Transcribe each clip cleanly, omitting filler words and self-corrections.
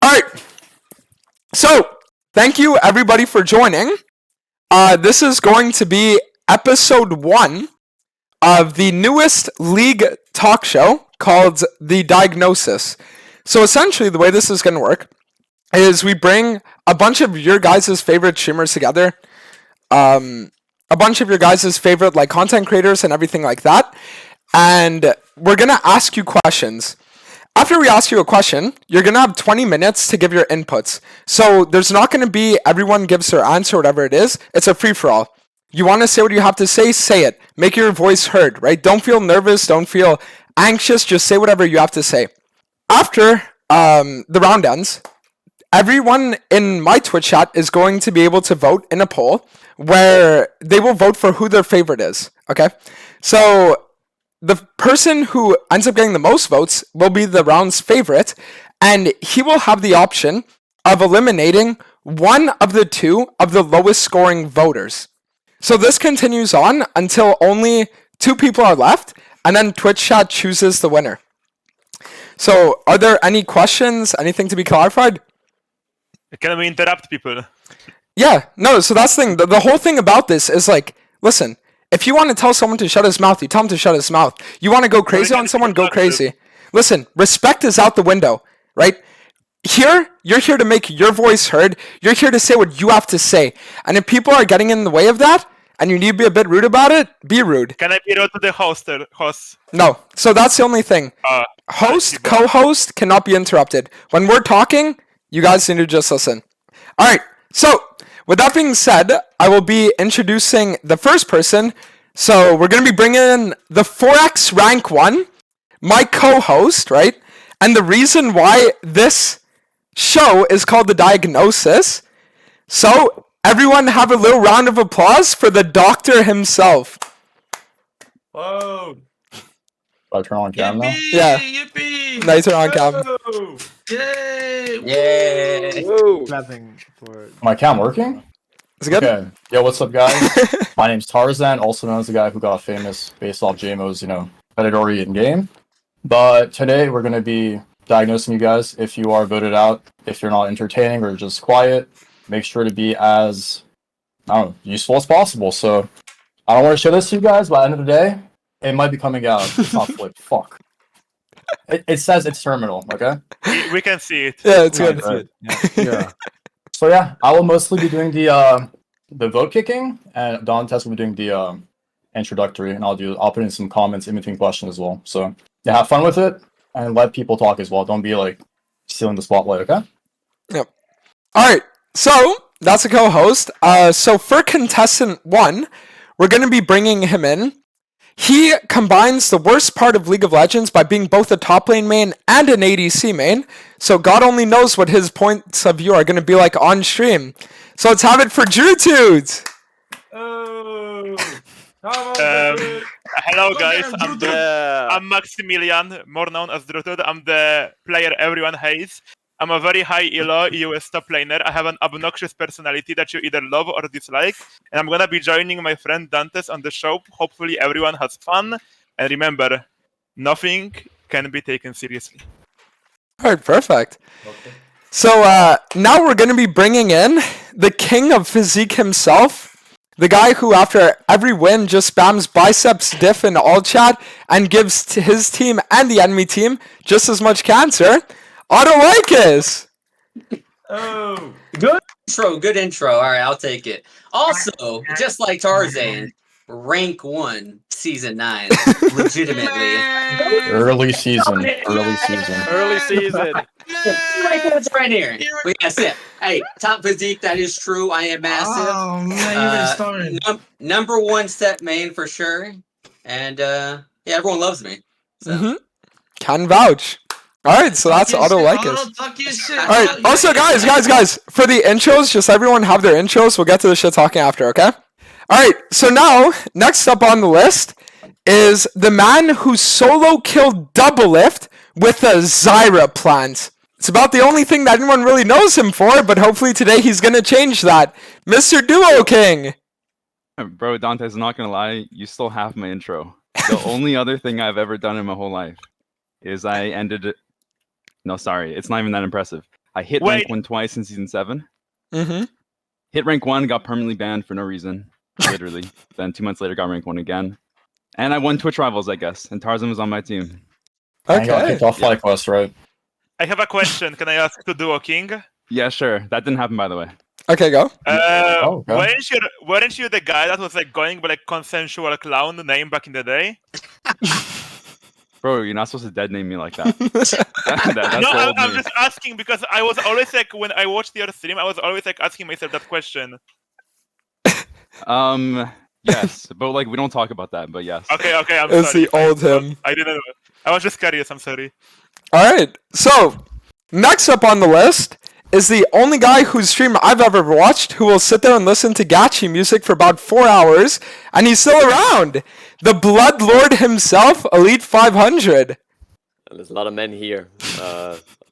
Alright. So, thank you everybody for joining. This is going to be episode 1 of the newest League talk show called The Diagnosis. So essentially, the way this is going to work is we bring a bunch of your guys' favorite streamers together, a bunch of your guys' favorite like content creators and everything like that, and we're going to ask you questions. After we ask you a question, you're going to have 20 minutes to give your inputs. So there's not going to be everyone gives their answer, whatever it is. It's a free-for-all. You want to say what you have to say it. Make your voice heard, right? Don't feel nervous. Don't feel anxious. Just say whatever you have to say. After the round ends, everyone in my Twitch chat is going to be able to vote in a poll where they will vote for who their favorite is, okay? So the person who ends up getting the most votes will be the round's favorite, and he will have the option of eliminating one of the two of the lowest scoring voters. So this continues on until only 2 people are left, and then Twitch chat chooses the winner. So are there any questions, anything to be clarified? Can we interrupt people? Yeah, no, so that's the thing. The whole thing about this is like, listen, if you want to tell someone to shut his mouth, you tell him to shut his mouth. You want to go crazy on someone, go crazy. Listen, respect is out the window, right? Here, you're here to make your voice heard. You're here to say what you have to say. And if people are getting in the way of that, and you need to be a bit rude about it, be rude. Can I be rude to the host? No, so that's the only thing. Host, co-host cannot be interrupted. When we're talking, you guys need to just listen. Alright, so with that being said, I will be introducing the first person. So we're going to be bringing in the 4X rank 1, my co-host, right? And the reason why this show is called The Diagnosis. So everyone have a little round of applause for the doctor himself. Whoa. Do I turn on cam now? Yeah. Yippee! Now you turn on cam. Whoa. Yay! Yay! Whoa. Clapping for My cam working? Is it good? Okay. Yo, what's up, guys? My name's Tarzan, also known as the guy who got famous based off JMO's, category in game. But today we're going to be diagnosing you guys if you are voted out, if you're not entertaining or just quiet. Make sure to be as, useful as possible. So I don't want to show this to you guys, but at the end of the day, it might be coming out. It's not flipped. Fuck. It says it's terminal, okay? We can see it. Yeah, it's good. Right. Yeah. So yeah, I will mostly be doing the vote kicking, and Dantes will be doing the introductory, and I'll put in some comments in between questions as well. So yeah, have fun with it and let people talk as well. Don't be like stealing the spotlight, okay? Yep. Alright, so that's a co-host. So for contestant 1, we're going to be bringing him in. He combines the worst part of League of Legends by being both a top lane main and an ADC main. So God only knows what his points of view are going to be like on stream. So let's have it for DrewTudes. Oh. Hello guys, I'm Maximilian, more known as DrewTude. I'm the player everyone hates. I'm a very high elo EOS top laner. I have an obnoxious personality that you either love or dislike. And I'm gonna be joining my friend Dantes on the show. Hopefully everyone has fun. And remember, nothing can be taken seriously. Alright, perfect. Okay. So now we're going to be bringing in the king of physique himself. The guy who after every win just spams biceps diff in all chat and gives to his team and the enemy team just as much cancer. Autolycus! Oh. Good intro. All right, I'll take it. Also, just like Tarzan, rank 1, season 9, legitimately. Early season. Right here. But yes, yeah. Hey, top physique, that is true. I am massive. Oh, man, you started. Number 1 set main for sure. And, yeah, everyone loves me. So. Can vouch. Alright, so that's Autolycus. Alright, also guys, for the intros, just everyone have their intros. We'll get to the shit talking after, okay? Alright, so now, next up on the list is the man who solo killed Double Lift with a Zyra plant. It's about the only thing that anyone really knows him for, but hopefully today he's gonna change that. Mr. Duo King! Bro, Dante's not gonna lie, you still have my intro. The only other thing I've ever done in my whole life is I ended No, sorry, it's not even that impressive. I hit Wait. rank 1 twice in season 7. Mm-hmm. Hit rank 1, got permanently banned for no reason, literally. Then 2 months later, got rank 1 again. And I won Twitch Rivals, I guess. And Tarzan was on my team. I got Okay. kicked off FlyQuest, right? I have a question. Can I ask to Duo King? Yeah, sure. That didn't happen, by the way. Okay, go. Oh, okay. Weren't you the guy that was like going by like consensual clown name back in the day? Bro, you're not supposed to dead name me like that. That's No, old I'm me. just asking because I was always like, when I watched your stream, I was always like asking myself that question. Yes, but like we don't talk about that. But yes. Okay, I'm It's sorry. the old him. I didn't know. I was just curious. I'm sorry. All right. So next up on the list is the only guy whose stream I've ever watched who will sit there and listen to gacha music for about 4 hours, and he's still around. The Blood Lord himself, Elite 500. There's a lot of men here.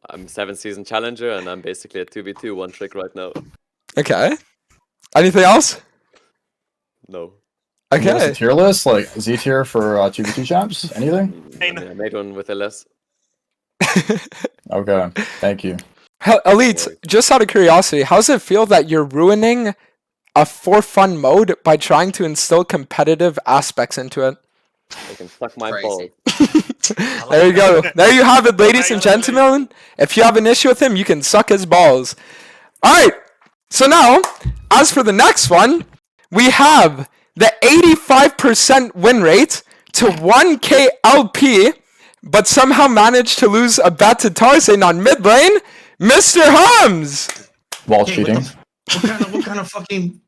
I'm 7th season challenger, and I'm basically a 2v2 one trick right now. Okay. Anything else? No. Give us a Okay. tier list, like Z tier for 2v2 champs? Anything? I made one with LS. Okay, thank you. Elite, just out of curiosity, how does it feel that you're ruining a for fun mode by trying to instill competitive aspects into it? I can suck my Crazy. balls. There you go. There you have it, ladies and gentlemen. If you have an issue with him, you can suck his balls. Alright, so now, as for the next one, we have the 85% win rate to 1k LP, but somehow managed to lose a bet to Tarzan on mid lane, Mr. Hums! While Hey, cheating. What kind of fucking...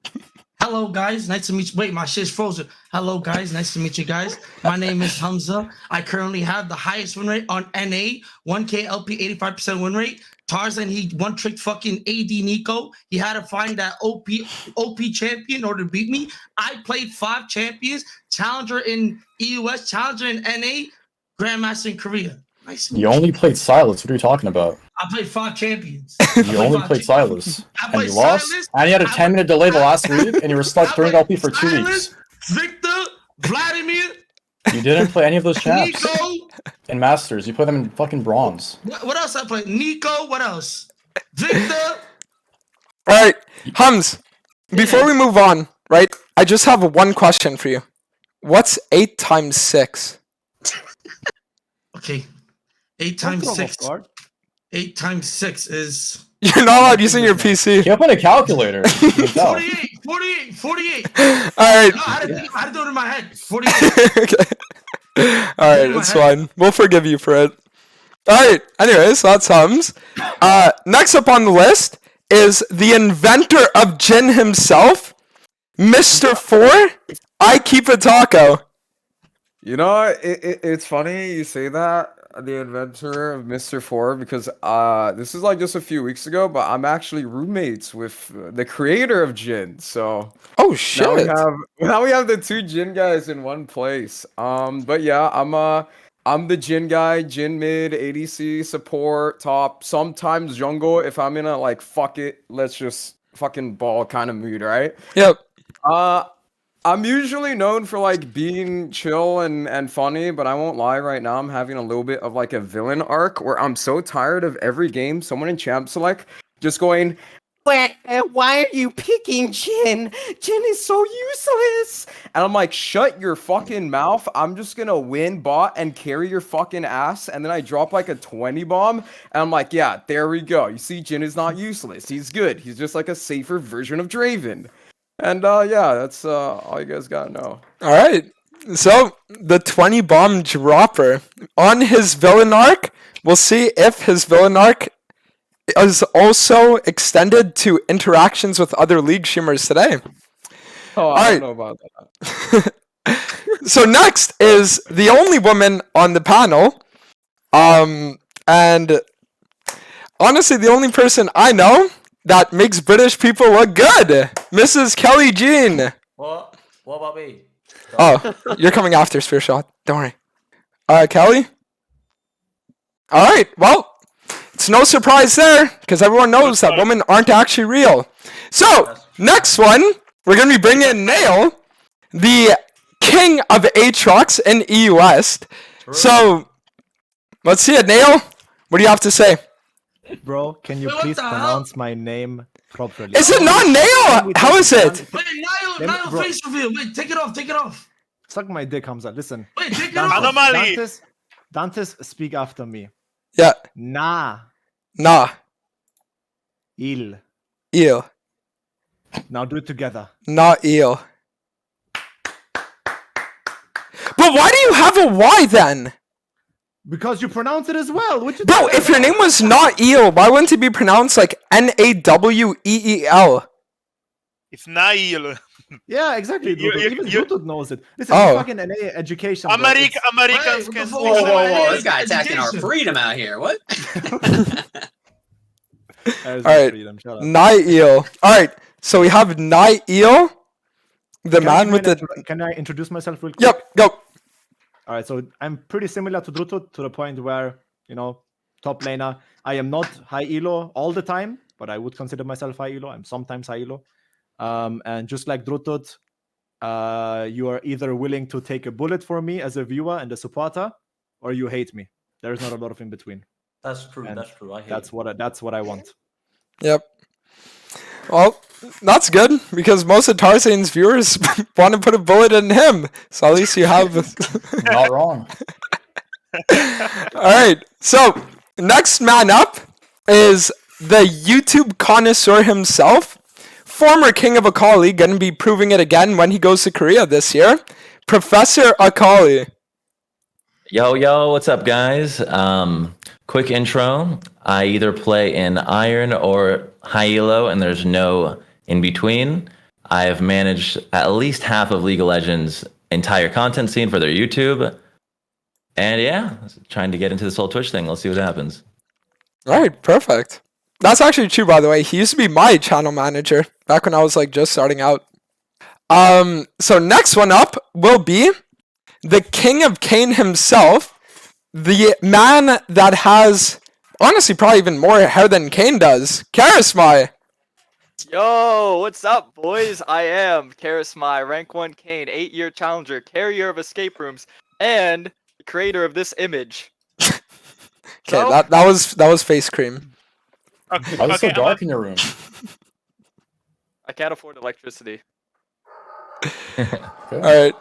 Hello, guys. Nice to meet you. Wait, my shit's frozen. Hello, guys. Nice to meet you guys. My name is Hamza. I currently have the highest win rate on NA. 1k LP, 85% win rate. Tarzan, he one-tricked fucking AD Nico. He had to find that OP champion in order to beat me. I played 5 champions. Challenger in EUS, Challenger in NA, Grandmaster in Korea. Nice. You only played Silas. What are you talking about? I played 5 champions. You only played Silas. I And played you lost. Silas. And you had a 10-minute delay the last week, and you were stuck during LP for 2 weeks. Victor, Vladimir, You didn't play any of those champs Nico. in Masters. You played them in fucking bronze. What else I played? Nico, what else? Victor. Alright, Hums, before we move on, right, I just have one question for you. What's 8 times 6? Okay. 8 times 6. 8 times 6 is You're not allowed using your PC. You open a calculator. You can tell. 48. Alright. No, I had to do it in my head. 48. Okay. Alright, it's fine. We'll forgive you for it. Alright, anyways, that's Hums. Next up on the list is the inventor of gin himself, Mr. 4, I Keep a Taco. You know, it's funny you say that, the inventor of Mr. 4, because this is like just a few weeks ago, but I'm actually roommates with the creator of Jin, so Oh shit. now we have the 2 Jin guys in one place. But yeah, I'm the Jin guy, Jin mid, ADC, support, top, sometimes jungle if I'm in a like fuck it, let's just fucking ball kind of mood, right? Yep. I'm usually known for like being chill and funny, but I won't lie, right now I'm having a little bit of like a villain arc where I'm so tired of every game someone in Champ Select just going, why are you picking Jin? Jin is so useless. And I'm like, shut your fucking mouth. I'm just gonna win bot and carry your fucking ass. And then I drop like a 20 bomb. And I'm like, yeah, there we go. You see, Jin is not useless. He's good. He's just like a safer version of Draven. And yeah, that's all you guys gotta know. Alright. So, the 20 bomb dropper. On his villain arc, we'll see if his villain arc is also extended to interactions with other League streamers today. Oh, I don't know about that. So next is the only woman on the panel. And honestly, the only person I know that makes British people look good, Mrs. Kelly Jean. What about me? Oh, you're coming after Spear Shot. Don't worry. Kelly? Alright, well, it's no surprise there, because everyone knows that women aren't actually real. So, next one, we're going to be bringing in Nail, the king of Aatrox in EU West. So, let's see it, Nail. What do you have to say? Bro, can you Wait, what please the hell? pronounce my name properly? Is it not Nail? How is it? Wait, Niall, Bro. face reveal. Wait, take it off. Suck my dick, Hamza. Listen. Wait, take it off. Anomaly. Dantes, speak after me. Yeah. Na. Nah. Il. Eel. Now do it together. Not eel. But why do you have a Y then? Because you pronounce it as well. What you Bro, doing? if your name was not eel, why wouldn't it be pronounced like Naweel? It's Nail. Yeah, exactly. You- Even you- YouTube knows it. Listen, Oh. fucking NA education. bro. Americans Wait, can what the fuck? Whoa! This guy attacking our Education. freedom out here. What? There's All no right. freedom, shut up. Nail. Alright, so we have Nail, the man with the... Can I introduce myself real quick? Yep, go. All right, so I'm pretty similar to Druto to the point where, top laner. I am not high elo all the time, but I would consider myself high elo. I'm sometimes high elo. And just like Drutut, you are either willing to take a bullet for me as a viewer and a supporter, or you hate me. There is not a lot of in between. That's true. And That's true. I hate That's what I want. Yep. Well, that's good, because most of Tarzan's viewers want to put a bullet in him. So at least you have... Not wrong. Alright, so next man up is the YouTube connoisseur himself, former king of Akali, gonna be proving it again when he goes to Korea this year, Professor Akali. Yo, what's up, guys? Quick intro. I either play in Iron or High Elo, and there's no in between. I have managed at least half of League of Legends' entire content scene for their YouTube. And yeah, trying to get into this whole Twitch thing. Let's see what happens. Alright, perfect. That's actually true, by the way. He used to be my channel manager back when I was like just starting out. So next one up will be the King of Kane himself, the man that has honestly probably even more hair than Kane does, Charisma. Yo, what's up, boys? I am Charisma, rank 1 Kane, 8-year challenger, carrier of escape rooms, and the creator of this image. Okay, So- that was face cream. Okay, Why is it so okay, dark in your room? I can't afford electricity. Alright.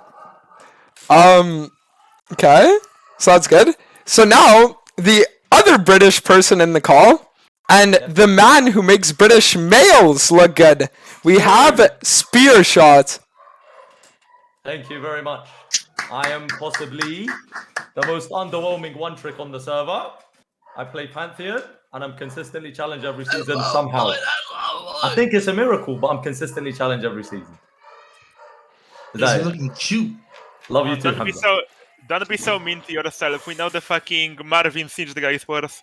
Okay. So that's good. So now, the other British person in the call, and the man who makes British males look good. We have Spear Shot. Thank you very much. I am possibly the most underwhelming one trick on the server. I play Pantheon, and I'm consistently challenged every season somehow. I think it's a miracle, but I'm consistently challenged every season. Is He's that it? looking cute. Love you too, Don't be Hamza. don't be so mean to yourself. We know the fucking Marvin Siege the guy is worse.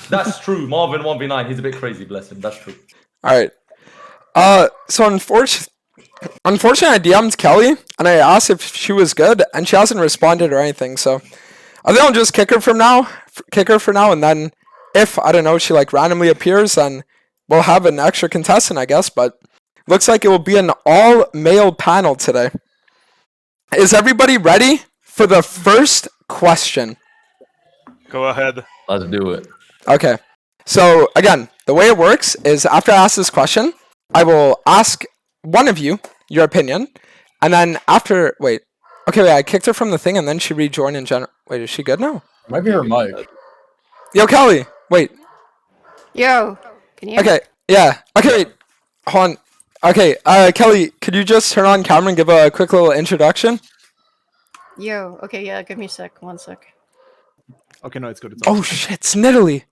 That's true. Marvin 1v9, he's a bit crazy, bless him. That's true. Alright. So unfortunately I DM'd Kelly, and I asked if she was good, and she hasn't responded or anything, so I think I'll just kick her for now, and then if, I don't know, she like randomly appears, then we'll have an extra contestant, I guess, but looks like it will be an all-male panel today. Is everybody ready for the first question? Go ahead. Let's do it. Okay. So, again, the way it works is after I ask this question, I will ask one of you your opinion, and then after... Wait, I kicked her from the thing, and then she rejoined in general... Wait, is she good now? Might be her mic. Yo, Kelly! Wait. Yo, can you? Okay, yeah. Okay, wait. Hold on. Okay, Kelly, could you just turn on camera and give a quick little introduction? Yo, okay, yeah, give me a sec, 1 sec. Okay, no, it's good. It's Oh shit, it's Nidalee!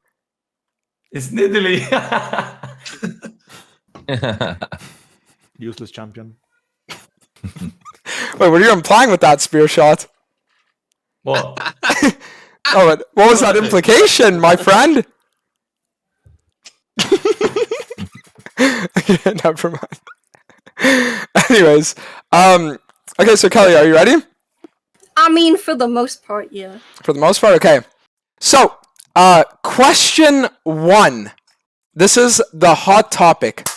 It's Nidalee. Useless champion. Wait, what are you implying with that Spear Shot? What? Oh, what was that implication, my friend? Okay, never mind. Anyways, okay, so Kelly, are you ready? I mean, for the most part, yeah. For the most part, okay. So, question 1. This is the hot topic.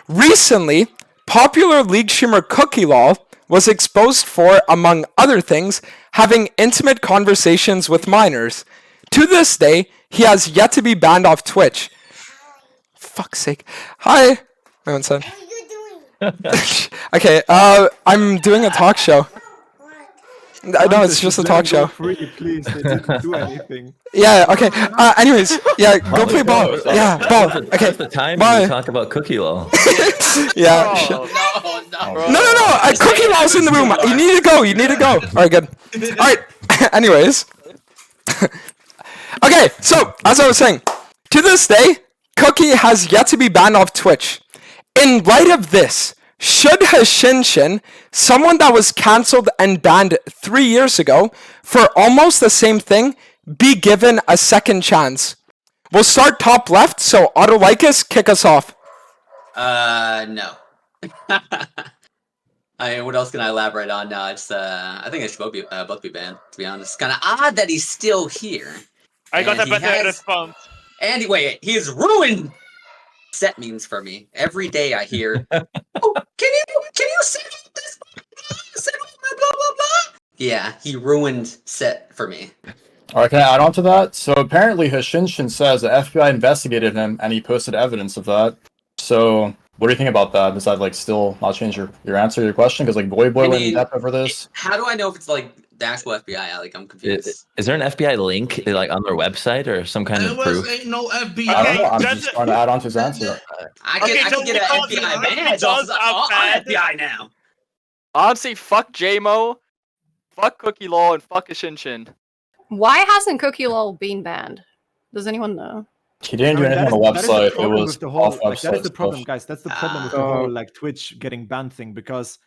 Recently, popular League streamer CookieLol was exposed for, among other things, having intimate conversations with minors. To this day, he has yet to be banned off Twitch. Fuck's sake. Hi. Wait one second. Okay, I'm doing a talk show. I know it's just a talk show. Free, please. They didn't do anything. Yeah, okay. Anyways, yeah, go play ball. Yeah, ball. Okay. The time Bye. we talk about Cookie Law. Yeah. No. Cookie Law's in the room. You need to go. Alright, good. Alright. Anyways. Okay, so, as I was saying, to this day, Cookie has yet to be banned off Twitch. In light of this, should Hashinshin, someone that was cancelled and banned 3 years ago for almost the same thing, be given a second chance? We'll start top left, so Autolycus, kick us off. No. What else can I elaborate on? No, it's I think they should both be banned. To be honest, it's kind of odd that he's still here. I got a better response. And wait, he has ruined set memes for me. Every day I hear, "Oh, can you set this? Set blah blah blah." Yeah, he ruined set for me. All right, can I add on to that? So apparently Hashinshin says the FBI investigated him and he posted evidence of that. So what do you think about that? Does that still not change your answer to your question? Because Boy went in depth over this. How do I know if it's the actual FBI? I'm confused. Is there an FBI link on their website or some kind of proof? Ain't no FBI. I don't know. I'm just trying to add on to his answer. I can get an FBI badge. I'm FBI now. Honestly, fuck JMO, fuck Cookie Law, and fuck Hashinshin. Why hasn't Cookie Law been banned? Does anyone know? He didn't do anything on the website. It was off website. That is the problem, guys. That's the problem with the whole Twitch getting banned thing, because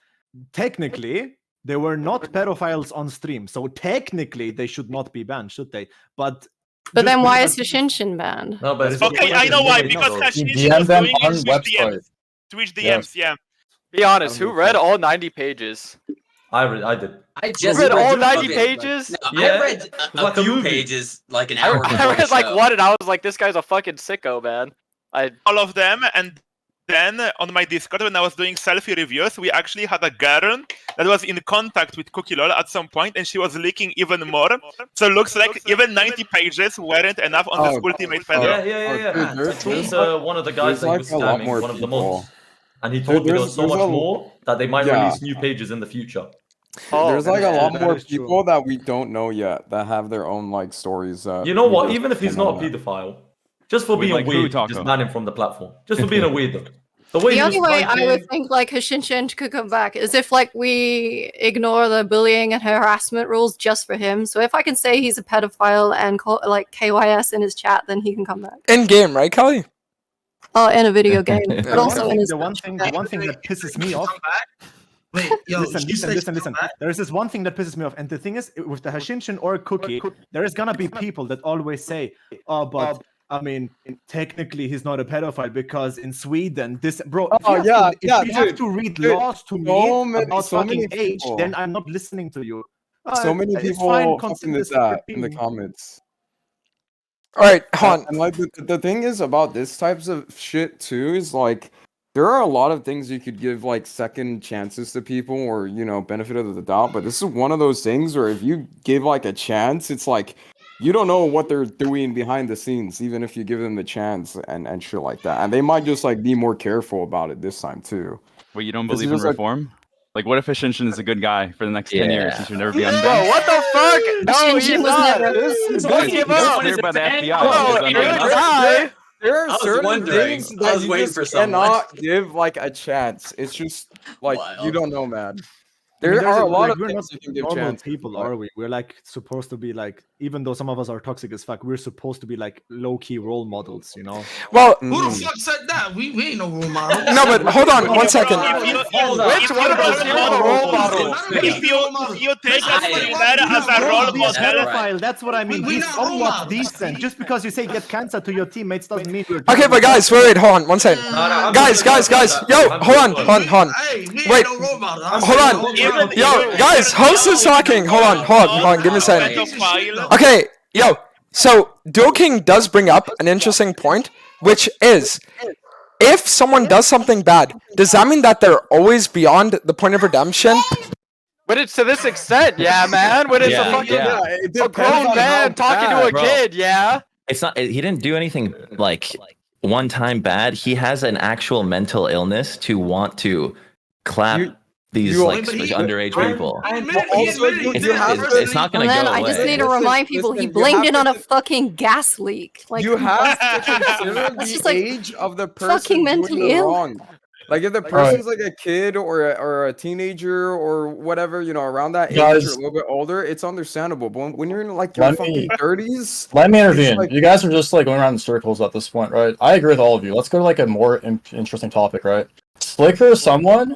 technically they were not pedophiles on stream, so technically they should not be banned, should they? But then why is Hashinshin banned? No, but Okay, I know why. Because Hashinshin was doing it Twitch DMs. Yeah. Be honest, who read all 90 pages? I did. I just read all 90 pages? No, I read a few pages an hour ago. I read one and I was like, this guy's a fucking sicko, man. All of them, and then on my Discord when I was doing selfie reviews, we actually had a girl that was in contact with Cookie Law at some point, and she was leaking even more. So it looks like even 90 pages weren't enough on this ultimate pedal. Yeah. There's one of the guys that was scamming, one of the mods. And he told me there was so much more that they might release new pages in the future. There's a lot more people that we don't know yet that have their own stories. You know what? Even if he's not a pedophile, just for being weird, just ban him from the platform. Just for being a weirdo. The only way I would think Hashinshin could come back is if we ignore the bullying and harassment rules just for him. So if I can say he's a pedophile and call KYS in his chat, then he can come back. In game, right, Kelly? Oh, in a video game, but also in his. The one thing that pisses me off. Wait, yo, listen. There is this one thing that pisses me off, and the thing is, with the Hashinshin or Cookie, there is gonna be people that always say, "Oh, but I mean, technically, he's not a pedophile because in Sweden, this bro." If you have to read laws to me about fucking age, then I'm not listening to you. So many people fucking that in the comments. All right, Han. And the thing is about this types of shit too is there are a lot of things you could give second chances to people or benefit of the doubt, but this is one of those things where if you give a chance, it's you don't know what they're doing behind the scenes, even if you give them the chance and shit like that, and they might just be more careful about it this time too. Well, you don't believe in reform? What if Hashinshin is a good guy for the next 10 years? He should never be unbanned. Bro, what the fuck? No, he's not. Fuck him up. Cleared by the FBI. There are certain things that you just cannot give a chance. It's just you don't know, man. There are a lot of things you can give chance. People, are we? We're supposed to be even though some of us are toxic as fuck, we're supposed to be low-key role models, Well, who the fuck said that? We ain't no role models. No, but hold on 1 second. Which one of us is a role model? If you take a streamer as a role model, that's what I mean. He's somewhat decent. Just because you say get cancer to your teammates doesn't mean you're. Okay, but guys, wait, hold on 1 second. Guys. Yo, hold on. Wait, hold on. Yo, guys, host is talking. Hold on. Give me a second. Okay, yo. So, Duo King does bring up an interesting point, which is, if someone does something bad, does that mean that they're always beyond the point of redemption? But it's to this extent, yeah, man. When it's a fucking a grown man talking to a kid, yeah. it's not. He didn't do anything like one time bad. He has an actual mental illness to want to clap these like underage people. It's not going to go away. I just need to remind people he blamed it on a fucking gas leak. Like you have to consider the age of the person fucking mentally doing it ill. wrong. Like if the person's like a kid or a teenager or whatever, you know, around that age or a little bit older, it's understandable. But when you're in like your fucking 30s, let me intervene. Like, you guys are just like going around in circles at this point, right? I agree with all of you. Let's go to like a more interesting topic, right? Slicker is someone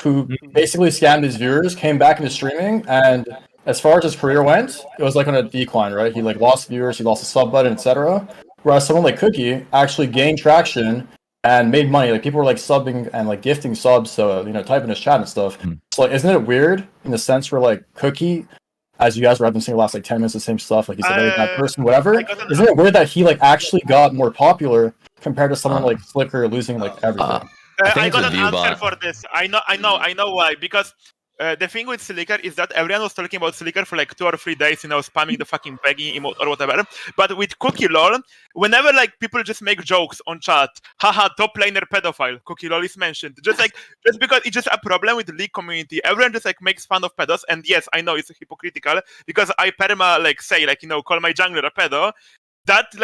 who basically scammed his viewers, came back into streaming, and as far as his career went, it was like on a decline, right? He like lost viewers, he lost the sub button, etc. Whereas someone like Cookie actually gained traction and made money. Like people were like subbing and like gifting subs, so you know, type in his chat and stuff. So like, isn't it weird in the sense where like Cookie, as you guys were having seen the last like 10 minutes, the same stuff, like he's a very bad person, whatever. Isn't it weird that he like actually got more popular compared to someone like Slicker losing like everything? I got an answer for this. I know why. Because the thing with Slicker is that everyone was talking about Slicker for like 2 or 3 days, you know, spamming the fucking begging emote or whatever. But with Cookie LOL, whenever like people just make jokes on chat, haha, top laner pedophile, Cookie LOL is mentioned. Just because it's just a problem with the League community. Everyone just like makes fun of pedos, and yes, I know it's hypocritical because I perma like say like, you know, call my jungler a pedo. That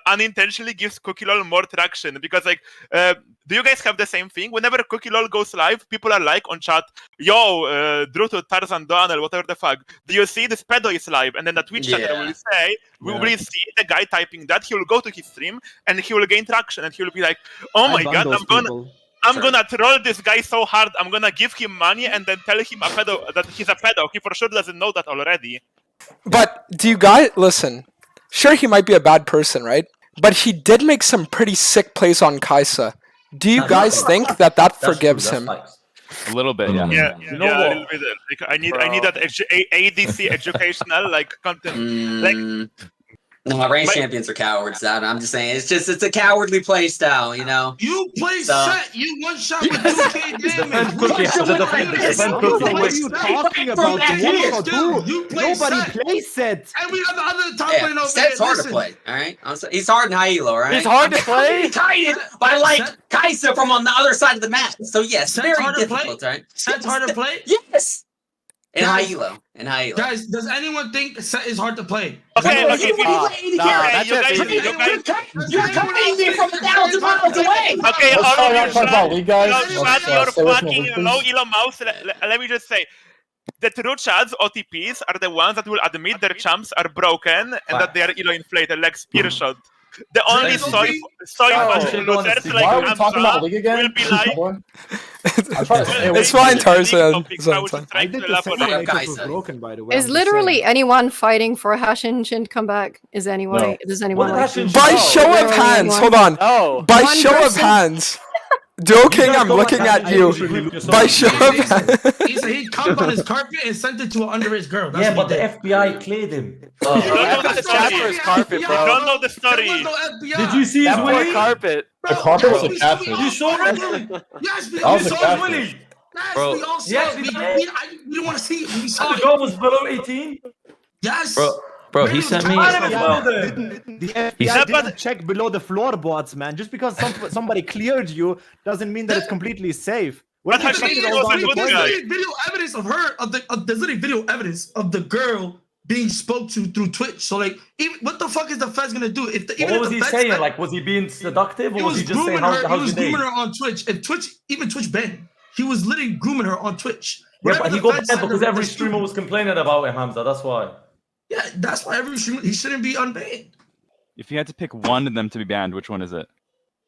unintentionally gives Cookie LOL more traction because do you guys have the same thing? Whenever Cookie LOL goes live, people are like on chat, yo, Drutu, Tarzan, Doaenel, whatever the fuck, do you see this pedo is live? And then the Twitch channel will say, we will see the guy typing that, he will go to his stream and he will gain traction and he will be like, oh my god, I'm gonna troll this guy so hard, I'm gonna give him money and then tell him that he's a pedo. He for sure doesn't know that already. But do you guys listen? Sure, he might be a bad person, right? But he did make some pretty sick plays on Kaisa. Do you guys think that forgives him? A little bit, yeah. Yeah, a little bit. Like, I need that ADC educational like content. No, my range champions are cowards. I'm just saying, it's a cowardly play style, you know. You play set, you one shot with 2K damage. What are you talking about? Nobody plays set. And we have the other top lane over Set's hard to play. All right, he's hard in high elo, right? He's hard to play. Guided by like Kaisa from on the other side of the map. So yes, very difficult, right? Set's hard to play. Yes. In high elo. Guys, does anyone think set is hard to play? Okay, you're crazy from 1,000 miles away. Okay, all of you shut your fucking low elo mouse. Let me just say, the true chads, OTPs, are the ones that will admit their champs are broken and that they are elo inflated, like Spearshot. The only soy losers like Hamza will be like... It's fine, Tarzan. I did the same was broken, by the way. Is literally anyone fighting for Hashinshin comeback? Is anyone? No. Does anyone like? By show of hands, hold on. By show of hands. Duo King, I'm looking at you. By show of hands. He cumped on his carpet and sent it to an underage girl. Yeah, but the FBI cleared him. You don't know the story. Carpet, bro. You don't know the story. Did you see his willy? Carpet. The carpet was a catfish. You saw it? Yes, we That was a saw his willy. catfish. Yes, we all saw it. We didn't want to see it. We saw The it. girl was below 18? Yes. Bro, he sent me. The FBI didn't check below the floorboards, man. Just because somebody cleared you doesn't mean that it's completely safe. But There's video evidence of her. There's literally video evidence of the girl being spoke to through Twitch. So like, what the fuck is the feds gonna do? What was he saying? Like, was he being seductive, or was he just saying He was how's grooming her on Twitch. If even Twitch banned, he was literally grooming her on Twitch. Yeah, but he got banned because every streamer was complaining about it, Hamza. That's why. Yeah, that's why every streamer, he shouldn't be unbanned. If you had to pick one of them to be banned, which one is it?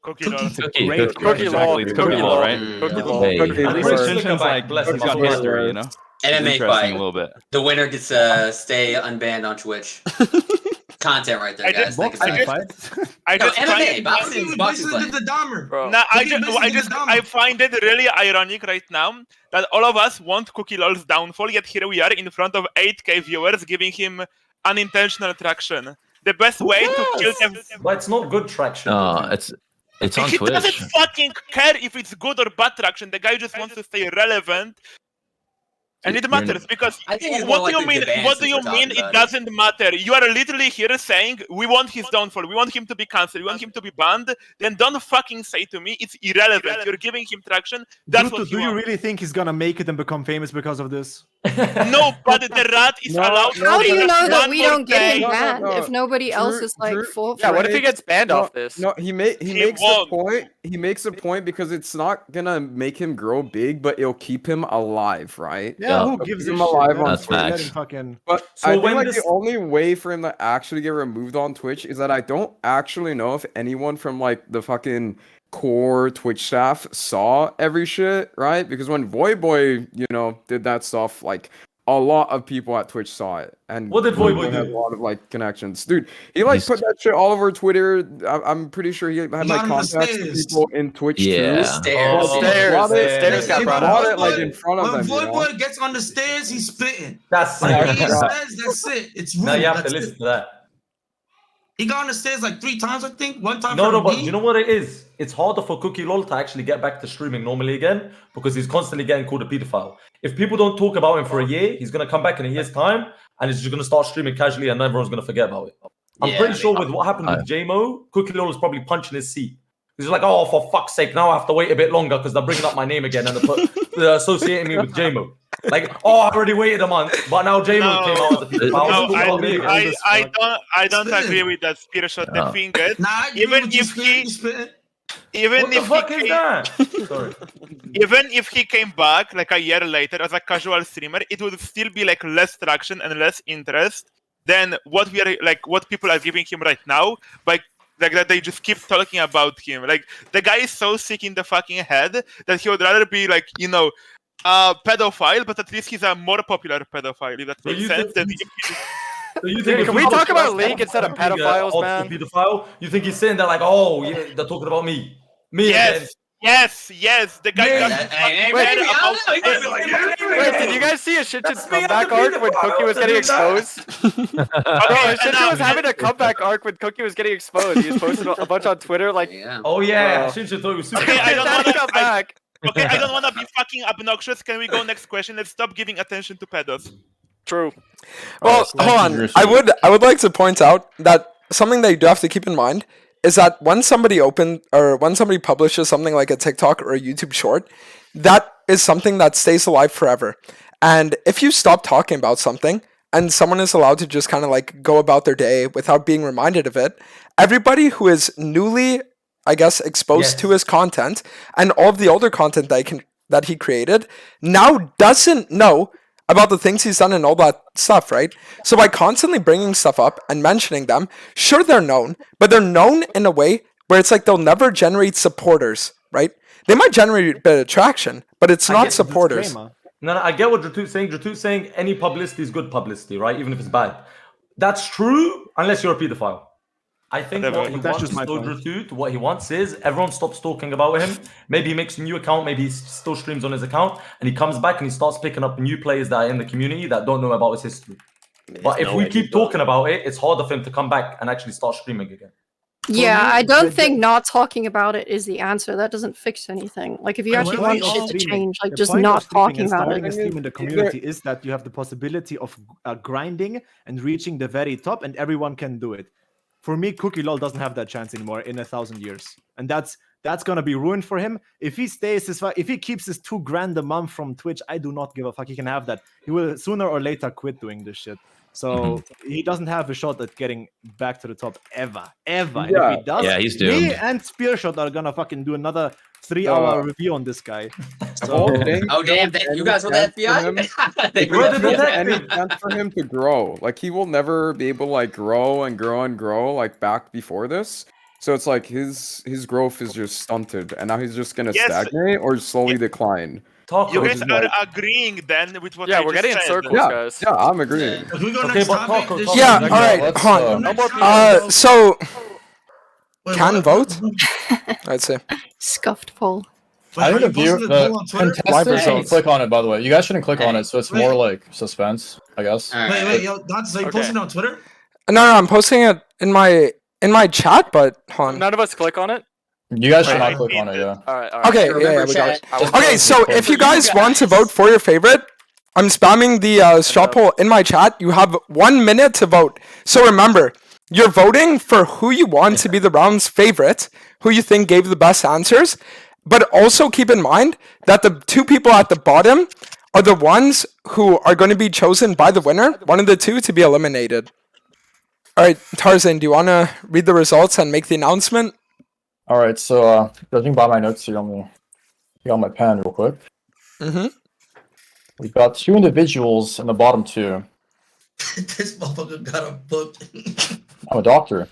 Cookie LOL. Exactly, it's Cookie LOL, right? At least Shinshin's like, he's got history, you know? MMA Interesting fight. a little bit. The winner gets to stay unbanned on Twitch. Content right there, guys. I find it really ironic right now that all of us want Cookie LOL's downfall, yet here we are in front of 8K viewers giving him unintentional traction. The best way to kill them. But it's not good traction. No, it's on He Twitch. doesn't fucking care if it's good or bad traction. The guy just wants to stay relevant. And it matters because I think it's more what do like you the mean? Devances What do you we're mean? talking It about. doesn't matter. You are literally here saying we want his downfall. We want him to be cancelled. We want him to be banned. Then don't fucking say to me it's irrelevant. You're giving him traction. That's Drutu, what do he you wants. really think he's gonna make it and become famous because of this? No, but the rat is allowed. How do to you say know that one we more don't get him thing. banned if nobody else is like for? Yeah, what if he gets banned off this? No, he makes won't. a point. He makes a point because it's not gonna make him grow big, but it'll keep him alive, right? Yeah, who It'll gives keep a him shit? alive Man? on That's Twitch. Let facts. him fucking. But So I think when like this- the only way for him to actually get removed on Twitch is that I don't actually know if anyone from like the fucking core Twitch staff saw every shit, right? Because when Voyboy, did that stuff, like a lot of people at Twitch saw it. And What did Voyboy has do? a lot of like connections. Dude, he like put that shit all over Twitter. I'm pretty sure he had like got him the contacts with stairs. people in Twitch Yeah. too. Stairs. Stairs got brought Brought up. it like in front of When them, you know? Voyboy gets on the stairs, he's spitting. That's Like sick. he says, that's it. It's rude. Now you have to That's listen it. to that. He got on the stairs like 3 times, I think. One time No, for no, the but meme. you know what it is? It's harder for Cookie Lol to actually get back to streaming normally again because he's constantly getting called a pedophile. If people don't talk about him for a year, he's going to come back in a year's time and he's just going to start streaming casually and everyone's going to forget about it. I'm pretty sure with what happened with JMO, Cookie Lol is probably punching his seat. He's like, oh, for fuck's sake, now I have to wait a bit longer because they're bringing up my name again and they're associating me with JMO. Like, oh, I already waited a month, but now JMO came out as a pedophile. No, Talk about me again. I don't agree with that, Spear Shot. The thing is, Nah, even if he, even What the if fuck he is came, that? Sorry. even if he came back like a year later as a casual streamer, it would still be like less traction and less interest than what what people are giving him right now. Like that they just keep talking about him. Like the guy is so sick in the fucking head that he would rather be like, a pedophile, but at least he's a more popular pedophile, if that makes sense. Can we talk about League instead of pedophiles, man? Pedophile? You think he's saying that like, oh, yeah, they're talking about me? Me again. Yes. The guy got Wait, did you guys see Ashinshin's comeback arc when Cookie was getting exposed? Ashinshin was having a comeback arc when Cookie was getting exposed. He was posting a bunch on Twitter like, oh yeah, Ashinshin thought it was super. Okay, I don't want to come back. Okay, I don't want to be fucking obnoxious. Can we go next question? Let's stop giving attention to pedos. True. Well, hold on. I would like to point out that something that you do have to keep in mind is that when somebody publishes something like a TikTok or a YouTube short, that is something that stays alive forever. And if you stop talking about something and someone is allowed to just kind of like go about their day without being reminded of it, everybody who is newly, I guess, exposed to his content and all of the older content that he created now doesn't know about the things he's done and all that stuff, right? So by constantly bringing stuff up and mentioning them, sure, they're known, but they're known in a way where it's like they'll never generate supporters, right? They might generate a bit of traction, but it's not supporters. No, I get what Dratu's saying. Dratu's saying any publicity is good publicity, right? Even if it's bad. That's true unless you're a pedophile. I think what he wants what he wants is everyone stops talking about him. Maybe he makes a new account, maybe he still streams on his account, and he comes back and he starts picking up new players that are in the community that don't know about his history. But if we keep talking about it, it's harder for him to come back and actually start streaming again. Yeah, I don't think not talking about it is the answer. That doesn't fix anything. Like, if you actually want shit to change, like, just not talking about it. Starting a stream in the community is that you have the possibility of grinding and reaching the very top, and everyone can do it. For me, Cookie Lol doesn't have that chance anymore in 1,000 years, and that's gonna be ruined for him. If he stays if he keeps his $2,000 a month from Twitch, I do not give a fuck. He can have that. He will sooner or later quit doing this shit. So he doesn't have a shot at getting back to the top ever. And if he does, he's doomed. me and Spearshot are gonna fucking do another 3-hour review on this guy. Oh damn! You guys were the FBI. They don't have any chance for him to grow. Like he will never be able to like grow and grow and grow like back before this. So it's like his growth is just stunted, and now he's just gonna stagnate or slowly decline. You guys are agreeing then with what I we're just getting in said. circles, guys. Yeah, I'm agreeing. If we go next topic, Yeah, all right, hold on. So, can vote? I'd say. Scuffed poll. I think the contestants shouldn't click on it, by the way. You guys shouldn't click on it, so it's more like suspense, I guess. Wait, yo, Dante, you posting on Twitter? No, I'm posting it in my chat, but hold on. None of us click on it? You guys should not click on it, yeah. All right. Okay, yeah, we got it. Okay, so if you guys want to vote for your favorite, I'm spamming the straw poll in my chat. You have 1 minute to vote. So remember, you're voting for who you want to be the round's favorite, who you think gave the best answers. But also keep in mind that the 2 people at the bottom are the ones who are going to be chosen by the winner, one of the 2 to be eliminated. All right, Tarzan, do you want to read the results and make the announcement? All right, so judging by my notes here, I'm gonna get on my pen real quick. Mm-hmm. We've got 2 individuals in the bottom 2. This motherfucker got a book. I'm a doctor.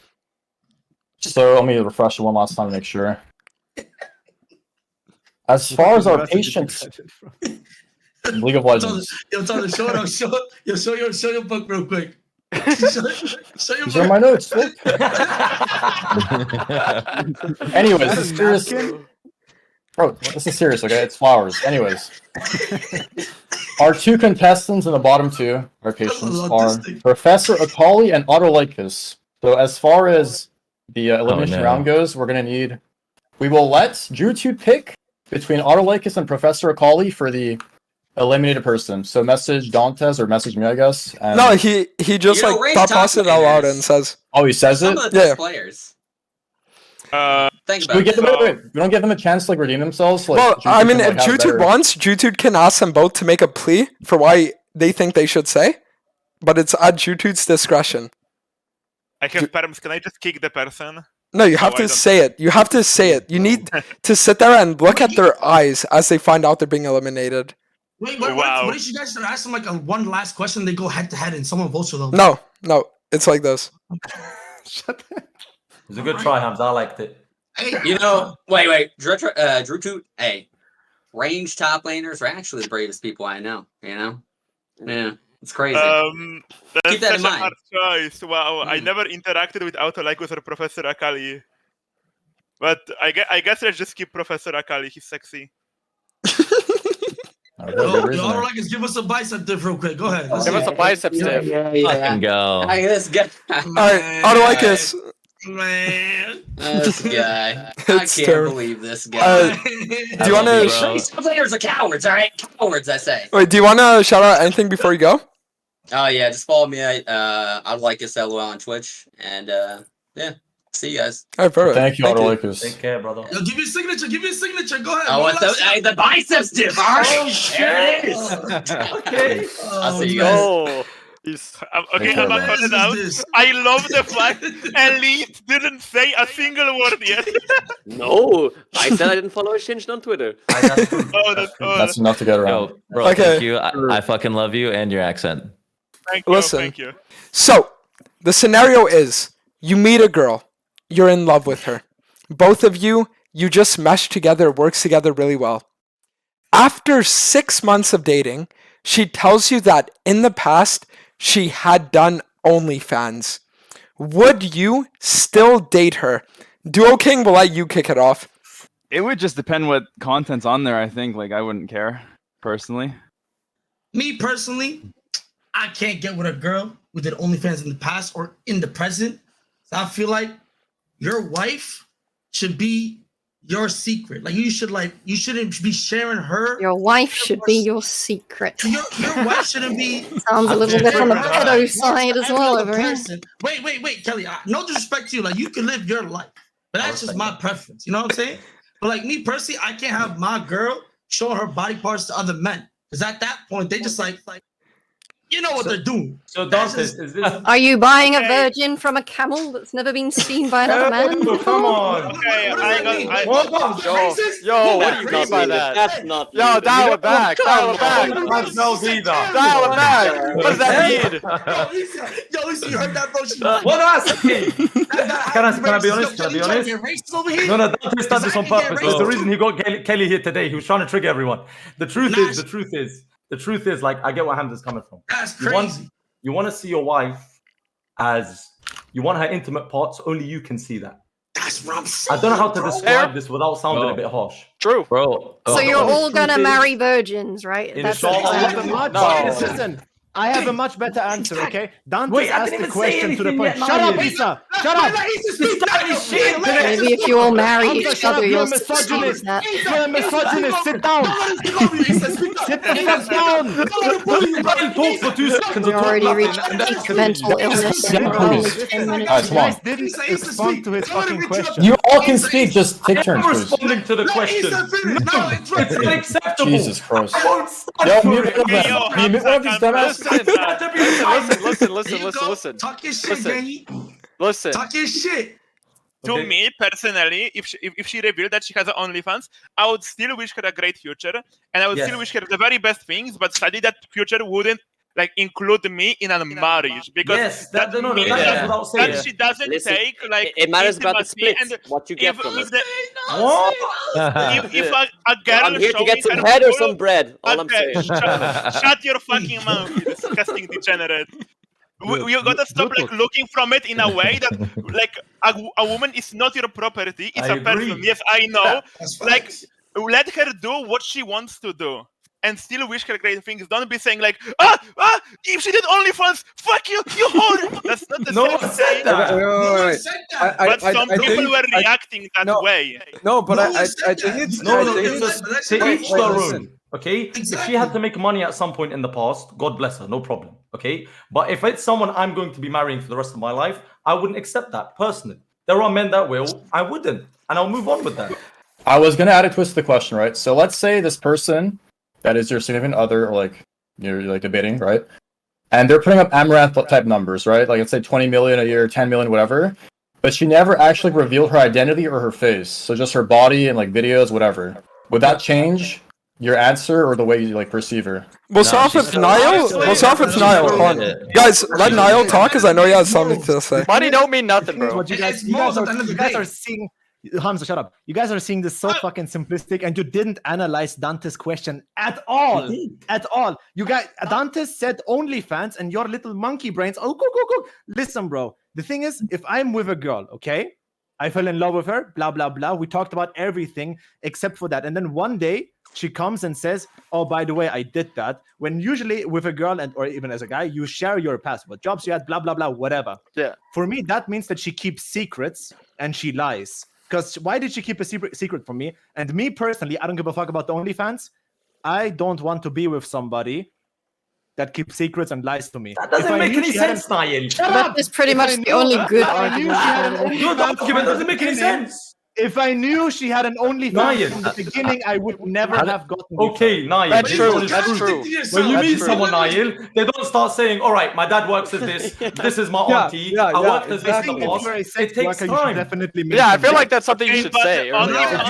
So let me refresh it one last time to make sure. As far as our patients, League of Legends. Yo, Tyler, show your book real quick. Show your These are book. my notes. Look. Anyways, this is serious. Bro, this is serious, okay? It's flowers. Anyways. Our 2 contestants in the bottom 2, our patients, are Professor Akali and Autolycus. So as far as the elimination round goes, we're going to need... We will let Drew2 pick between Autolycus and Professor Akali for the eliminated person. So message Dantes or message me, I guess. And... No, he just thought toss it out loud and says... Oh, he says Some it? of the best players. Think about we don't give them a chance to redeem themselves. Well, I mean, if Jutude wants, Jutude can ask them both to make a plea for why they think they should say, but it's at Jutude's discretion. I have perms. Can I just kick the person? No, you have to say it. You have to say it. You need to sit there and look at their eyes as they find out they're being eliminated. Wait, what if you guys ask them like one last question? They go head to head and someone votes for them. No, it's like this. It was a good try, Hamza. I liked it. You know, wait. Drew, hey, range top laners are actually the bravest people I know. You know, yeah, it's crazy. That's Keep that in such a mind. hard choice. Wow, I never interacted with Autolycus or Professor Akali, but I guess let's just keep Professor Akali. He's sexy. Y'all like give us a bicep dip real quick. Go ahead. Give us a bicep dip. Fucking go. Hey, this guy. Alright, Autolycus. Man. This guy. I It's can't terrible. believe this guy. Do you want to... Some players are cowards, alright? Cowards, I say. Wait, do you want to shout out anything before you go? Oh, yeah, just follow me. I'd like this LOL on Twitch. And, yeah, see you guys. Alright, perfect. Thank you, Autolycus. Take care, brother. Yo, give me a signature. Go ahead. Oh, what the biceps dip. There it is. Okay. I'll see you guys. Oh, Okay, I'm not calling it out. I love the fact Elite didn't say a single word yet. No, I said I didn't follow Shinshin on Twitter. That's enough to get around. Yo, bro, Okay. thank you. I fucking love you and your accent. Thank you. Listen. Thank you. So, the scenario is, you meet a girl, you're in love with her. Both of you just mesh together, works together really well. After 6 months of dating, she tells you that in the past, she had done OnlyFans. Would you still date her? Duo King will let you kick it off. It would just depend what content's on there, I think. Like, I wouldn't care, personally. Me personally, I can't get with a girl who did OnlyFans in the past or in the present. So I feel like your wife should be your secret. Like you shouldn't be sharing her. Your wife should be your secret. Your wife shouldn't be. Sounds a little bit on the pedo side as well over here. Wait, Kelly. No disrespect to you. Like you can live your life, but that's just my preference. You know what I'm saying? But like me personally, I can't have my girl showing her body parts to other men because at that point they just like you know what they're doing. So Dantes, is this? Are you buying a virgin from a camel that's never been seen by another man? Come on. Okay, What does that mean? Yo, what do you mean by that? That's not. Yo, dial it back. Dial it back. That's no either. Dial it back. What does that mean? Yo, Lisa, you heard that, bro? What else? Can I be honest? No, Dantes does this on purpose. That's the reason he got Kelly here today. He was trying to trigger everyone. The truth is, like, I get where Hamza's coming from. That's crazy. You want to see your wife as you want her intimate parts. Only you can see that. That's what I'm saying. I don't know how to describe this without sounding a bit harsh. True, bro. So you're all gonna marry virgins, right? In That's short, the plan. Listen, I have a much better answer, okay? Dante asked the question to the point. Shut up, Lisa! Shut up! Maybe if you all marry each Shut other, up! You're you'll a misogynist! succeed at that. You're a misogynist! Sit down! Sit the fuck down! I'll talk for 2 seconds. We already reached peak mental illness. We're only 10 minutes. You guys didn't respond to his fucking question. You all can speak. Just take turns, I'm please. responding to the question. It's unacceptable. Jesus Christ. I won't stand Yo, for mute it. one of them. You mute one of these dumbasses. Listen. Talk your shit, gang. Listen. Talk your shit. To me personally, if she revealed that she has OnlyFans, I would still wish her a great future, and I would still wish her the very best things. But sadly, that future wouldn't like include me in a marriage because that means that she doesn't take like it matters about the intimacy split. and What you get from it. If a girl I'm here to get showing some her head or full- some bread. All I'm Okay, saying. shut your fucking mouth, you disgusting degenerate. You gotta stop like looking from it in a way that like a woman is not your property, it's I a person. agree. Yes, I know. That's Like facts. let her do what she wants to do. And still wish her great things. Don't be saying like, if she did OnlyFans, fuck you, you whore. That's not the No same one said thing. that. Wait. But some people were reacting that way. No, but No I one said think that. it's. No, I no, think it's it's- just to each their own. Okay, if Exactly. she had to make money at some point in the past, God bless her, no problem. Okay, but if it's someone I'm going to be marrying for the rest of my life, I wouldn't accept that personally. There are men that will, I wouldn't, and I'll move on with that. I was gonna add a twist to the question, right? So let's say this person that is your significant other, or like you're like debating, right? And they're putting up amaranth type numbers, right? Like let's say 20 million a year, 10 million, whatever. But she never actually revealed her identity or her face, so just her body and like videos, whatever. Would that change your answer or the way you like perceive her? We'll start with Niall. We'll start with Niall. Hold on. Guys, let Niall talk because I know he has something to say. Money don't mean nothing, bro. What you guys are seeing. Hamza, shut up. You guys are seeing this so fucking simplistic, and you didn't analyze Dante's question at all. At all. You guys, Dante said OnlyFans, and your little monkey brains. Oh, go. Listen, bro. The thing is, if I'm with a girl, okay, I fell in love with her, blah, blah, blah. We talked about everything except for that. And then one day she comes and says, oh, by the way, I did that. When usually with a girl or even as a guy, you share your past, what jobs you had, blah, blah, blah, whatever. Yeah. For me, that means that she keeps secrets and she lies. Because why did she keep a secret from me? And me personally, I don't give a fuck about the OnlyFans. I don't want to be with somebody that keeps secrets and lies to me. That doesn't make any sense, Niall. That is pretty much the only good argument. Your argument doesn't make any sense. If I knew she had an OnlyFans from the beginning, I would never have gotten. Okay, Niall. That's true. That's That's true. When you That's meet true. someone, Niall, they don't start saying, all right, my dad works as this, this is my auntie, I worked as this in the past. It takes time. Definitely. Yeah, I feel like that's something you should but say. only But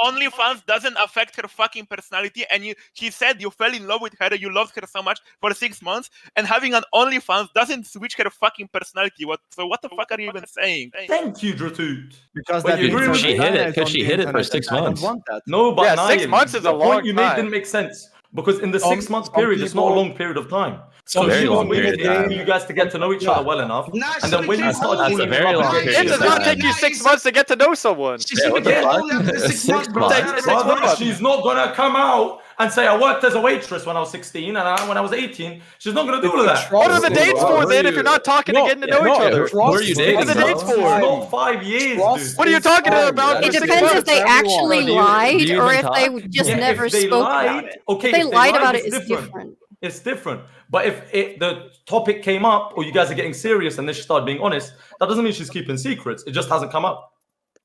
OnlyFans doesn't affect her fucking personality, and he said you fell in love with her, you loved her so much for 6 months, and having an OnlyFans doesn't switch her fucking personality. So what the fuck are you even saying? Thank you, Dratut. Because But that you agree with She me? hid it because she hid it for 6 months. No, but Yeah, Niall, 6 months is a the long point you made time. didn't make sense. Because in the 6 month some period, it's not a people- long period of time. It's a very she was long waiting period of for time. you guys to get to know each other well enough. Nah, And then when you start That's a falling in very love long with period It each does of other- not take you 6 months to get to know someone. Yeah, what the fuck? After 6 months, bro. It takes 6 Brother, months. she's not gonna come out and say I worked as a waitress when I was 16 and when I was 18. She's not gonna do all of that. What are the dates for then if you're not talking and getting to know each other? Who are you dating? What are the dates bro? for? Not 5 years, dude. What are you talking about? It for 6 depends if months? they actually Do you lied even or if talk? they just Yeah, never if they spoke lied, about it. okay, If they lied about it, it's it's different. It's different. But if the topic came up or you guys are getting serious and then she started being honest, that doesn't mean she's keeping secrets. It just hasn't come up.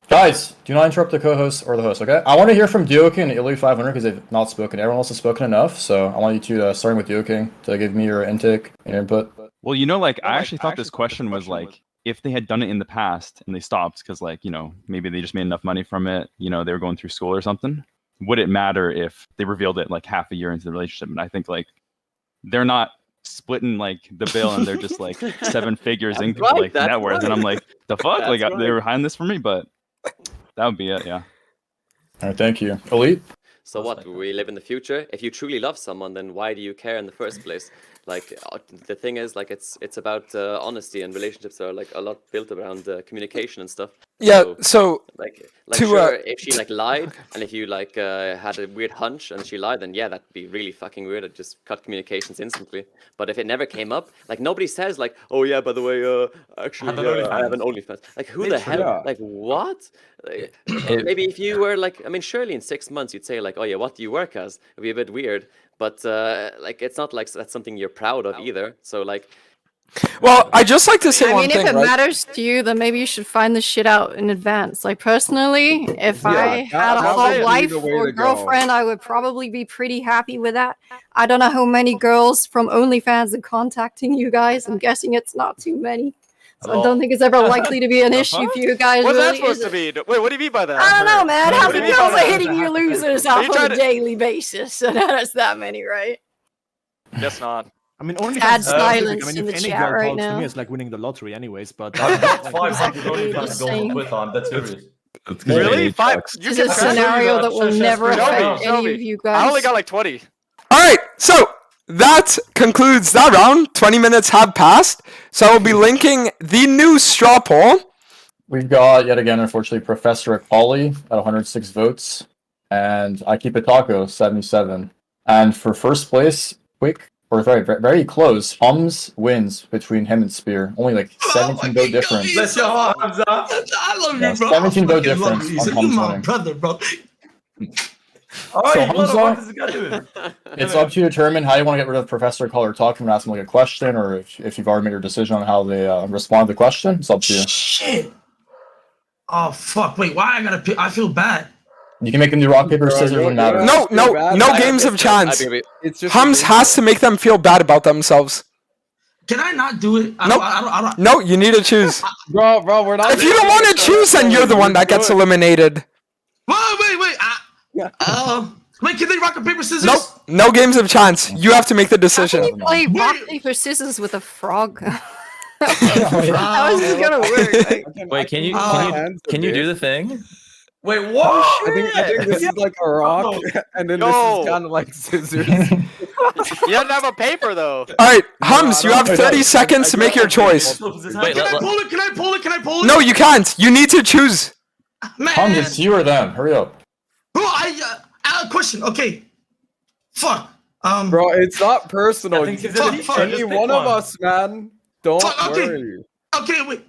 Guys, do not interrupt the co-host or the host, okay? I want to hear from Duoking and Illy 500 because they've not spoken. Everyone else has spoken enough, so I want you to, starting with Duoking, to give me your intake and your input. Well, you know, like I actually thought this question was like if they had done it in the past and they stopped because, like, you know, maybe they just made enough money from it, you know, they were going through school or something. Would it matter if they revealed it like half a year into the relationship? And I think like they're not splitting like the bill and they're just like 7 figures in right, like that's net worth, right. and I'm like, the fuck, That's like right. they were hiding this from me, but that would be it, yeah. All right, thank you. Elite? So what? We live in the future. If you truly love someone, then why do you care in the first place? Like the thing is, like it's about honesty, and relationships are like a lot built around communication and stuff. Yeah. So like to, sure, if she like lied, and if you like had a weird hunch and she lied, then yeah, that'd be really fucking weird. It'd just cut communications instantly. But if it never came up, like nobody says like, oh yeah, by the way, actually, I have an OnlyFans. Like who the hell? Yeah. Like what? Maybe if you were like, I mean, surely in 6 months you'd say like, oh yeah, what do you work as? It'd be a bit weird. But like it's not like that's something you're proud of either. So like. Well, I just like to say I one mean, thing, if it right? matters to you, then maybe you should find this shit out in advance. Like personally, if I had a that whole would be wife the way or to go. girlfriend, I would probably be pretty happy with that. I don't know how many girls from OnlyFans are contacting you guys. I'm guessing it's not too many. So I don't think it's ever likely to be an issue for you guys. What's that really, supposed is to it? mean? Wait, what do you mean by that? I don't know, man. How What do many you mean by girls are that? hitting you losers Are you off on trying a to- daily basis? So that's that many, right? Guess not. I mean, only Sad I silence mean, in if the any chat girl right talks to now. me, it's like winning the lottery, anyways. But I've got 500 Exactly, OnlyFans just girls on saying. Twitter. I'm dead serious. Really? 5? You This can is a track scenario that will Show never me, affect show any me. of you I guys. only got like 20. All right. So that concludes that round. 20 minutes have passed. So I'll be linking the new straw poll. We've got, yet again, unfortunately, Professor Akali at 106 votes, and I Keep It Taco, 77. And for first place, very close, Hums wins between him and Spear. Only like 17 vote difference. Let's go, Hamza. I love Yeah, you, bro. 17 vote I fucking love difference you. on You're Hums my winning. brother, bro. Alright, what the Hamza- fuck is this guy doing? It's up to you to determine how you want to get rid of Professor Color talking and ask him like a question, or if you've already made your decision on how they respond to the question. It's up to you. Shit. Oh fuck! Wait, why I gotta pick? I feel bad. You can make them do rock, paper, scissors, you doesn't matter. don't- No games of chance. It's just Hums has to make them feel bad about themselves. Can I not do it? Nope. I don't. No, you need to choose. Bro, we're not. If you don't want to choose, then you're the one that gets eliminated. Wait. Wait, can they rock a paper scissors? Nope. No games of chance. You have to make the decision. You play rock, paper, scissors with a frog. How is this gonna work? Like, Wait, can you do the thing? Wait, what? I think this is like a rock, and then this is kind of like scissors. You don't have a paper though. All right, Hums, you have 30 seconds to make your choice. Wait, Can I pull it? Can I pull it? Can I pull it? No, you can't. You need to choose. Man. Hums, it's you or them. Hurry up. Bro, question. Okay. Fuck. Bro, it's not personal. I think it's a fuck, Any just pick one of us, man. Don't Fuck, okay. worry. Okay, wait.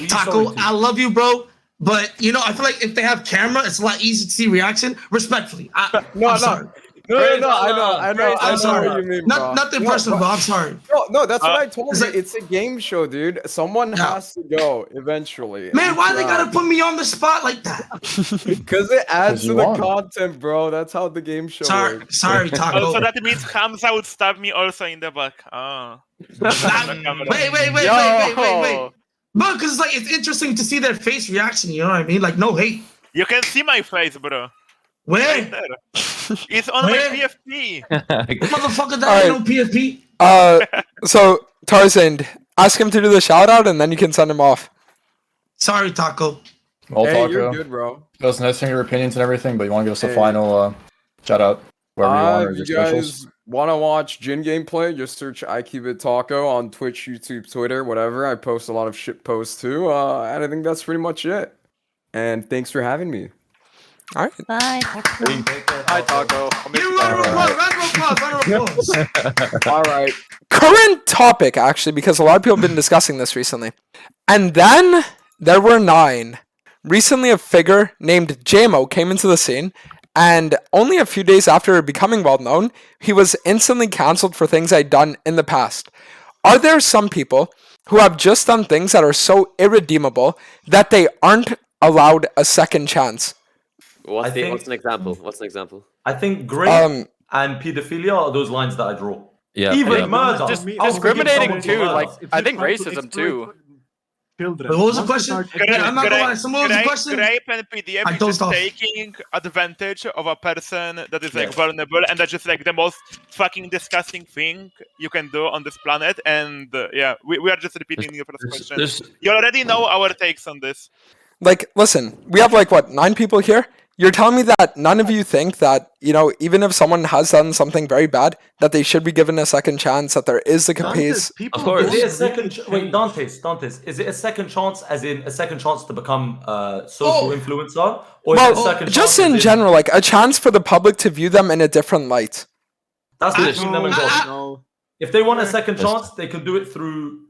Taco, I love you, bro. But you know, I feel like if they have camera, it's a lot easier to see reaction. Respectfully, I'm sorry. No, I know I'm sorry. what you mean, bro. Nothing personal, bro. I'm sorry. No, that's what I told it's you. like- It's a game show, dude. Someone has to go eventually. Man, why they gotta put me on the spot like that? Because it adds 'Cause to you the won. content, bro. That's how the game show works. Sorry, Taco. So that means Hamza would stab me also in the back. Ah. Wait. Bro, because like it's interesting to see their face reaction. You know what I mean? Like no hate. You can see my face, bro. Where? Right there. It's on Where? my PFP. Motherfucker, that All ain't no PFP. So Tarzan, ask him to do the shout out, and then you can send him off. Sorry, Taco. Well, Hey, Taco. you're good, bro. It was nice hearing your opinions and everything, but you want to give us a final shout out? Wherever you want, or If your you specials? guys want to watch Jin gameplay, just search I Keep It Taco on Twitch, YouTube, Twitter, whatever. I post a lot of shit posts too. And I think that's pretty much it. And thanks for having me. All right. bye. Hi, Taco. Give me a round of applause. All right. Current topic, actually, because a lot of people have been discussing this recently. And then there were 9. Recently, a figure named JMO came into the scene, and only a few days after becoming well known, he was instantly cancelled for things I'd done in the past. Are there some people who have just done things that are so irredeemable that they aren't allowed a second chance? What's an example? What's an example? I think grape and pedophilia are those lines that I draw. Yeah. Even murder. Discriminating too. Like I think racism too. What was the question? I'm not gonna lie. What was the question? Grape and PDF I is don't just stop. taking advantage of a person that is like vulnerable, and that's just like the most fucking disgusting thing you can do on this planet. And we are just repeating your first question. You already know our takes on this. Like, listen, we have 9 people here. you're telling me that none of you think that, even if someone has done something very bad, that they should be given a second chance, that there is the case. Of course. Is it a second? Wait, Dantes. Is it a second chance, as in a second chance to become a social influencer, or is it a second just chance in general, like a chance for the public to view them in a different light. That's between them and God. If they want a second chance, they can do it through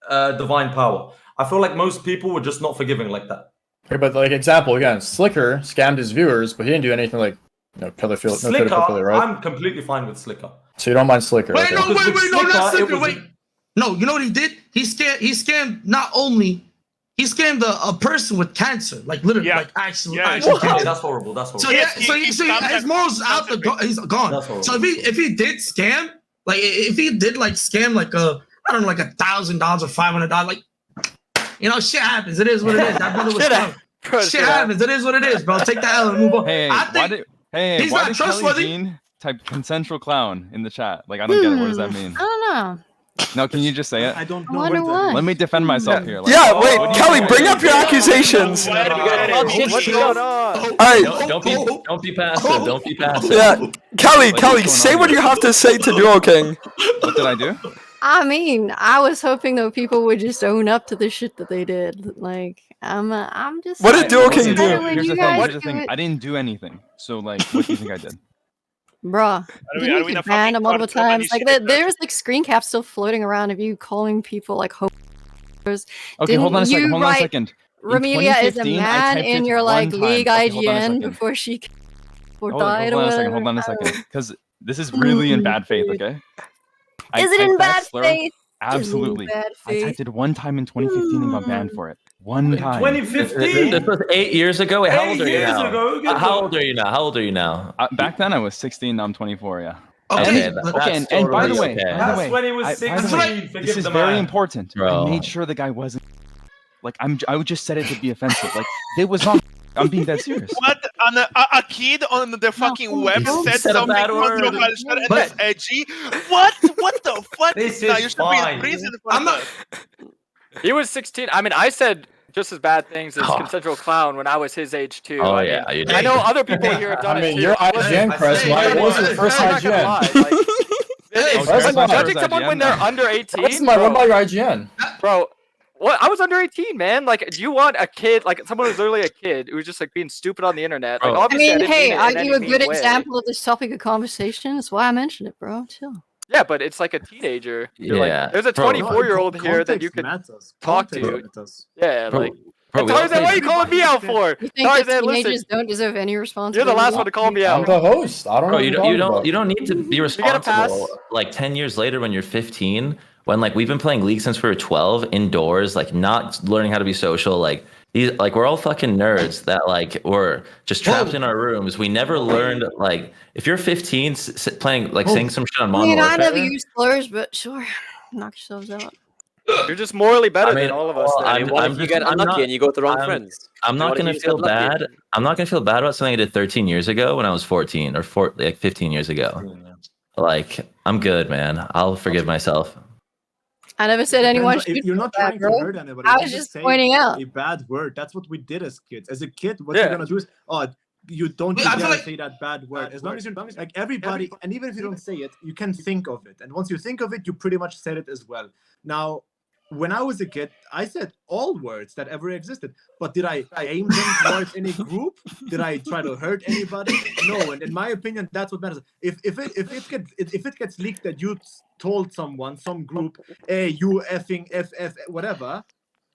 divine power. I feel like most people were just not forgiving like that. Okay, but like example again, Slicker scammed his viewers, but he didn't do anything like pedophile. Slicker, no pedophilia, right? I'm completely fine with Slicker. So you don't mind Slicker? Wait, okay. no, not Slicker. was- Wait, no, you know what he did? He scammed not only. He scammed a person with cancer, like literally, like actual Okay, cancer. that's horrible. That's horrible. So his morals out the he's gone. So if he did scam, like if he did like scam like I don't know, like $1,000 or $500, like shit happens. It is what it is. That brother was scammed. Shit happens. It is what it is, bro. Take the L and move on. Hey, I think he's why not did trustworthy. Kelly Jean type consensual clown in the chat? Like, I don't get it. What does that mean? I don't know. No, can you just say it? I don't I wonder why. Let me defend myself here. Like, Yeah, what wait, do you Kelly, think? bring up your accusations. What's going on? All right. Don't be passive. Don't be passive. Yeah, Kelly, going say on what here? you have to say to Duo King. What did I do? I mean, I was hoping that people would just own up to the shit that they did. Like, I'm just. What did Duo it's King better do? when Here's you the thing. guys Here's the do thing. it. I didn't do anything. So, like, what do you think I did? Bruh, we- didn't are you we in get a banned fucking multiple cartel times? Like, initiative? there's like screen caps still floating around of you calling people like homos. Okay, hold on a second. you Hold on a write second. In Ramelia is a 2015, I man typed in it your one like time. league Okay, hold on a IGN second. before she or Hold died on or a second. whatever. Hold on a I don't second. Because this is really in bad faith, okay? I Is it in typed that bad slur- faith? Absolutely. Is it in bad I faith? typed it one time in 2015 and got banned for it. One time. 2015. This was 8 years ago. Wait, how 8 old are you years now? ago, get How the- old are you now? How old are you now? Back then I was 16. Now I'm 24. Yeah. Okay, that- but- Okay, that's and by the totally way, okay. by the That's way, when he was by the 16. way, Forgive this is the very man. important. Bro. I made sure the guy wasn't. Like I would just said it to be offensive. Like it was not. I'm being dead serious. What? A kid on the fucking web He said said a something bad word. controversial and But- that's edgy. What? What the fuck? This No, is you should be fine. in prison for I'm not- that. He was 16. I mean, I said just as bad things as Oh. consensual clown when I was his age too. Oh I yeah, mean, you I did. know other people here have done I it mean, too. you're Listen, IGN, Chris. say Why it was was. your first I'm not gonna IGN? lie, like, Oh, Chris, like, no. judging someone when they're under 18, What's my what bro, about your IGN? bro. What? I was under 18, man. Like, do you want a kid, like someone who's literally a kid who's just like being stupid on the internet? Like, Bro. I obviously, mean, didn't hey, mean it aren't in you a any good mean way. example of this topic of conversation? That's why I mentioned it, bro. Chill. Yeah, but it's like a teenager. You're Yeah, like, there's a bro. 24-year-old here that you could talk to. Yeah, Bro, like. bro, we all Tarzan, what are you played- calling me out for? You think that Tarzan, teenagers listen. don't deserve any You're responsibility? the last one to call me I'm out. the host. I don't know. Bro, what you you're don't, talking about. you don't need to be get a pass. responsible. Like 10 years later, when you're 15, when like we've been playing League since we were 12, indoors, like not learning how to be social, like these, like we're all fucking nerds that like were just trapped in our rooms. We never learned like if you're 15 playing like saying some shit on I Modern mean, I Warfare. never use slurs, but sure, knock yourselves out. You're just morally better I mean, than all of us. well, then. I mean, what if you get I'm unlucky not- and you go with the wrong I'm- friends? I'm not What if gonna you just feel got lucky? bad. I'm not gonna feel bad about something I did 13 years ago when I was 14 or 15 years ago. Like I'm good, man. I'll forgive myself. I never said anyone Depends on- should. You're not feel bad, trying to bro. hurt anybody. I You was just say pointing out. a bad word. That's what we did as kids. As a kid, what Yeah. you're gonna do is, oh, you don't I feel dare like- say that bad word. As long as you're like everybody, and even if you don't say it, you can think of it. And once you think of it, you pretty much said it as well. Now, when I was a kid, I said all words that ever existed. But did I aim them towards any group? Did I try to hurt anybody? No. And in my opinion, that's what matters. If it gets leaked that you told someone, some group, hey, you effing FF, whatever,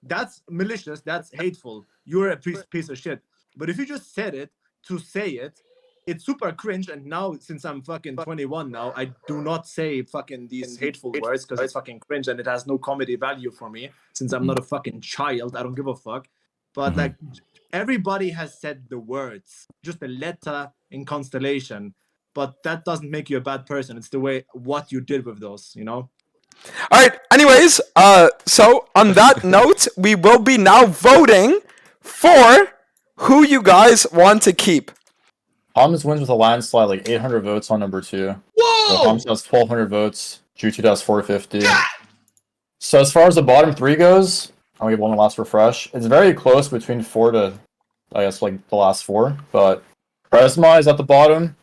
that's malicious. That's hateful. You're a piece of shit. But if you just said it to say it, it's super cringe. And now, since I'm fucking 21 now, I do not say fucking these hateful words because it's fucking cringe and it has no comedy value for me. Since I'm not a fucking child, I don't give a fuck. But like, everybody has said the words, just a letter in constellation. But that doesn't make you a bad person. It's the way what you did with those, you know. All right. Anyways, so on that note, we will be now voting for who you guys want to keep. Hums wins with a landslide, like 800 votes on number 2. Whoa! So Hums has 1,200 votes. Juju has 450. So as far as the bottom 3 goes, I'll give one last refresh. It's very close between 4 to, I guess, like the last 4. But Kresma is at the bottom.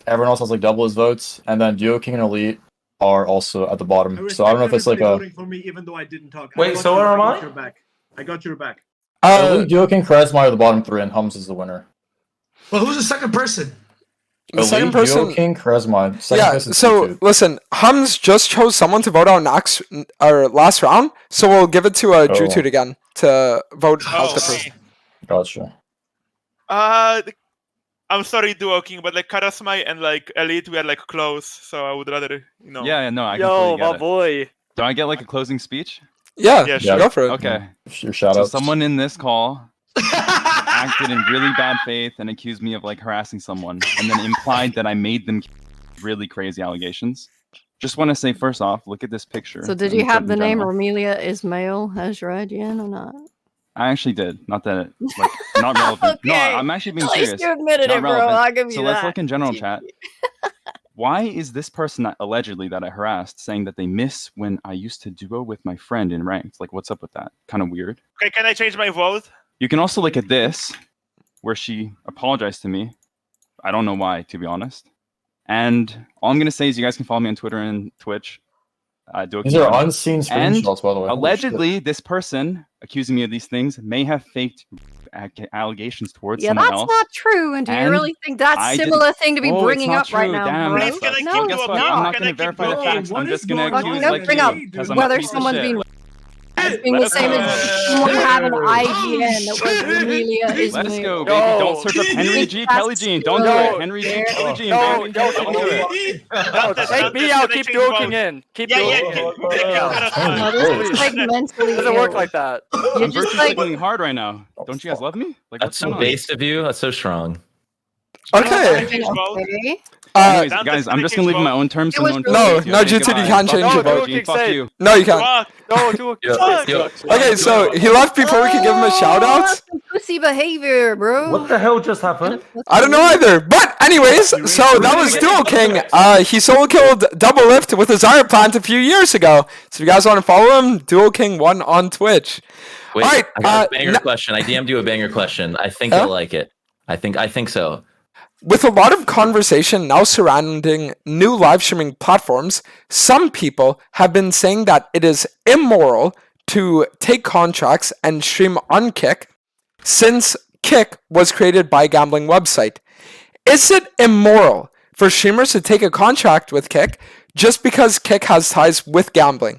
Everyone else has like double his votes, and then Duo King and Elite are also at the bottom. So I don't know if it's like a. Voting for me, even though I didn't talk. Wait, so where am I? I got your back. Elite, Duo King, Kresma are the bottom 3, and Hums is the winner. Well, who's the second person? The second person. Duo King, Kresma. So listen, Hums just chose someone to vote out next or last round, so we'll give it to Jutut again to vote out the person. Gotcha. I'm sorry, Duo King, but like Karasmai and like Elite, we are like close, so I would rather, you know. Yeah, no, I Yo, completely get my it. boy. Do I get like a closing speech? Yeah, sure. Go for it. Okay. Your shout So out. someone in this call acted in really bad faith and accused me of like harassing someone, and then implied that I made them really crazy allegations. Just want to say first off, look at this picture. So did and you look have at the in name general. Romelia Ismail as your IGN or not? I actually did. Not that, like, not relevant. No, Okay. I'm actually being At least serious. you admitted Not it, bro. relevant. I'll give you So let's that. look in general chat. Why is this person allegedly that I harassed saying that they miss when I used to duo with my friend in ranked? Like, what's up with that? Kind of weird. Okay, can I change my vote? You can also look at this, where she apologized to me. I don't know why, to be honest. And all I'm going to say is you guys can follow me on Twitter and Twitch. These are unseen And screenshots, by the way. Holy allegedly, this person accusing me of these things may have faked allegations towards Yeah, someone that's else. not true. And do you And really think that's I similar didn't- thing to be Oh, it's bringing not up right true. now, Damn, bro? that sucks. No, Well, guess it's what? I'm not not. going to verify the going? facts. What I'm is just going to going accuse No, like bring you, up because I'm a whether piece of someone's shit. been as being the same as someone having an IGN that was Romelia Ismail. Let's go, baby. Don't search up Henry G. Kelly Jean. Don't do it. Henry G. Kelly Jean, baby. Don't do it. Take me out. Keep Duo King in. Keep Duo King in. No, this is like mentally Doesn't work ill. like that. You're I'm just virtue like signaling hard right now. Don't you guys love me? Like, That's what's so going on? based of you. That's so strong. Okay. okay. Anyways, guys, I'm just gonna leave it in my own terms. It was no, really- No, Jutut, you can't change your vote. Fuck you. No, you can't. No, Duo King. Okay, so he left before we could give him a shout out. That's some pussy behavior, bro. What the hell just happened? I don't know either. But anyways, so that was Duo King. He solo killed Double Lift with his Iron Plant a few years ago. So if you guys want to follow him, Duo King 1 on Twitch. Wait, All right, I got a banger question. I DM'd you a banger question. I think you'll like it. I think so. With a lot of conversation now surrounding new live streaming platforms, some people have been saying that it is immoral to take contracts and stream on Kick since Kick was created by a gambling website. Is it immoral for streamers to take a contract with Kick just because Kick has ties with gambling?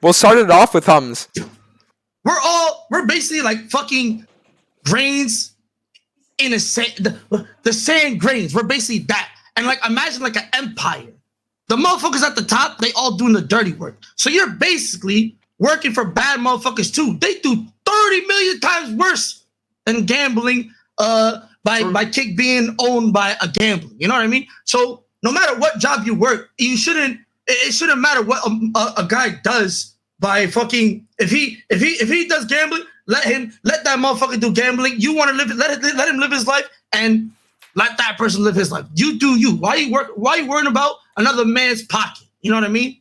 We'll start it off with Hums. We're basically like fucking grains in a sand, the sand grains. We're basically that. And like, imagine like an empire. The motherfuckers at the top, they all doing the dirty work. So you're basically working for bad motherfuckers too. They do 30 million times worse than gambling by Kick being owned by a gambling. You know what I mean? So no matter what job you work, it shouldn't matter what a guy does by fucking, if he does gambling, let that motherfucker do gambling. You want to live it, let him live his life, and let that person live his life. You do you. Why you worrying about another man's pocket? You know what I mean?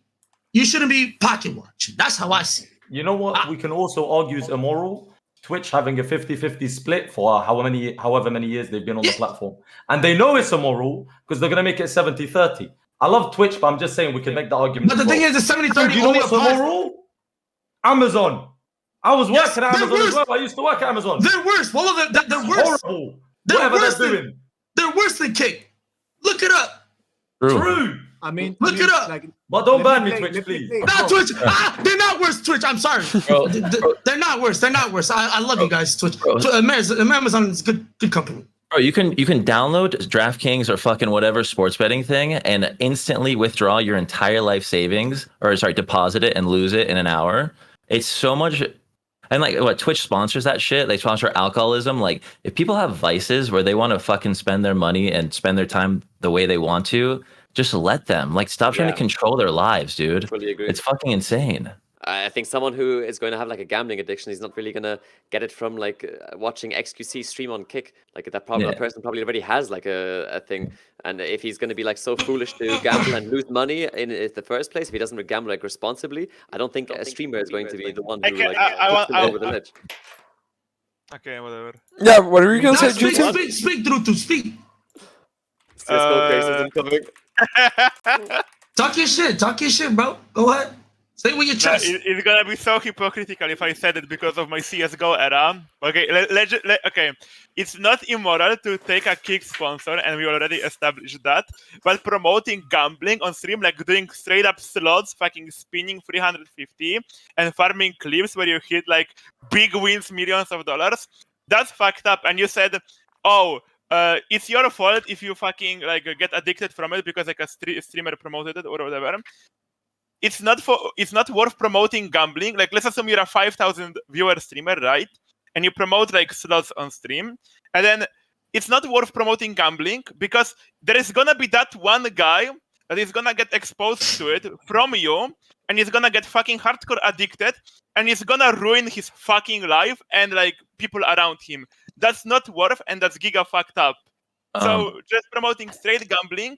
You shouldn't be pocket watching. That's how I see it. You know what we can also argue is immoral? Twitch having a 50-50 split for however many years they've been on the platform. And they know it's immoral because they're going to make it 70-30. I love Twitch, but I'm just saying we can make the argument. But the thing is, the 70-30 Do you know only what's applies- immoral? Amazon. I was working at they're Amazon as worse. well. I used to work at Amazon. They're worse. All of them, they're worse. Horrible. They're Whatever worse they're than, doing. they're worse than Kick. Look it up. True. I mean, Look it up. Like, But don't ban me, let Twitch, please. play. Not Twitch. They're not worse, Twitch. I'm sorry. They're not worse. They're not worse. I love you guys, Twitch. Amazon is good company. Bro, you can download DraftKings or fucking whatever sports betting thing and instantly withdraw your entire life savings, or sorry, deposit it and lose it in an hour. It's so much. And like what Twitch sponsors that shit. They sponsor alcoholism. Like if people have vices where they want to fucking spend their money and spend their time the way they want to, just let them. Like stop trying to control their lives, dude. Totally agree. It's fucking insane. I think someone who is going to have like a gambling addiction, he's not really going to get it from like watching XQC stream on Kick. Like that person probably already has like a thing. And if he's going to be like so foolish to gamble and lose money in the first place, if he doesn't gamble like responsibly, I don't think a streamer is going to be the one who like puts him over the ledge. Okay, whatever. Yeah, what are you gonna say, Speak, Jutsu? speak, Drutu, speak. CS:GO cases incoming. Talk your shit, bro. Go ahead. Say it with your chest. It's gonna be so hypocritical if I said it because of my CS:GO era. Okay, okay. It's not immoral to take a kick sponsor, and we already established that. But promoting gambling on stream, like doing straight up slots, fucking spinning 350, and farming clips where you hit like big wins, millions of dollars. That's fucked up. And you said, oh. It's your fault if you fucking like get addicted from it because like a streamer promoted it or whatever. It's not worth promoting gambling. Like, let's assume you're a 5,000 viewer streamer, right? And you promote like slots on stream, and then it's not worth promoting gambling because there is gonna be that one guy that is gonna get exposed to it from you, and he's gonna get fucking hardcore addicted, and he's gonna ruin his fucking life and like people around him. That's not worth, and that's giga fucked up. So just promoting straight gambling,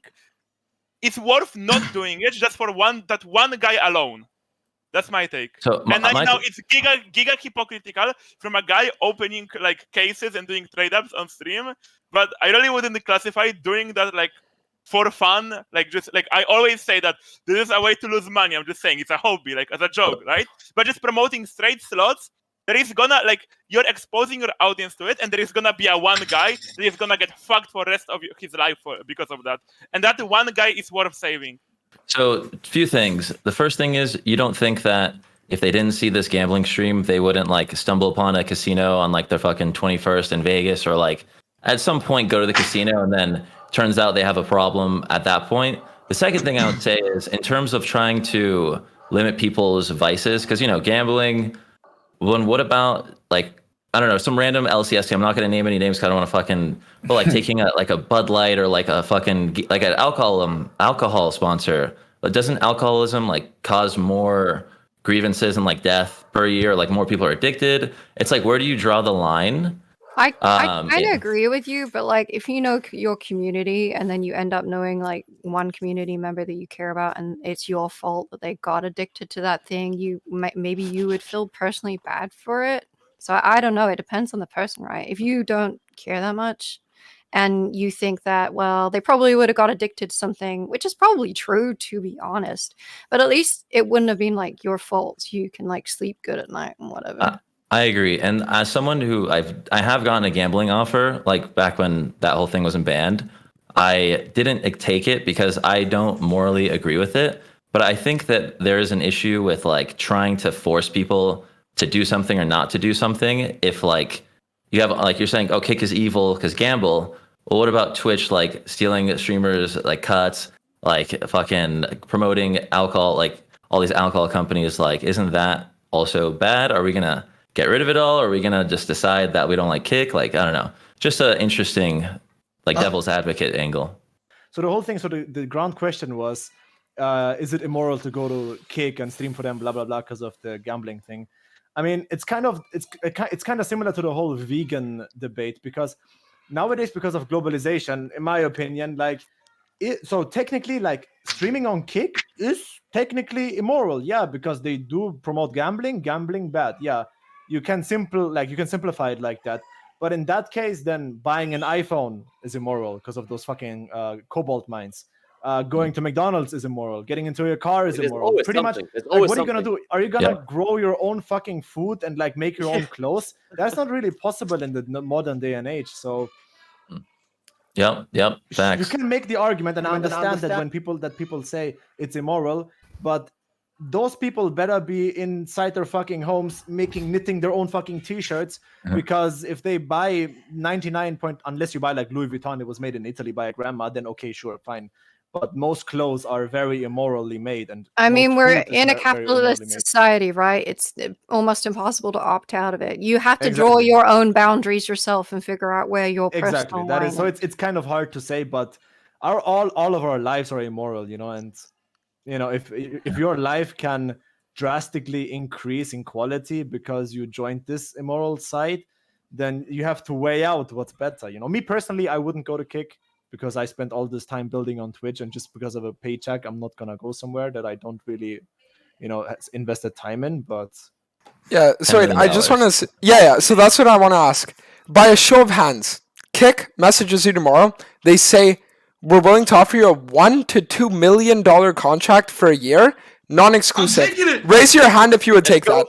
it's worth not doing it just for that one guy alone. That's my take. So and now it's giga hypocritical from a guy opening like cases and doing trade ups on stream. But I really wouldn't classify doing that like for fun. Like just like I always say that this is a way to lose money. I'm just saying it's a hobby, like as a joke, right? But just promoting straight slots. There is gonna like you're exposing your audience to it, and there is gonna be a one guy that is gonna get fucked for the rest of his life because of that. And that one guy is worth saving. So, a few things. The first thing is you don't think that if they didn't see this gambling stream, they wouldn't like stumble upon a casino on like their fucking 21st in Vegas, or like at some point go to the casino and then turns out they have a problem at that point. The second thing I would say is in terms of trying to limit people's vices, because gambling. What about like I don't know, some random LCS team? I'm not going to name any names because I don't want to fucking. But like taking a Bud Light or like a fucking like an alcohol sponsor. But doesn't alcoholism like cause more grievances and like death per year? Like more people are addicted. It's like where do you draw the line? I kind of agree with you, but like if you know your community and then you end up knowing like one community member that you care about and it's your fault that they got addicted to that thing, maybe you would feel personally bad for it. So I don't know. It depends on the person, right? If you don't care that much and you think that, well, they probably would have got addicted to something, which is probably true, to be honest. But at least it wouldn't have been like your fault. So you can like sleep good at night and whatever. I agree. And as someone who I have gotten a gambling offer, like back when that whole thing wasn't banned, I didn't take it because I don't morally agree with it. But I think that there is an issue with like trying to force people to do something or not to do something. If like you have like you're saying, oh, kick is evil because gamble. Well, what about Twitch like stealing streamers like cuts, like fucking promoting alcohol, like all these alcohol companies? Like, isn't that also bad? Are we gonna get rid of it all? Or are we gonna just decide that we don't like kick? Like, I don't know. Just an interesting, like, devil's advocate angle. So the whole thing, so the ground question was, is it immoral to go to kick and stream for them, blah blah blah, because of the gambling thing? I mean, it's kind of similar to the whole vegan debate, because nowadays, because of globalization, in my opinion, like, so technically, like, streaming on kick is technically immoral, yeah, because they do promote gambling bad, yeah. You can simplify it like that. But in that case, then buying an iPhone is immoral because of those fucking cobalt mines. Going to McDonald's is immoral. Getting into your car is immoral. Pretty much. Like, what are you gonna do? Are you gonna grow your own fucking food and like make your own clothes? That's not really possible in the modern day and age. So. Yep. Facts. You can make the argument, and I understand that when people say it's immoral, but those people better be inside their fucking homes knitting their own fucking t-shirts, because if they buy unless you buy like Louis Vuitton, it was made in Italy by a grandma, then okay, sure, fine. But most clothes are very immorally made, and I mean, we're in a capitalist society, right? It's almost impossible to opt out of it. You have to draw your own boundaries yourself and figure out where your personal line is. So it's kind of hard to say, but all of our lives are immoral, and if your life can drastically increase in quality because you joined this immoral side, then you have to weigh out what's better. Me personally, I wouldn't go to kick because I spent all this time building on Twitch, and just because of a paycheck, I'm not gonna go somewhere that I don't really, invested time in. But yeah, sorry, I just want to. Yeah. So that's what I want to ask. By a show of hands, Kick messages you tomorrow. They say, we're willing to offer you a $1 to $2 million contract for a year, non-exclusive. I'm taking it. Raise your hand if you would take that.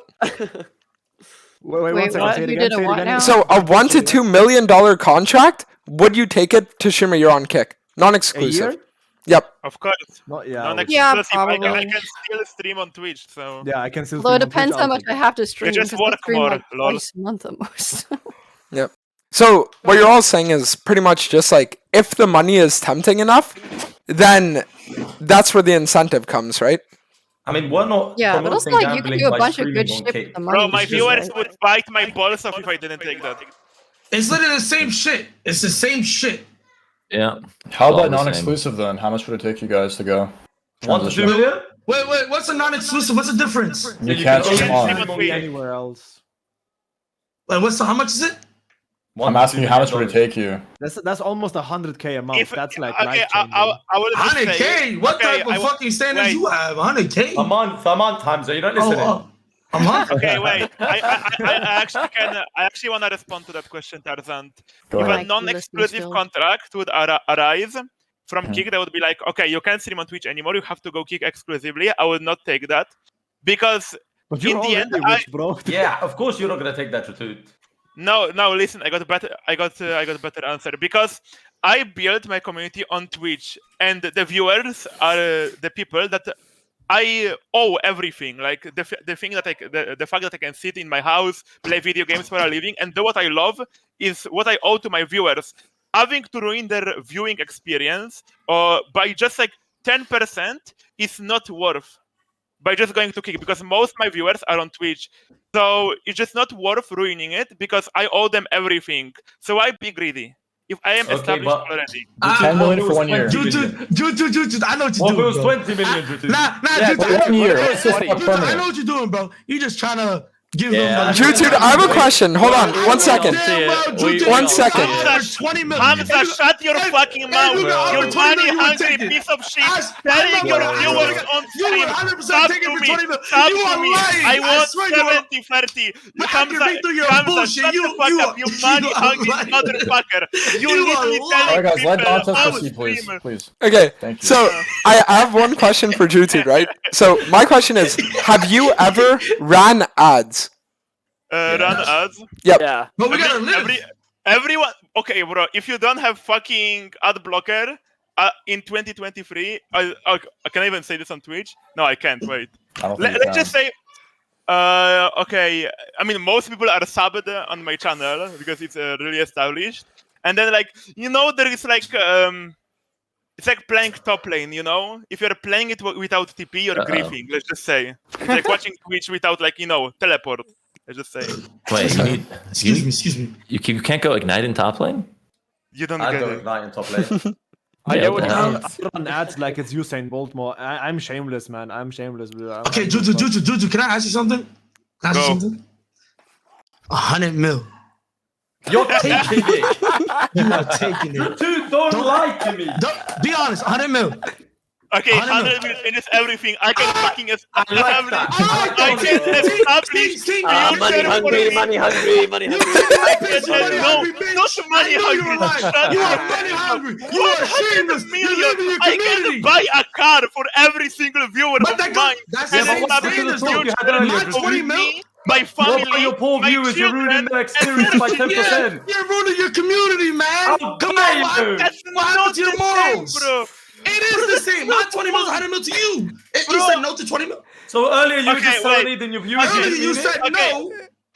Wait, one Wait, second. what? Say it You again. did a Say it what again. now? So a $1 to $2 million contract, would you take it to Shimmer? You're on kick. A Non-exclusive. year? Yep. Of course. Not yeah. Non-exclusive. I probably. can still stream on Twitch, so. Yeah, I can still. Although it stream on Twitch, depends how I'll much take I it. have to stream. just Because I work stream more, like lol. twice a month at most. Yep. So what you're all saying is pretty much just like if the money is tempting enough, then that's where the incentive comes, right? I mean, we're not. Yeah, but also like you can do a bunch of good shit with the money. Bro, my too, viewers right? would bite my balls off if I didn't take that. It's literally the same shit. It's the same shit. Yeah. How All about the same. non-exclusive then? How much would it take you guys to go? 1 to 2 million? Wait, what's a non-exclusive? What's the difference? You can't can stream stream on. on Twitch. Anywhere else. Like, how much is it? I'm asking you how much would it take you? That's almost 100K a month. If, That's like okay, life changing. I would just 100K? say, What okay, type of I w- fucking standards wait. you have? 100K? A month, Hamza. You don't listen. A month? Okay, wait. I actually want to respond to that question, Tarzan. Go If ahead. a non-exclusive contract would arise from Kick, that would be like, okay, you can't stream on Twitch anymore. You have to go Kick exclusively. I would not take that because But in you're the end, already rich, bro. Yeah, of course you're not gonna take that to. No, listen, I got a better answer because I built my community on Twitch, and the viewers are the people that I owe everything. Like the thing that the fact that I can sit in my house, play video games for a living, and do what I love is what I owe to my viewers. Having to ruin their viewing experience by just like 10% is not worth. By just going to Kick, because most of my viewers are on Twitch. So it's just not worth ruining it because I owe them everything. So why be greedy? If I am established already. 10 million for 1 year. Jude, I know what you're Well, doing, it was bro. 20 million, Jude. Nah, Yeah, Jude, for 1 year. It's just Jude, not I permanent. know what you're doing, bro. You just trying to give Yeah. them. Jude, I have a question. Hold on, 1 second. One second. Hamza, shut your fucking mouth. You money-hungry piece of shit. Telling your viewers on stream. Stop to me. Stop to me. I want 70-30. Hamza, shut the fuck up. You money-hungry motherfucker. You literally Alright, telling guys, let people Dantas on proceed, please. stream. Please. Okay, Thank you. so I have one question for Jutude, right? So my question is, have you ever ran ads? Run ads? Yep. Yeah. But we gotta live. Everyone, okay, bro. If you don't have fucking ad blocker in 2023, I can I even say this on Twitch? No, I can't. Wait. I don't think you Let's can. just say, okay. I mean, most people are subbed on my channel because it's really established. And then, like, you know, there is like it's like playing top lane. You know, if you're playing it without TP, you're griefing. Let's just say it's like watching Twitch without, like, you know, teleport. Let's just say. Wait, you need. Excuse me. You can't go Ignite in top lane? You don't I get go it. Ignite in top lane. I Yeah, get what what the you hell? mean. I run ads like it's Usain Bolt more. I'm shameless, man. I'm shameless. Okay, Juju, can I ask you something? Can I ask you something? 100 mil. You're taking it. You are taking it. Dude, don't lie to me. Be honest, 100 mil. Okay, 100 will finish everything. I can fucking establish everything. I can establish Money hungry. No, not money hungry. You are money hungry. You are shameless. You live in your I community. can buy a car for every single viewer But of mine. that's the And same establish standards, the though. future Not of 20 mil. me, my family, your poor my viewers, you're ruining their experience by 10%. Yeah, you're ruining your community, man. How Come dare on, you? That's what happened to your morals? bro. It is the same. My 20 mil is 100 mil to you. If you said no to 20 mil. So earlier you were Okay, just wait. serenading your viewers. Earlier didn't you mean said it? no.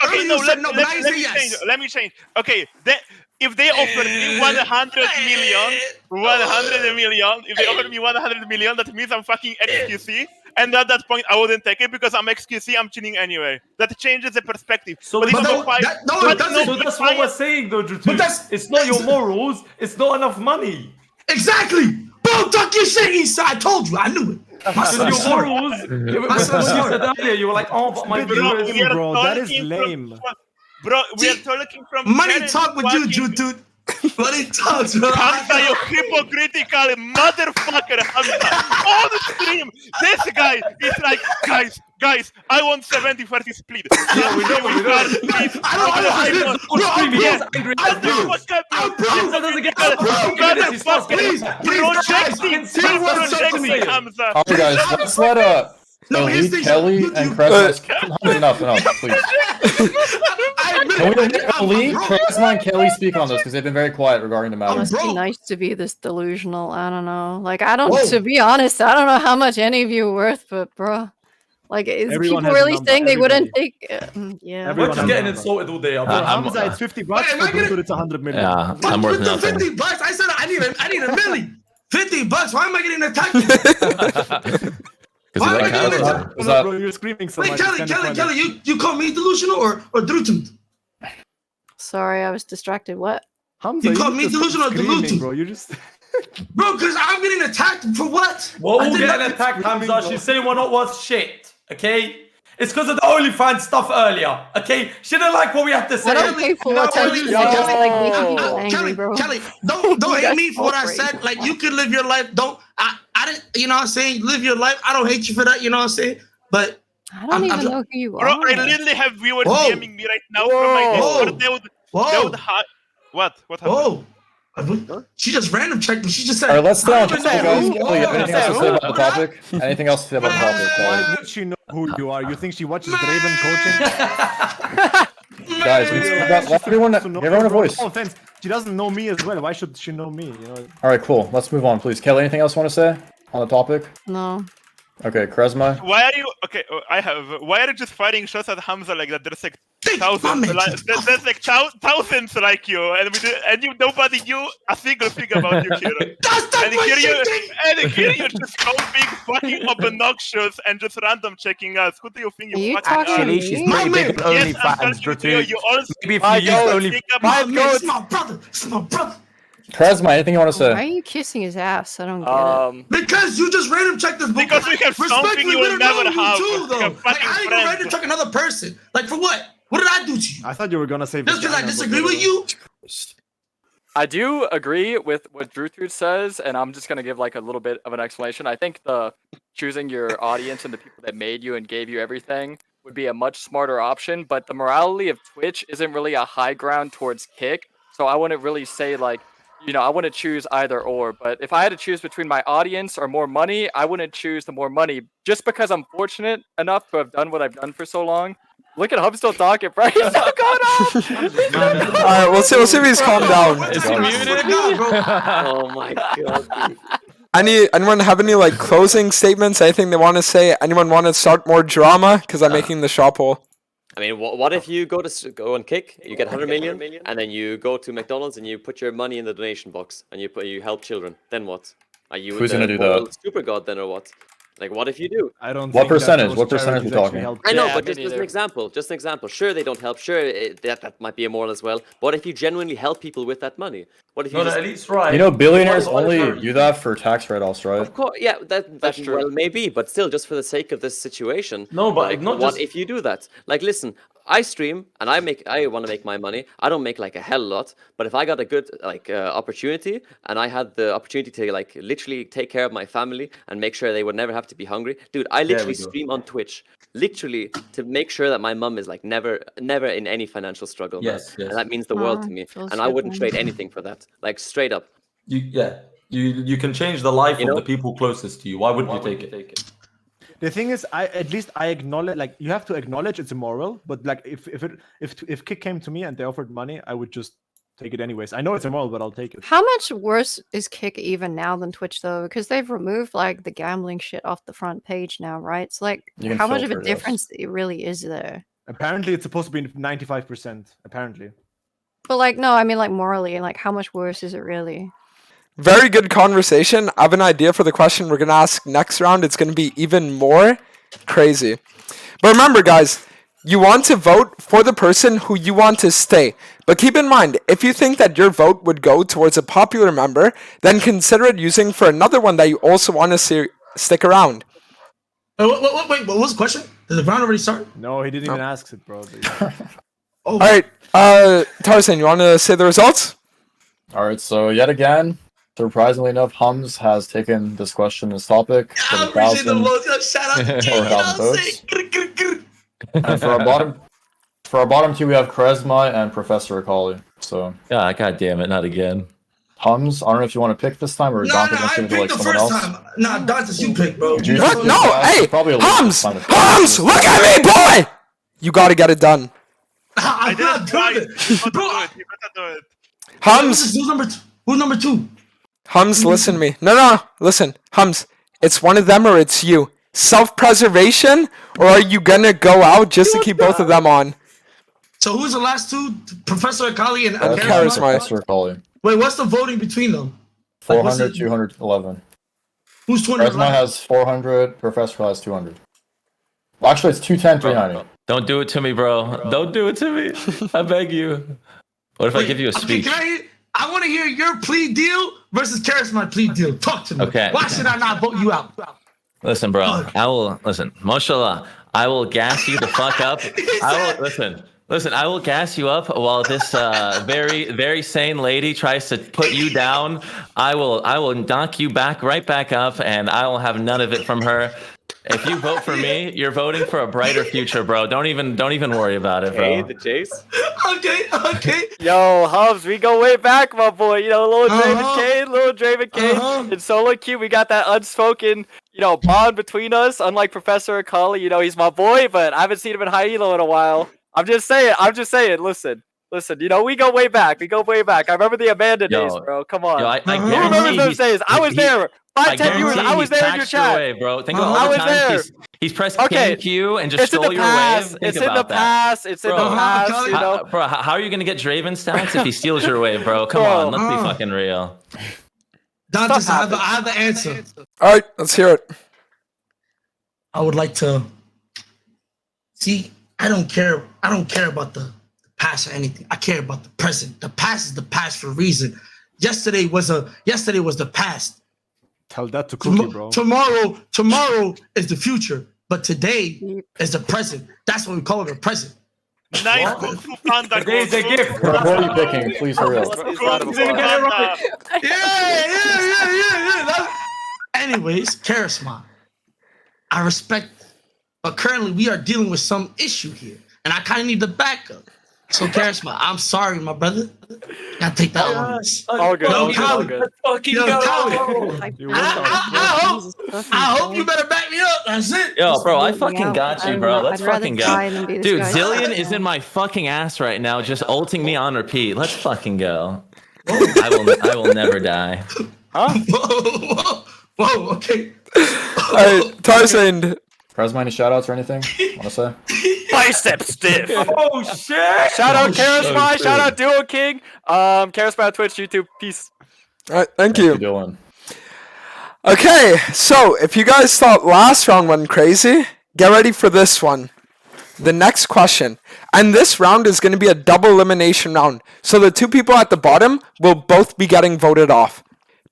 Okay, Earlier no, you said no, but now you say me change. yes. Let me change. Okay, if they offered me 100 million, if they offered me 100 million, that means I'm fucking XQC. And at that point, I wouldn't take it because I'm XQC, I'm cheating anyway. That changes the perspective. So, but but if no, you find, so that's what we're saying though, Jutu. It's not your morals, it's not enough money. Exactly. Bro, talk your shit, Issa. I told you. I knew it. My Because son's your smart. morals, My son's what you smart. said earlier, you were like, oh, but my Bro, viewers. we are Bro, that is talking lame. Bro, we are talking from Money challenge talk with you, fucking- dude. Money talks, bro. Hamza, you hypocritical motherfucker, Hamza. On stream, this guy is like, guys, I want 70-30 split. Yeah, we know. I don't know. Projecting, Hamza. All right, guys, let's let Elite, Kelly, and Kresma. Enough, please. Can we let Elite, Kresma, and Kelly speak on this because they've been very quiet regarding the It matter. must be nice to be this delusional. I don't know. Like, I don't. To be honest, I don't know how much any of you are worth, but bro, like, is Everyone people has a really number, saying they everybody. wouldn't take? Yeah. We're just getting insulted all day. For Hamza, it's 50 bucks. For Bruto, it's 100 million. Yeah, I'm worth With the nothing. 50 bucks, I said I need a million. 50 bucks. Why am I getting attacked? Because Why am I getting you attacked? Bro, you're screaming so Wait, much. Kelly, you call me delusional or Drutum? Sorry, I was distracted. What? Hamza, You called me just delusional or screaming, delusional? bro. You just. Bro, because I'm getting attacked for what? We're all getting attacked, Hamza. She's saying we're not worth shit. Okay? It's because of the OnlyFans stuff earlier. Okay? She didn't like what we had to say. I don't pay full attention. I just like make people angry, bro. Kelly, don't You hate guys me for what I crazy. said. Like, you can live your life. I didn't, you know what I'm saying? Live your life. I don't hate you for that, you know what I'm saying? But I don't even know who you Bro, are. I literally have viewers Whoa. DMing me right now from my Discord. They would whoa, What? What happened? whoa. She just random checked me. She just said, All right, let's stay on I topic, don't guys. know Kelly, who. anything else to say about the topic? Anything else to say about the topic? Why Kelly? would she know who you are? You think she watches Draven coaching? Guys, let everyone give everyone a voice. No offense. She doesn't know me as well. Why should she know me? You know. All right, cool. Let's move on, please. Kelly, anything else you want to say on the topic? No. Okay, Kresma. Why are you Why are you just firing shots at Hamza like that? There's like thousands, there's like thousands like you, and nobody knew a single thing about you, Kira. And here you just so big, fucking obnoxious, and just random checking us. Who do you think you fucking are? Actually, she's pretty big with Yes, I'm OnlyFans, talking to you. You also Maybe if you use only. It's my brother. It's my brother. Kresma, anything you want to Why say? are you kissing his ass? I don't get it. Because you just random checked this book. Because we have something Respectfully, you we will don't know never you have. too, though. You're Like, fucking I ain't gonna friends. random check another person. Like, for what? What did I do to you? I thought you were gonna say. Just because I vagina, disagree but with you? I do agree with what Druthud says, and I'm just gonna give like a little bit of an explanation. I think the choosing your audience and the people that made you and gave you everything would be a much smarter option, but the morality of Twitch isn't really a high ground towards Kick, so I wouldn't really say like, you know, I wouldn't choose either or, but if I had to choose between my audience or more money, I wouldn't choose the more money, just because I'm fortunate enough to have done what I've done for so long. Look at Hub still talking, bro. He's still going off. Alright, we'll see if he's calmed down. Is he muted? Oh my god. Anyone have any like closing statements? Anything they want to say? Anyone want to start more drama? Because I'm making the shop hole. I mean, what if you go and Kick, you get 100 million, and then you go to McDonald's and you put your money in the donation box and you help children? Then what? Are you Who's gonna do moral that? super god then or what? Like, what if you do? I don't. What think that percentage? those What percentage we charities actually talking? help. I know, Yeah, but me just as an neither. example, Sure, they don't help. Sure, that might be immoral as well. What if you genuinely help people with that money? What if you No, just... Elite's right. You know, billionaires What only charities? do that for tax write-offs, right? Of course, yeah, that's true. well, maybe, but still, just for the sake of this situation. No, but like, not what just- if you do that? Like, listen, I stream and I want to make my money. I don't make like a hell lot, but if I got a good opportunity and I had the opportunity to like literally take care of my family and make sure they would never have to be hungry, dude, I literally we go. stream on Twitch, literally to make sure that my mum is like never in any financial struggle. man. Yes, yes. And that means the world to Wow, me, feels and I good, wouldn't man. trade anything for that. Like straight up. You can change the life You of know? the people closest to you. Why wouldn't you take it? The thing is, I acknowledge, like, you have to acknowledge it's immoral, but like if Kick came to me and they offered money, I would just take it anyways. I know it's immoral, but I'll take it. How much worse is Kick even now than Twitch though? Because they've removed like the gambling shit off the front page now, right? So like, You can how much of a filter, yes. difference it really is there? Apparently, it's supposed to be 95%. Apparently. But like, no, I mean like morally, like how much worse is it really? Very good conversation. I have an idea for the question we're going to ask next round. It's going to be even more crazy. But remember, guys, you want to vote for the person who you want to stay. But keep in mind, if you think that your vote would go towards a popular member, then consider it using for another one that you also want to stick around. Wait, what was the question? Did the round already start? No, he didn't even ask it, bro. Oh, All right, Tarzan, you want to say the results? All right, so yet again, surprisingly enough, Hums has taken this question as topic. I appreciate the votes. Yo, shout out to King, you know what I'm saying? And for our bottom two, we have Charisma and Professor Akali. So yeah, god damn it, not again. Hums, I don't know if you want to pick this time or Dante wants to give it to like someone else. Nah, Dante's you pick, bro. What? No, hey, Hums, look at me, boy. You got to get it done. I'm not doing it. Bro, You gotta do it. Hums. Who's number two? Hums, listen to me. No, listen. Hums, it's one of them or it's you. Self-preservation, or are you gonna go out just to keep both of them on? So who's the last two? Professor Akali and Charisma. Professor Akali. Wait, what's the voting between them? 400, 211. Who's 200? Charisma has 400, Professor has 200. Well, actually, it's 210, 390. Don't do it to me, bro. Don't do it to me. I beg you. What if I give you a speech? I want to hear your plea deal versus Charisma plea deal. Talk to me. Okay. Why should I not vote you out? Listen, bro. Mashallah, I will gas you the fuck up. Listen, I will gas you up while this very, very sane lady tries to put you down. I will knock you right back up, and I will have none of it from her. If you vote for me, you're voting for a brighter future, bro. Don't even worry about it, bro. Hey, the chase. Okay. Yo, Hubs, we go way back, my boy. You know, little Draven Kane, and Solo Q. We got that unspoken, bond between us. Unlike Professor Akali, he's my boy, but I haven't seen him in high elo in a while. I'm just saying. Listen. We go way back. I remember the Amanda days, bro. Come on. Yo, I Who remembers those days? I was there. 5-10 viewers. I was there in your chat. Way, bro. Think about all the times he's pressed Q and just stole your wave. It's in the past. It's in the past. Bro, how are you gonna get Draven stats if he steals your wave, bro? Come on, let's be fucking real. Dantes, I have the answer. All right, let's hear it. I would like to see. I don't care about the past or anything. I care about the present. The past is the past for a reason. Yesterday was the past. Tell that to Cookie, bro. Tomorrow is the future, but today is the present. That's what we call it, the present. Nice Kung Fu Panda. Today's a gift. What are you picking? Please hurry up. Yeah. Anyways, Charisma. I respect, but currently we are dealing with some issue here, and I kind of need the backup. So, Charisma, I'm sorry, my brother. Gotta take that one. All good. All good. Fucking Yo, go. I hope you better back me up. That's it. Yo, bro, I fucking got you, bro. Let's I'd rather fucking die go. than be this Dude, guy. Zillion is in my fucking ass right now, just ulting me on repeat. Let's fucking go. I will never die. Huh? Whoa, okay. All right, Tarzan. Charisma, any shoutouts or anything? Want to say? Bicep stiff. Oh shit! Shout out Charisma. Shout out Duo King. Charisma on Twitch, YouTube. Peace. All right, thank you. Dylan. Okay, so if you guys thought last round went crazy, get ready for this one. The next question. And this round is going to be a double elimination round. So the two people at the bottom will both be getting voted off.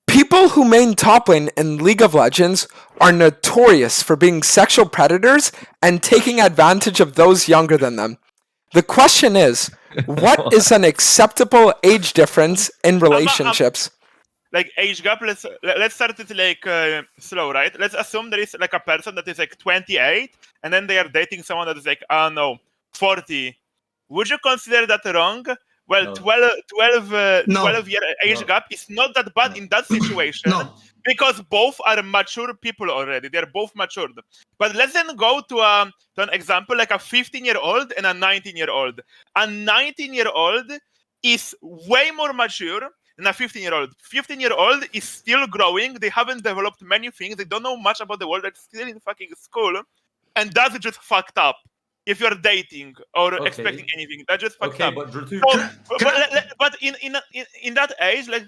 People who main top lane in League of Legends are notorious for being sexual predators and taking advantage of those younger than them. The question is, what is an acceptable age difference in relationships? Like age gap, let's start it like slow, right? Let's assume there is like a person that is like 28 and then they are dating someone that is like, 40. Would you consider that wrong? Well, No. 12-year age gap is not that bad in that situation because both are mature people already. They're both matured. But let's then go to an example like a 15-year-old and a 19-year-old. A 19-year-old is way more mature than a 15-year-old. 15-year-old is still growing. They haven't developed many things. They don't know much about the world. They're still in fucking school. And that's just fucked up. If you're dating or expecting anything, that's just fucked up. But in that age, like,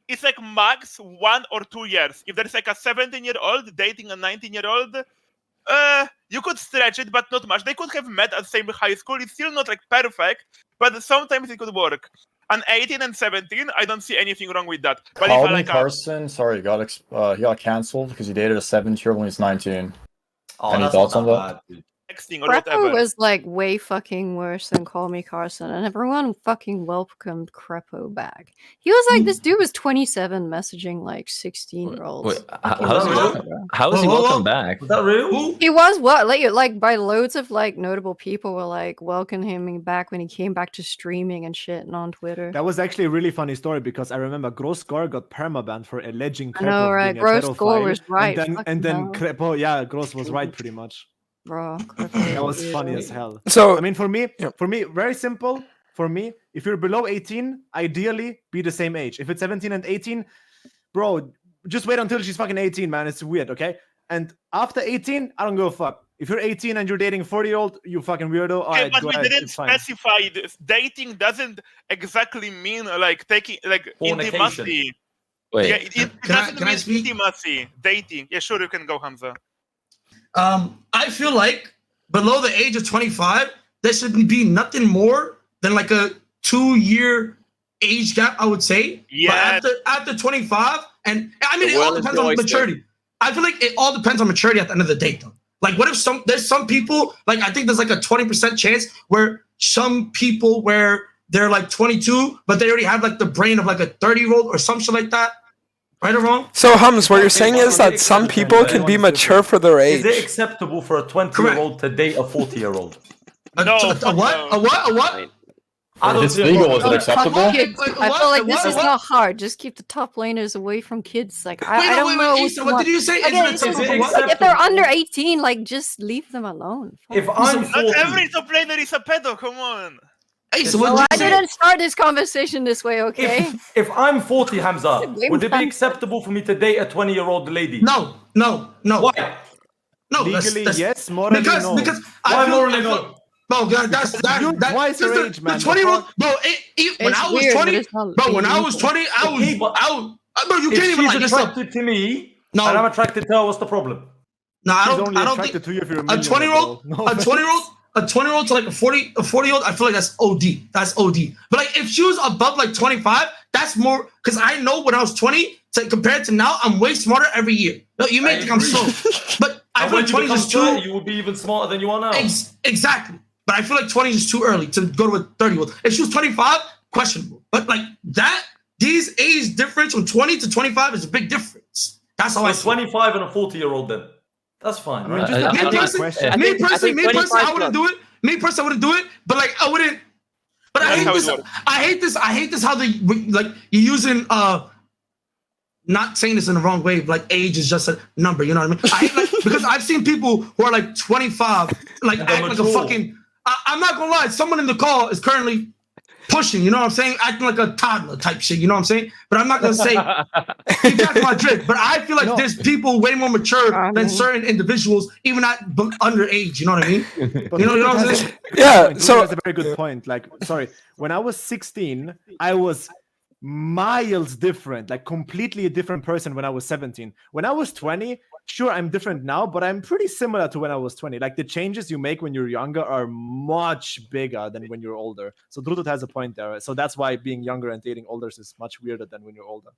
it's like max 1 or 2 years. If there's like a 17-year-old dating a 19-year-old, you could stretch it, but not much. They could have met at the same high school. It's still not like perfect, but sometimes it could work. An 18 and 17, I don't see anything wrong with that. But Calvin Carson, sorry, he got canceled because he dated a 17-year-old when he's 19. Oh, Any thoughts on that? texting or Crepo whatever. was like way fucking worse than Call Me Carson, and everyone fucking welcomed Crepo back. He was like, this dude was 27 messaging like 16-year-olds. Wait, how is he welcome back? Was that real? He was what like by loads of like notable people were like welcoming him back when he came back to streaming and shit and on Twitter. That was actually a really funny story because I remember Gross Gore got permabanned for alleging I know, Crepo right? being a Gross pedophile, Gore was right. and then Fucking Crepo, yeah, Gross was right pretty much. Bro, That was funny as hell. So I mean, for me, very simple. For me, if you're below 18, ideally be the same age. If it's 17 and 18, bro, just wait until she's fucking 18, man. It's weird, okay? And after 18, I don't give a fuck. If you're 18 and you're dating a 40-year-old, you fucking weirdo. All Okay, right, but go we ahead, didn't it's fine. specify this. Dating doesn't exactly mean like taking like intimacy. Wait. Yeah, it doesn't mean intimacy. Dating. Yeah, sure, you can go, Hamza. I feel like below the age of 25, there should be nothing more than like a 2-year age gap, I would say. Yeah. But after 25, and I mean, The it all world is depends on oyster. maturity. I feel like it all depends on maturity at the end of the day, though. Like, what if there's some people, like, I think there's like a 20% chance where some people where they're like 22, but they already have like the brain of like a 30-year-old or some shit like that. Right or wrong? So Hums, what you're saying is that some people can be mature for their age. Is it acceptable for a 20-year-old to date a 40-year-old? No. A what? I don't If it's see a legal, problem. is it acceptable? I feel like this is not hard. Just keep the top laners away from kids. Like I don't know. Issa, what did you say? Again, Is it acceptable? like, if they're under 18, like just leave them alone. If I'm Not 40, every top laner is a pedo. Come on. Issa, Well, what I did you say? didn't start this conversation this way, okay? if I'm 40, Hamza, Blame would it be them. acceptable for me to date a 20-year-old lady? No. Why? No, Legally, yes. Morally, because no. because Why I feel, morally I feel, no? bro, God, that's You're twice your age, man. The 20-year-old, bro. When It's I was weird, but 20, it's not bro. When I was illegal. 20, I was, Okay, but bro. You If can't even she's like yourself. attracted to me, No. and I'm attracted to her, what's the problem? No, I She's don't. only I don't attracted think to you if you're a a millionaire, 20-year-old, bro. No a offense. 20-year-old to like a 40-year-old. I feel like that's OD. That's OD. But like if she was above like 25, that's more because I know when I was 20 compared to now, I'm way smarter every year. No, you may I think I'm agree. slow, but I And feel when like you 20 is become just too. 30, you will be even smarter than you are now. Exactly. But I feel like 20 is too early to go to a 30-year-old. If she was 25, questionable. But like that, these age difference from 20 to 25 is a big difference. That's how I So see it. 25 and a 40-year-old then. That's fine, I mean, right? just a Me basic personally, question. me personally, I 25 wouldn't do it. Me personally, I wouldn't do it. But like, I wouldn't. But I That's hate how it this. works. I hate this. How they like you're using not saying this in the wrong way. But like age is just a number. You know what I mean? I hate like because I've seen people who are like 25, like And they're act like a mature. fucking. I'm not gonna lie. Someone in the call is currently pushing. You know what I'm saying? Acting like a toddler type shit. You know what I'm saying? But I'm not gonna say. You got my drift. But I feel like there's people way more mature than certain individuals, even at underage. You know what I mean? But You know Drutu what I'm has saying? a- Yeah, Drutu so- has a very good point. Like, sorry, when I was 16, I was miles different, like completely a different person when I was 17. When I was 20, sure, I'm different now, but I'm pretty similar to when I was 20. Like the changes you make when you're younger are much bigger than when you're older. So Drutu has a point there. So that's why being younger and dating older is much weirder than when you're older.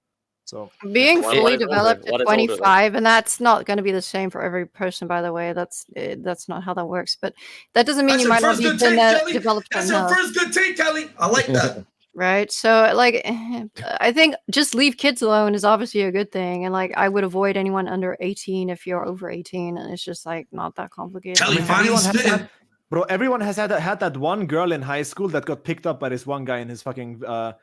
So Being What fully is older? developed What at is older, though? 25, and that's not going to be the same for every person, by the way. That's not how that works. But that doesn't mean That's you your might not first be good take, Kelly. developed That's your enough, first good take, Kelly. I like that. right? So, like, I think just leave kids alone is obviously a good thing, and like, I would avoid anyone under 18 if you're over 18, and it's just like not that complicated. Kelly, finally everyone has spitting. had, bro, everyone has had that one girl in high school that got picked up by this one guy in his fucking A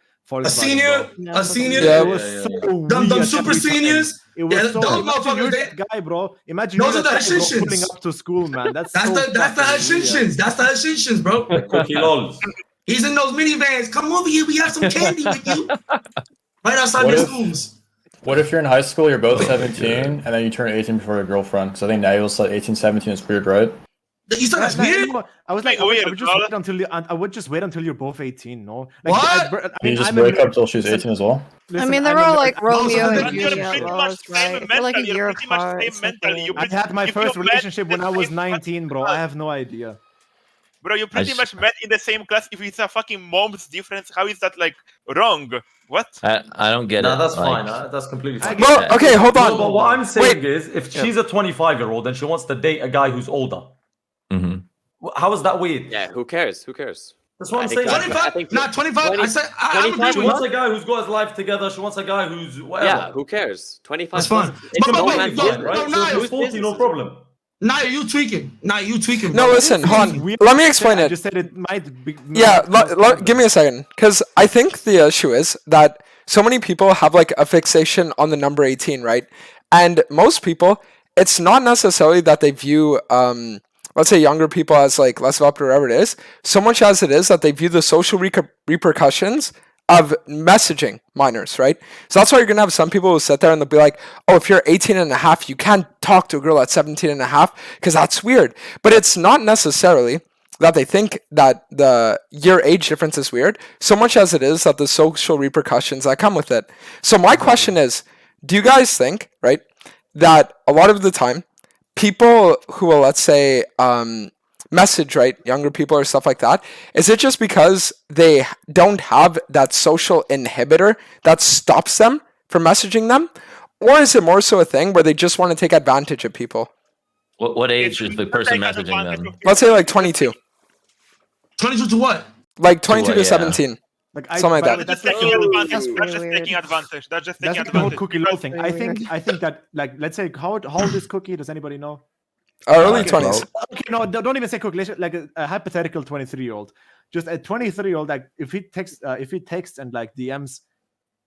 senior, Yeah, a senior. Yeah, It was so Them weird super every time. seniors. It was Yeah, so. those Imagine motherfuckers, you're they- that guy, bro. Imagine Those you're are the that guy, bro, Hashishins. pulling up to school, man. That's That's so the fucking weird. Hashishins. That's the Hashishins, bro. Cookie lols. He's in those minivans. Come over here. We have some candy with you. Right outside What the if- schools. What if you're in high school, you're both 17, and then you turn 18 before your girlfriend? Because I think now you'll say 18, 17 is weird, right? You said that's No, weird? no, I was like, Like, weird, I would just bro. wait until I would just wait until you're both 18. No, What? You just I'm break a- up till she's 18 as well? I mean, they're all like Romeo so and then But you're you're Juliet pretty much laws, same right? I feel like a mentally. year You're pretty much apart. same it's like mentally. a- You I had my if first you met relationship when the I was same 19, bro. I have no idea. Bro, you pretty just- much met in the same class. If it's a fucking mom's difference, how is that like wrong? What? I don't get No, it. that's like, fine. That's completely fine. get Well, that. okay, hold No, on. but what I'm saying Wait. is, if she's a 25-year-old and she wants to date a guy who's older, How is that weird? Yeah, who cares? Who cares? That's what I'm I think saying. 25? Not 25. 20 I said I 25 She wants a guy who's got his life together. She wants a guy who's whatever. Yeah, who cares? 25. That's fine. It's But no wait, man's yo, business. right? no, So if it's 40, no problem. Nah, you tweaking. Nah, you tweaking. No, bro. listen, hold on. Let me explain I it. just said it might be. Yeah, give me a second. Because I think the issue is that so many people have like a fixation on the number 18, right? And most people, it's not necessarily that they view, let's say, younger people as like less developed or whatever it is, so much as it is that they view the social repercussions of messaging minors, right? So that's why you're going to have some people who sit there and they'll be like, oh, if you're 18 and a half, you can't talk to a girl at 17 and a half because that's weird. But it's not necessarily that they think that the year age difference is weird, so much as it is that the social repercussions that come with it. So my question is, do you guys think, right, that a lot of the time, people who will, let's say, message, right, younger people or stuff like that, is it just because they don't have that social inhibitor that stops them from messaging them? Or is it more so a thing where they just want to take advantage of people? What age is the person messaging them? Let's say like 22. 22 to what? Like 22 to yeah. 17. Like Something like that. That's taking advantage. That's That's really just weird. taking advantage. That's just taking That's the whole advantage. cookie law thing. I think that, like, let's say, how old is Cookie? Does anybody know? Early 20s. Okay, no, don't even say Cookie. Let's, like a hypothetical 23-year-old. Just a 23-year-old, like if he texts and like DMs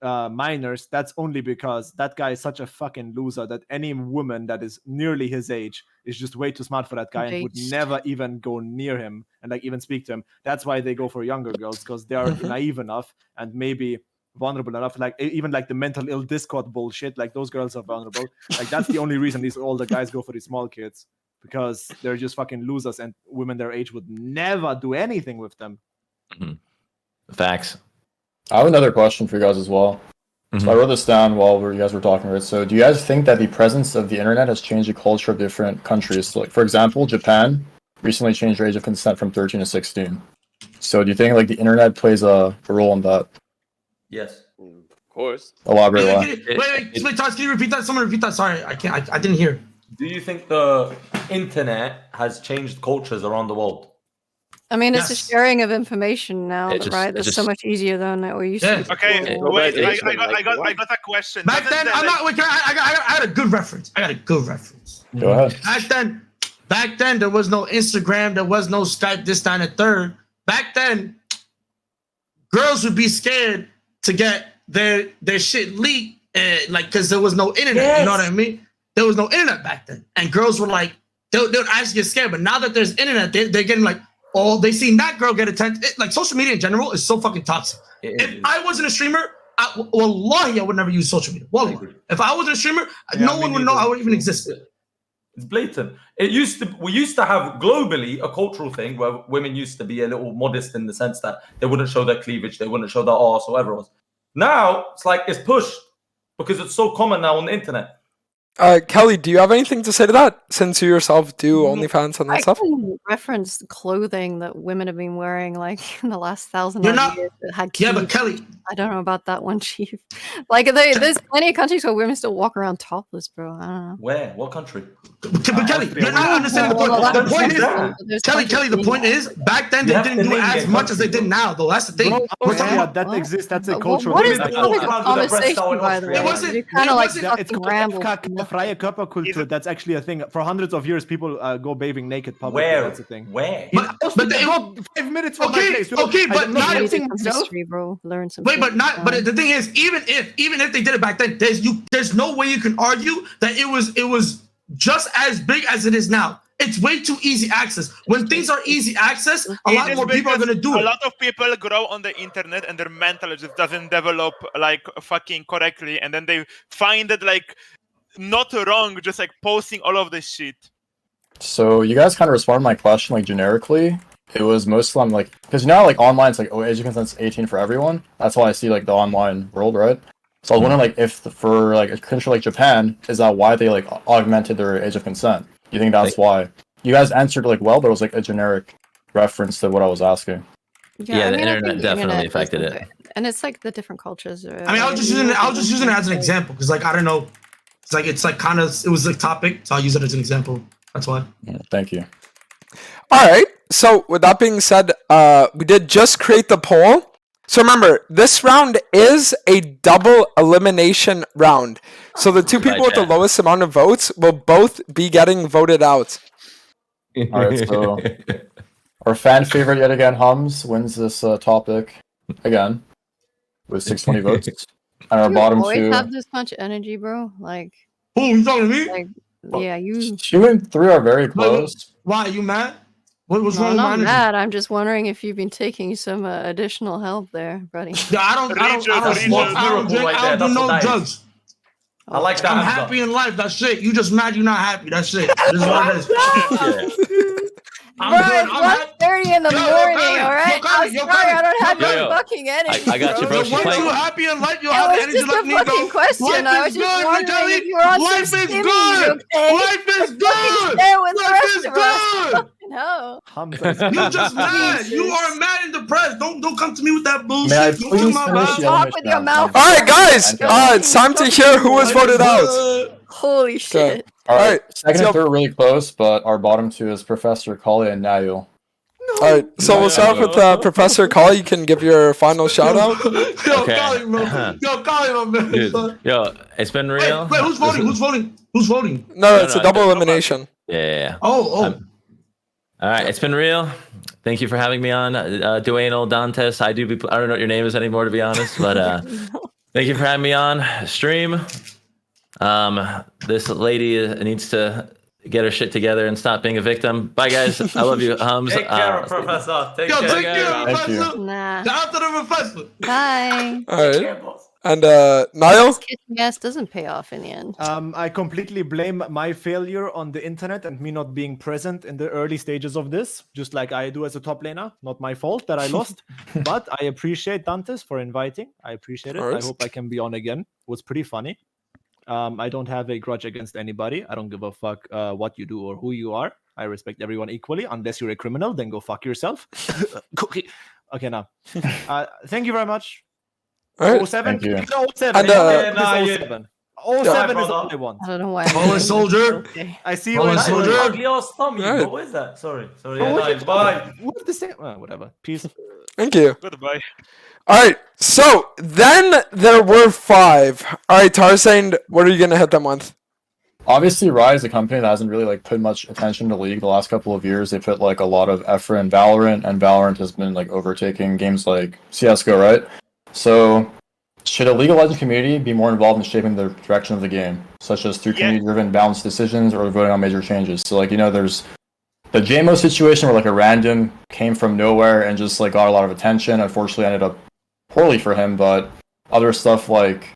minors, that's only because that guy is such a fucking loser that any woman that is nearly his age is just way too smart for that guy and would Engaged. never even go near him and like even speak to him. That's why they go for younger girls, because they are naive enough and maybe vulnerable enough. Like even like the mental ill Discord bullshit, like those girls are vulnerable. Like that's the only reason these older guys go for these small kids, because they're just fucking losers and women their age would never do anything with them. Facts. I have another question for you guys as well. So I wrote this down while you guys were talking, right? So do you guys think that the presence of the internet has changed the culture of different countries? So, like, for example, Japan recently changed their age of consent from 13 to 16. So do you think like the internet plays a role in that? Yes. Of course. Elaborate why. Wait, Todd, can you repeat that? Someone repeat that. Sorry, I can't. I didn't hear. Do you think the internet has changed cultures around the world? I mean, it's a Yes. sharing of information now, It's just- right? it's It's so just- much easier than it used Yeah. to be. Okay, before. wait. Globalization, I got a question. Back Doesn't then, the- I'm not. Wait, I got a good reference. Go ahead. Back then, there was no Instagram, there was no Skype, this, that, and the third. Back then, girls would be scared to get their shit leaked, like because there was no internet. You know what I mean? There was no internet back then, and girls were like, they would actually get scared. But now that there's internet, they're getting like, oh, they seen that girl get attention. Like social media in general is so fucking toxic. If I wasn't a streamer, wallahi, I would never use social media. Wallahi. If I wasn't a streamer, no one would know I would even exist. It's blatant. We used to have globally a cultural thing where women used to be a little modest in the sense that they wouldn't show their cleavage, they wouldn't show their arse or whatever it was. Now it's like it's pushed because it's so common now on the internet. Kelly, do you have anything to say to that? Since you yourself do OnlyFans and that I stuff? can reference clothing that women have been wearing like in the last 1,000 You're not- years that had Yeah, but cute- Kelly, I don't know about that one, Chief. Like there's plenty of countries where women still walk around topless, bro. I don't know. Where? What country? but Kelly, you're not understanding the point. The point is, Kelly, the point is, back then You they have didn't to do name as your much as they country, did now, though. That's the thing. Bro, We're talking yeah, about- that exists. That's a What- cultural. what is Women the that walk topic of around with their breasts conversation, out in by the way? Austria. It wasn't- You kind it of like wasn't- It's fucking called ramble. freie Körperkultur. That's actually a thing. For hundreds of years, people go bathing naked publicly. Where? That's a thing. Where? But they go 5 minutes from my Okay, place. okay, but I'm now not you using Some myself. history, bro. Learn some. Wait, shit. but not. But the thing is, even if they did it back then, there's no way you can argue that it was just as big as it is now. It's way too easy access. When things are easy access, a lot It is more people are because gonna do a it. lot of people grow on the internet and their mental just doesn't develop like fucking correctly, and then they find it like not wrong, just like posting all of this shit. So you guys kind of responded to my question like generically. It was mostly on like, because now like online it's like, oh, age of consent's 18 for everyone. That's why I see like the online world, right? So I was wondering like if for like a country like Japan, is that why they like augmented their age of consent? You think that's why? You guys answered like well, but it was like a generic reference to what I was asking. Yeah, the I internet think definitely is affected a it. bit- And it's like the different cultures. I mean, I was just using it as an example because like I don't know, it's like kind of it was a topic, so I'll use it as an example. That's why. Yeah, thank you. All right. So with that being said, we did just create the poll. So remember, this round is a double elimination round. So the two people with the lowest amount of votes will both be getting voted out. All right, so our fan favorite yet again, Hums, wins this topic again with 620 votes. And our You bottom always two. have this much energy, bro. Like, Who you talking to me? like, yeah, you. 2 and 3 are very close. Why you mad? What's No, wrong I'm with my not energy? mad. I'm just wondering if you've been taking some additional help there, buddy. Yeah, I don't smoke. I don't drink. I don't do no drugs. I like that. I'm happy in life. That's it. You just mad. You're not happy. That's it. This is what it is. I'm Bro, good. it's 1:30 in the morning, all right? I'm sorry, I don't have Yo, no yo. fucking energy. I got you, bro. She's Once playing. you're happy in life, you'll It have was energy just like a me, though. fucking question. Life I was is just good, wondering Vitaly. if you were on Life some is stimmies, good. okay? Life is good. Share with the Life rest is of us. good. No. You just mad. You are mad and depressed. Don't come to me with that bullshit. May I Don't please come my finish vibe. the Talk elimination with your round? mouth. All right, guys. It's time to hear who was voted out. Holy shit. All All right, right, second so- and third are really close, but our bottom two is Professor Kali and Nayo. All right, so we'll start with Professor Call. You can give your final shout out. Yo, Okay. call him, bro. Yo, call him, man. Dude, yo, it's been real. Wait, who's voting? Who's voting? Who's voting? No, it's a no, double no, elimination. Yeah. Oh. All right, it's been real. Thank you for having me on, Doaenel, Dantes. I don't know what your name is anymore, to be honest, but thank you for having me on stream. This lady needs to get her shit together and stop being a victim. Bye, guys. I love you, Hums. Take care, Professor. Take Yo, care. take care, Thank you. Professor. Nah. Shout out to the Professor. Bye. All Take right, care, boss. and Niall. Kissing ass doesn't pay off in the end. I completely blame my failure on the internet and me not being present in the early stages of this, just like I do as a top laner. Not my fault that I lost, but I appreciate Dantes for inviting. I appreciate it. Alright. I hope I can be on again. It was pretty funny. I don't have a grudge against anybody. I don't give a fuck what you do or who you are. I respect everyone equally. Unless you're a criminal, then go fuck yourself. Cookie. Okay, now. Thank you very much. All right. 07? Thank you. 07. And, It's 07. 07 is brother. all I want. I don't know why. Fallen soldier. Okay. I see you Fallen in soldier. Ugly ass tummy. Alright. What is that? Sorry. Oh, Yeah, nice. Bye. What the same? Whatever. Peace. Thank you. Goodbye. All right, so then there were 5. All right, Tarzan, what are you gonna hit them with? Obviously, Riot is a company that hasn't really like put much attention to League the last couple of years. They put like a lot of effort in Valorant, and Valorant has been like overtaking games like CS:GO, right? So, should a League of Legends community be more involved in shaping the direction of the game, such as through Yeah. community-driven balanced decisions or voting on major changes? So, like there's the JMO situation where like a random came from nowhere and just like got a lot of attention. Unfortunately, ended up poorly for him, but other stuff like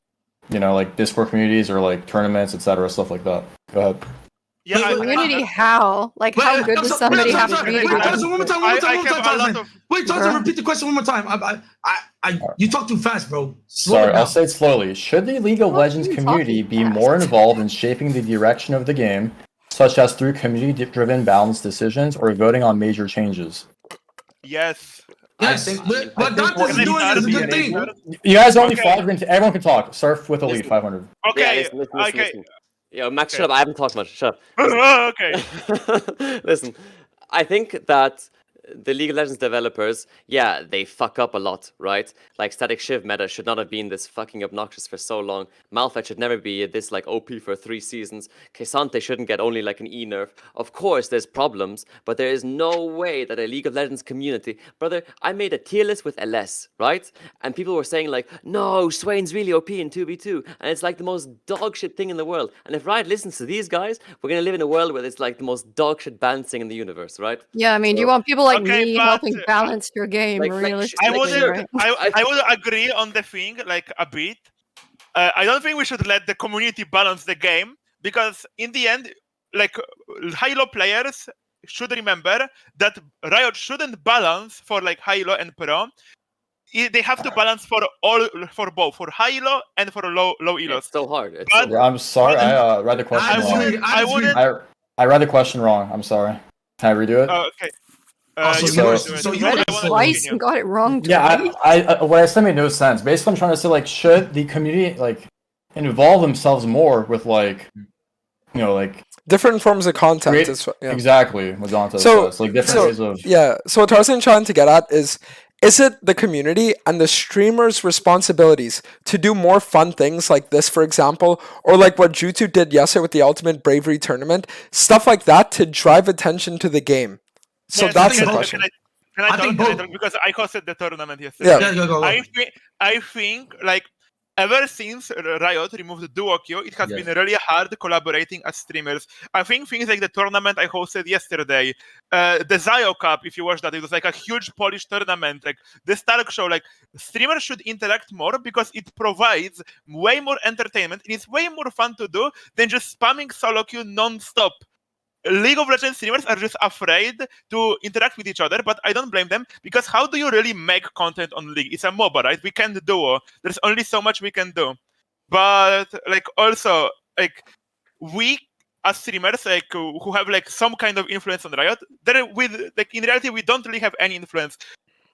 like Discord communities or like tournaments, etc., stuff like that. Go ahead. Yeah, Community how? Like, how good does somebody have to be to Wait, get Tarzan, one more time, Tarzan. Wait, Tarzan, Bruh. repeat the question one more time. You talk too fast, bro. Slow Sorry, it I'll down. say it slowly. Should the League of What are Legends you community talking be fast? more involved in shaping the direction of the game, such as through community-driven balanced decisions or voting on major changes? yes. Yes, but Dante's doing it is a good thing. You guys are only Okay. 5, everyone can talk. Surf with Elite Listen. 500. Okay. Listen. Okay. Yo, Max, Okay. shut up. I haven't talked much. Shut Okay. up. Listen, I think that the League of Legends developers, yeah, they fuck up a lot, right? Like Static Shiv meta should not have been this fucking obnoxious for so long. Malphite should never be this like OP for 3 seasons. Kesante shouldn't get only like an E nerf. Of course, there's problems, but there is no way that a League of Legends community, brother. I made a tier list with LS, right? And people were saying like, no, Swain's really OP in 2v2, and it's like the most dog shit thing in the world. And if Riot listens to these guys, we're gonna live in a world where it's like the most dog shit balancing in the universe, right? Yeah, I mean, do you want people like Okay, me but- helping balance your game Like, realistically, I wouldn't. right? I would agree on the thing like a bit. I don't think we should let the community balance the game because in the end, like high-low players should remember that Riot shouldn't balance for like high-low and pro. They have to balance for both for high-low and for low elo. It's so hard. It's But- so I'm sorry, I read the question wrong. I wouldn't. I read the question wrong. I'm sorry. Can I redo it? Okay. So You you- can so do it. you- I Read it wanna twice continue. and got it wrong Yeah, twice. what I said made no sense. Basically, I'm trying to say like, should the community like involve themselves more with like, like different forms of content. Exactly what Dante says. Like different ways of. Yeah. So what Tarzan trying to get at is it the community and the streamers' responsibilities to do more fun things like this, for example, or like what Jutsu did yesterday with the Ultimate Bravery Tournament, stuff like that to drive attention to the game. So that's the question. Can I talk? Because I hosted the tournament yesterday. Yeah, go. I think like ever since Riot removed duo queue, it has been really hard collaborating as streamers. I think things like the tournament I hosted yesterday, the Zio Cup, if you watched that, it was like a huge Polish tournament. Like this TALKSHOW, like streamers should interact more because it provides way more entertainment. It is way more fun to do than just spamming solo queue non-stop. League of Legends streamers are just afraid to interact with each other, but I don't blame them, because how do you really make content on League? It's a MOBA, right? We can't duo. There's only so much we can do. But like also, like we as streamers, like who have like some kind of influence on Riot, in reality we don't really have any influence.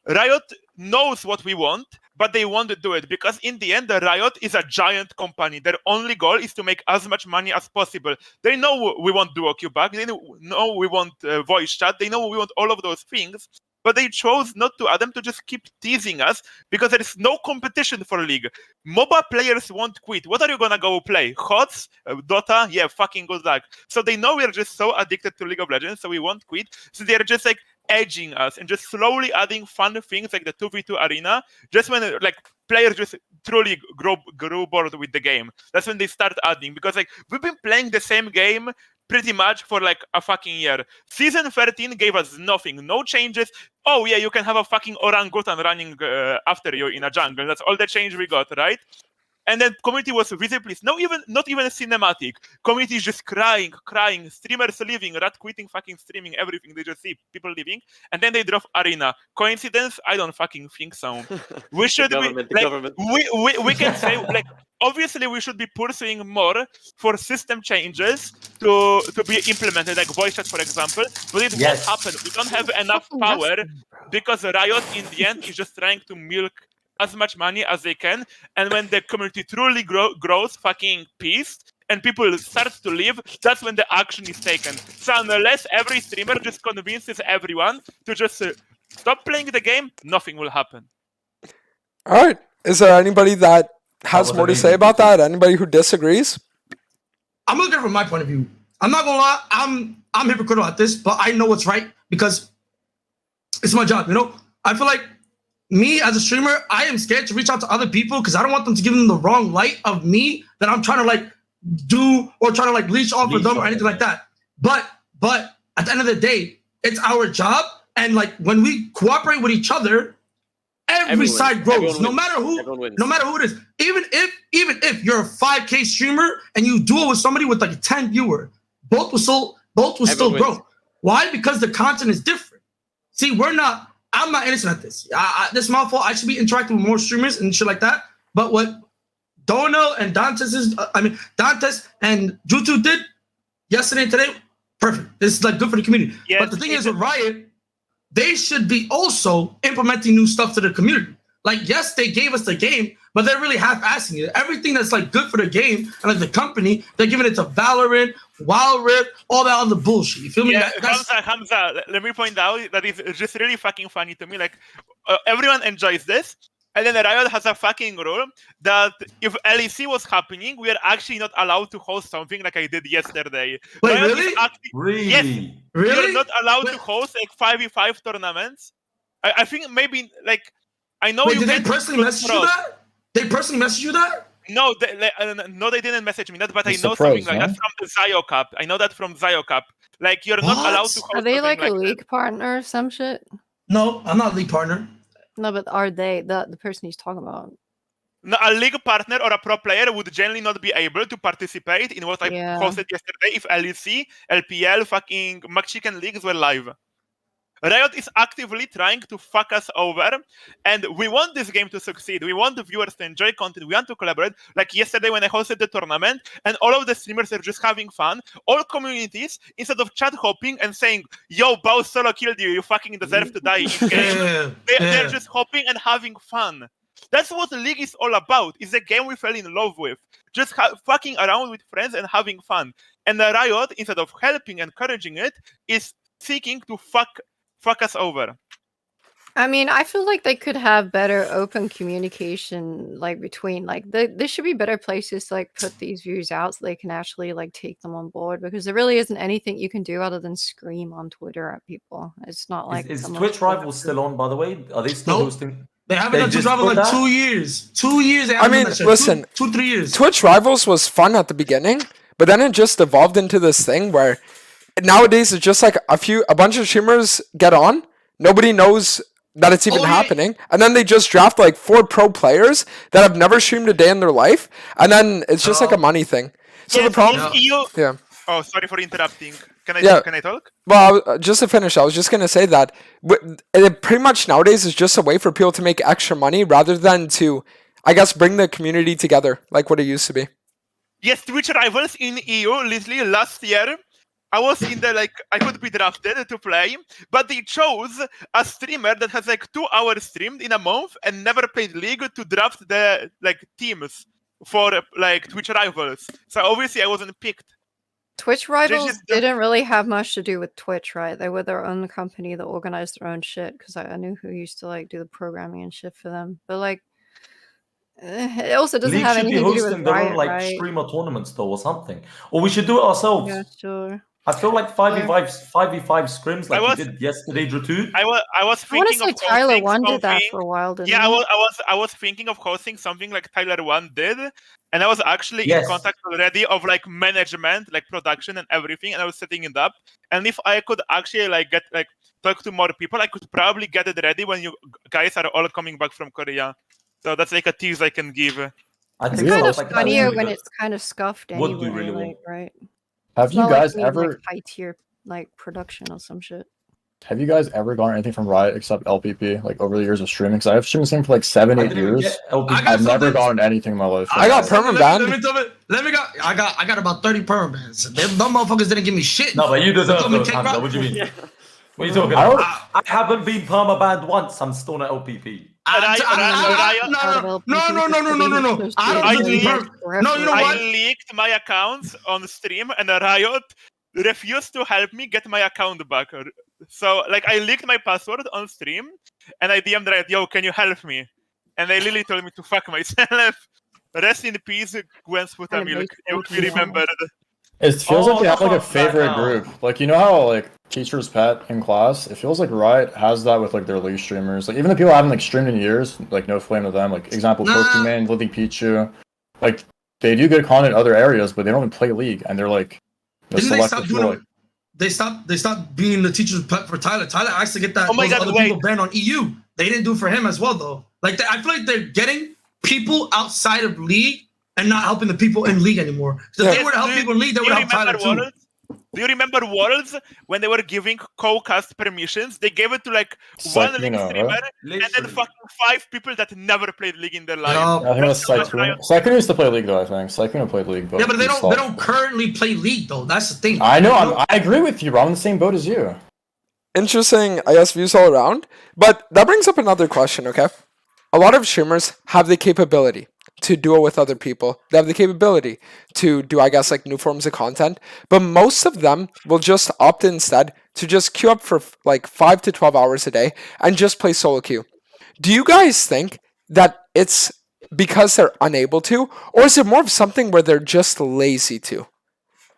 Riot knows what we want, but they won't do it because in the end, the Riot is a giant company. Their only goal is to make as much money as possible. They know we want duo queue back. They know we want voice chat. They know we want all of those things, but they chose not to add them, to just keep teasing us because there is no competition for League. MOBA players won't quit. What are you gonna go play? HOTS? Dota? Yeah, fucking good luck. So they know we're just so addicted to League of Legends, so we won't quit. So they're just like edging us and just slowly adding fun things like the 2v2 arena, just when like players just truly grew bored with the game. That's when they start adding, because like we've been playing the same game pretty much for like a fucking year. Season 13 gave us nothing, no changes. Oh yeah, you can have a fucking orangutan running after you in a jungle. That's all the change we got, right? And then community was visibly not even cinematic. Community is just crying, streamers leaving, rat quitting, fucking streaming, everything. They just see people leaving, and then they drop arena. Coincidence? I don't fucking think so. We should we can say like obviously we should be pursuing more for system changes to be implemented, like voice chat, for example. But it won't happen. We don't have enough power because Riot in the end is just trying to milk as much money as they can, and when the community truly grows fucking pissed and people start to leave, that's when the action is taken. So unless every streamer just convinces everyone to just stop playing the game, nothing will happen. All right. Is there anybody that has more to say about that? Anybody who disagrees? I'm looking from my point of view. I'm not gonna lie, I'm hypocritical at this, but I know what's right because it's my job, you know? I feel like me as a streamer, I am scared to reach out to other people because I don't want them to give them the wrong light of me that I'm trying to like do or trying to like leech off of them or anything like that. But at the end of the day, it's our job, and like when we cooperate with each other, every side grows. No matter who it is. Even if you're a 5K streamer and you duel with somebody with like 10 viewers, both will still grow. Why? Because the content is different. See, I'm not innocent at this. This is my fault. I should be interacting with more streamers and shit like that. But what Doaenel and Dantes and Jutsu did yesterday and today, perfect. This is like good for the community. Yes, but the thing is with Riot, they should be also implementing new stuff to the community. Like, yes, they gave us the game, but they're really half-assing it. Everything that's like good for the game and like the company, they're giving it to Valorant, Wild Rift, all that other bullshit. You feel me? Yeah, Hamza, let me point out that it's just really fucking funny to me. Like, everyone enjoys this, and then Riot has a fucking rule that if LEC was happening, we are actually not allowed to host something like I did yesterday. Wait, Riot really? Really? Yes. Really? You're not allowed to host like 5v5 tournaments. I think maybe like I know. Wait, did they personally message you that? They personally message you that? No, they didn't message me that, but I know something like that from the Zio Cup. I know that from Zio Cup. Like you're not allowed to host. Are they like a league partner or some shit? No, I'm not a league partner. No, but are they the person he's talking about? No, a league partner or a pro player would generally not be able to participate in what I hosted yesterday if LEC, LPL, fucking Mexican leagues were live. Riot is actively trying to fuck us over, and we want this game to succeed. We want the viewers to enjoy content. We want to collaborate. Like yesterday when I hosted the tournament, and all of the streamers are just having fun. All communities, instead of chat hopping and saying, "Yo, Bao solo killed you. You fucking deserve to die." They're just hopping and having fun. That's what the league is all about. It's a game we fell in love with. Just fucking around with friends and having fun. And the Riot, instead of helping, encouraging it, is seeking to fuck us over. I mean, I feel like they could have better open communication, like between there should be better places to like put these views out so they can actually like take them on board, because there really isn't anything you can do other than scream on Twitter at people. It's not like Is Twitch Rivals still on, by the way? Are they still hosting? They haven't done Twitch Rivals in like 2 years. 2 years. They I haven't mean, done that shit. listen, 3 years. Twitch Rivals was fun at the beginning, but then it just evolved into this thing where nowadays it's just like a bunch of streamers get on, nobody knows that it's even happening, and then they just draft like 4 pro players that have never streamed a day in their life, and then it's just like a money thing. So the problem, yeah. Oh, sorry for interrupting. Can I talk? Well, just to finish, I was just gonna say that it pretty much nowadays is just a way for people to make extra money rather than to, I guess, bring the community together like what it used to be. Yes, Twitch Rivals in EU, literally last year, I was in the, I could be drafted to play, but they chose a streamer that has 2 hours streamed in a month and never played League to draft the, teams for, Twitch Rivals. So obviously I wasn't picked. Twitch Rivals didn't really have much to do with Twitch, right? They were their own company that organized their own shit, because I knew who used to, do the programming and shit for them. But, it also doesn't have anything to do with Riot, right? Streamer tournaments, though, or something. Or we should do it ourselves. Yeah, sure. I feel like 5v5 scrims like we did yesterday, Drutu. I was thinking of Tyler 1 did that for a while, didn't he? I was thinking of hosting something like Tyler 1 did, and I was actually in contact already of management, production and everything, and I was setting it up. And if I could actually get talk to more people, I could probably get it ready when you guys are all coming back from Korea. So that's a tease I can give. It's kind of funnier when it's kind of scuffed anyway, right? Have you guys ever high tier production or some shit? Have you guys ever gotten anything from Riot except LPP over the years of streaming? Because I've streamed this thing for 7-8 years. I've never gotten anything in my life. I got permaban. I got about 30 permabans. Them motherfuckers didn't give me shit. No, but you deserve those. What do you mean? What are you talking about? I haven't been permabanned once. I'm still at LPP. No. I leaked my accounts on stream, and Riot refused to help me get my account back. So, I leaked my password on stream, and I DM'd Riot, yo, can you help me? And they literally told me to fuck myself. Rest in peace, Gwen Sputamilk. You remember. It feels like they have a favorite group. You know how teacher's pet in class? It feels like Riot has that with their League streamers. Even the people I haven't streamed in years, no flame to them. Example, Pokemon, Living Pichu. They do good content in other areas, but they don't even play League, and they're they stopped being the teacher's pet for Tyler. Tyler asked to get that other people banned on EU. They didn't do it for him as well, though. I feel like they're getting people outside of League and not helping the people in League anymore. If they were to help people in League, they would help Tyler too. Do you remember Worlds when they were giving co-cast permissions? They gave it to one League streamer and then fucking 5 people that never played League in their life. I think it was Sycuna. Sycuna used to play League though. I think Sycuna played League, but they don't currently play League though. That's the thing. I know. I agree with you, bro. I'm in the same boat as you. Interesting, I guess, views all around. But that brings up another question. Okay, a lot of streamers have the capability to duo with other people. They have the capability to do, I guess, new forms of content. But most of them will just opt instead to just queue up for 5 to 12 hours a day and just play solo queue. Do you guys think that it's because they're unable to, or is it more of something where they're just lazy to?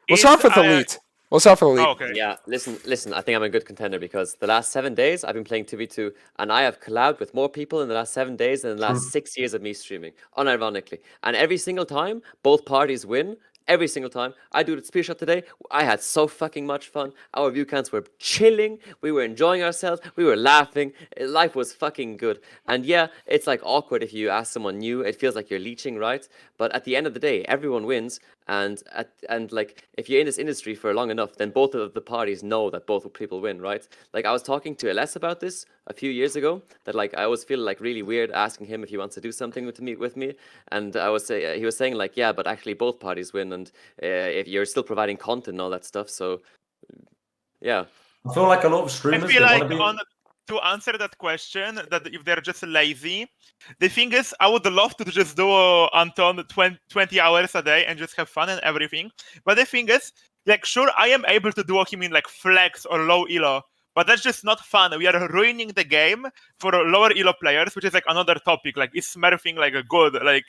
We'll start with Elite. Okay. Yeah, listen, I think I'm a good contender because the last 7 days I've been playing 2v2 and I have collabed with more people in the last 7 days than the last 6 years of me streaming, unironically. And every single time, both parties win. Every single time. I do the spear shot today. I had so fucking much fun. Our view counts were chilling. We were enjoying ourselves. We were laughing. Life was fucking good. And yeah, it's awkward if you ask someone new. It feels like you're leeching, right? But at the end of the day, everyone wins. And if you're in this industry for long enough, then both of the parties know that both people win, right? I was talking to LS about this a few years ago. That I always feel really weird asking him if he wants to do something with me. And he was saying yeah, but actually both parties win, and if you're still providing content and all that stuff. So yeah, I feel like a lot of streamers. I feel to answer that question, that if they're just lazy, the thing is, I would love to just do Anton 20 hours a day and just have fun and everything. But the thing is, like, sure, I am able to duo him in like flex or low elo, but that's just not fun. We are ruining the game for lower elo players, which is like another topic. Like, is smurfing like a good? Like,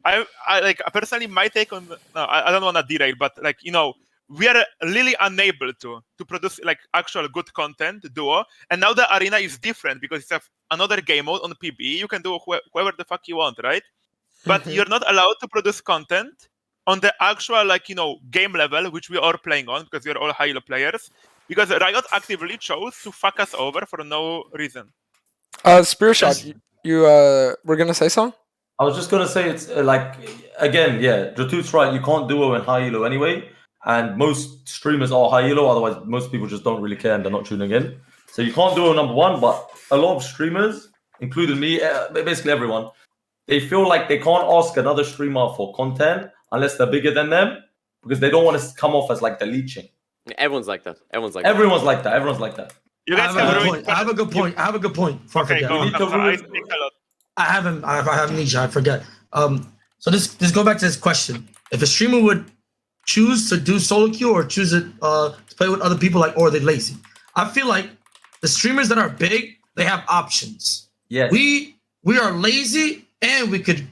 I like personally my take on no, I don't want to derail, but like, you know, we are really unable to produce like actual good content duo, and now the arena is different because it's another game mode on PB. You can do whoever the fuck you want, right? But you're not allowed to produce content on the actual, like, you know, game level, which we are playing on because we are all high elo players, because Riot actively chose to fuck us over for no reason. Spear Shot, you were gonna say something? I was just gonna say it's like again, yeah, Dratute's right. You can't duo in high elo anyway, and most streamers are high elo. Otherwise, most people just don't really care and they're not tuning in. So you can't duo number one. But a lot of streamers, including me, basically everyone, they feel like they can't ask another streamer for content unless they're bigger than them because they don't want to come off as like they're leeching. Everyone's like that. Everyone's like Everyone's like that. Everyone's like that. You guys I have a good point. I have a good point. Okay, go on. I have amnesia. I forget. So this go back to this question. If a streamer would choose to do solo queue or choose to play with other people, like, or are they lazy? I feel like the streamers that are big, they have options. Yeah. We are lazy, and we could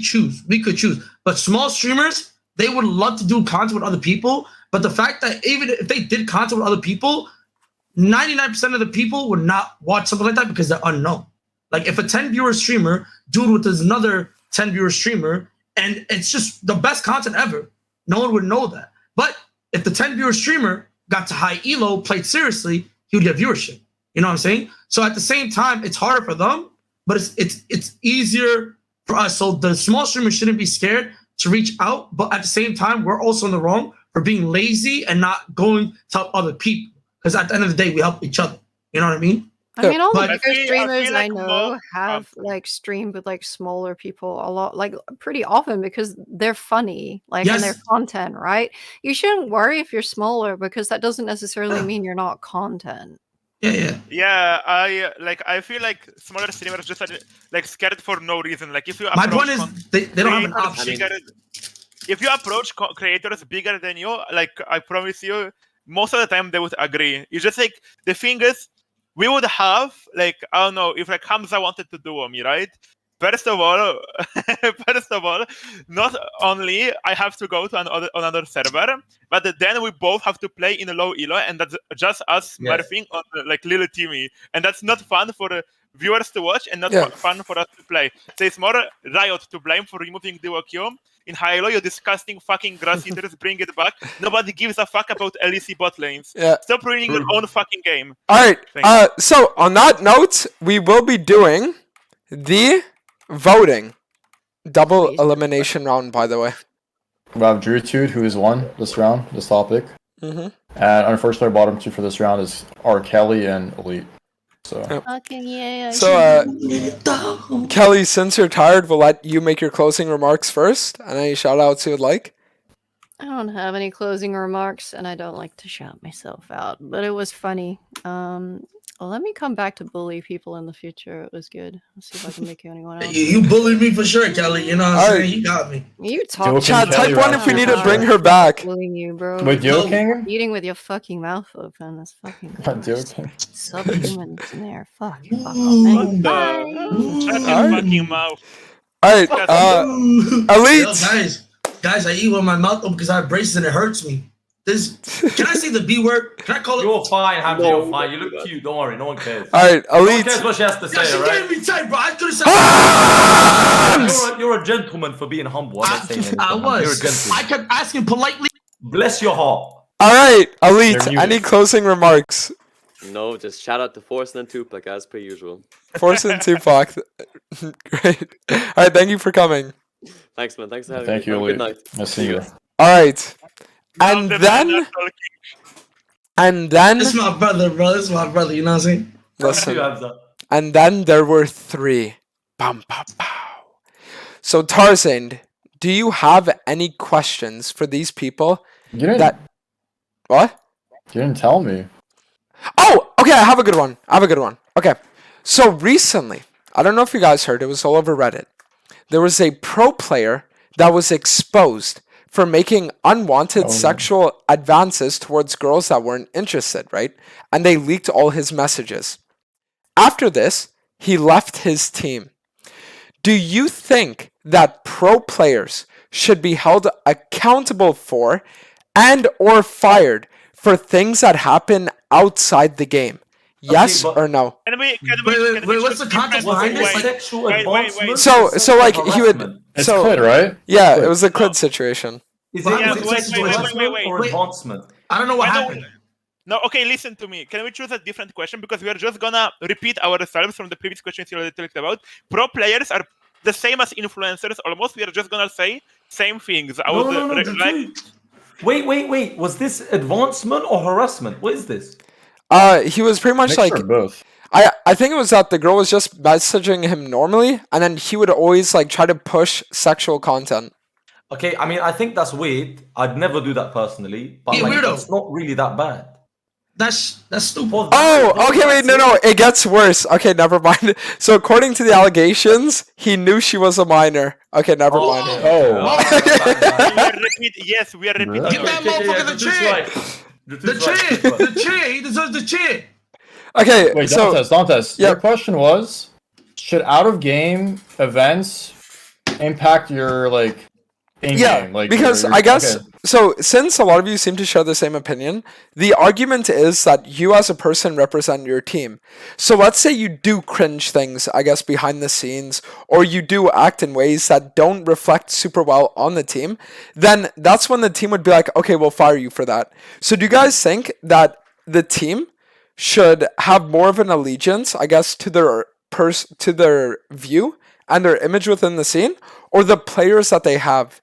choose. We could choose. But small streamers, they would love to do content with other people. But the fact that even if they did content with other people, 99% of the people would not watch something like that because they're unknown. Like, if a 10 viewer streamer dude with another 10 viewer streamer, and it's just the best content ever, no one would know that. But if the 10 viewer streamer got to high elo, played seriously, he would get viewership. You know what I'm saying? So at the same time, it's harder for them, but it's easier for us. So the small streamers shouldn't be scared to reach out, but at the same time, we're also in the wrong for being lazy and not going to help other people. Because at the end of the day, we help each other. You know what I mean? I mean, all the But- bigger streamers I like know have like streamed with like smaller people a lot, like pretty often because they're funny, like in their Yes. content, right? You shouldn't worry if you're smaller because that doesn't necessarily mean you're not content. Yeah, I feel like smaller streamers just like scared for no reason. Like, if you My approach point is they don't have an creators option. if you approach creators bigger than you, like, I promise you, most of the time they would agree. It's just like, the thing is, we would have, like, I don't know, if like Hamza wanted to duo me, right? First of all, not only I have to go to another server, but then we both have to play in a low elo, and that's just us smurfing on like little Timmy, and that's not fun for viewers to watch and not fun for us to play. So it's more Riot to blame for removing duo queue. In high elo, you disgusting fucking grass eaters, bring it back. Nobody gives a fuck about LEC bot lanes. Yeah. Stop ruining your own fucking game. All right. Thanks. So on that note, we will be doing the voting double elimination round. By the way, We have Dratude, who has won this round, this topic. Mhm. And our first player bottom two for this round is R. Kelly and Elite. So Fucking yeah. so Kelly, since you're tired, we'll let you make your closing remarks first, and any shout outs you would like. I don't have any closing remarks, and I don't like to shout myself out, but it was funny. Let me come back to bully people in the future. It was good. Let's see if I can make anyone else. You bullied me for sure, Kelly. You know what I'm saying? You got me. You talk. Chat, type one if we need to bring her back. Bullying you, bro. With Yo King? Eating with your fucking mouth open. That's fucking Yo King. subhumans in there. Fuck. Fuck off, man. Bye. Shut your fucking mouth. All right, Elite. Yo, guys, I eat with my mouth open because I have braces and it hurts me. Can I say the B word? Can I call it? You're fine, Hamza. You're fine. You look cute. Don't worry. No one cares. All right, No one Elite. cares what she has to say, She alright? gave me tight, bro. I could have said. You're a gentleman for being humble. I'm not saying anything. I You're a was. gentleman. I kept asking politely. Bless your heart. All right, Elite. They're muted. Any closing remarks? No, just shout out to Forsen and Tupac as per usual. Force and Tupac. Great. All right, thank you for coming. Thanks, man. Thanks for having Thank me. you, Have a good Elite. night. Nice seeing you. All right, and The then This is my brother, bro. This is my brother. You know what I'm saying? listen. You, Hamza. And then there were three. Bam, bam, pow. So Tarzan, do you have any questions for these people? You didn't, That what? you didn't tell me. Oh, okay. I have a good one. Okay. So recently, I don't know if you guys heard. It was all over Reddit. There was a pro player that was exposed for making unwanted sexual advances towards girls that weren't interested, right? And they leaked all his messages. After this, he left his team. Do you think that pro players should be held accountable for and or fired for things that happen outside the game? Yes or no? Wait, what's the context behind this? Sexual advancement? So like he would. It's so Clyde, right? Yeah, it was a Clyde situation. Is Wait, it wait, sexual wait, harassment wait. or advancement? I don't know what happened. No, okay, listen to me. Can we choose a different question? Because we are just gonna repeat ourselves from the previous questions you already talked about. Pro players are the same as influencers almost. We are just gonna say same things. Wait. Was this advancement or harassment? What is this? He was pretty much like both. I think it was that the girl was just messaging him normally, and then he would always like try to push sexual content. Okay, I mean, I think that's weird. I'd never do that personally, but like, it's not really that bad. That's stupid. Oh, okay, wait, no, it gets worse. Okay, never mind. So according to the allegations, he knew she was a minor. Okay, never mind. Yes, we are repeating. Get that motherfucker the chair. The chair. He deserves the chair. Okay, wait, so Dantes. Your question was, should out-of-game events impact your like in-game? Yeah, like because I guess so. Since a lot of you seem to share the same opinion, the argument is that you as a person represent your team. So let's say you do cringe things, I guess, behind the scenes, or you do act in ways that don't reflect super well on the team. Then that's when the team would be like, okay, we'll fire you for that. So do you guys think that the team should have more of an allegiance, I guess, to their view and their image within the scene, or the players that they have?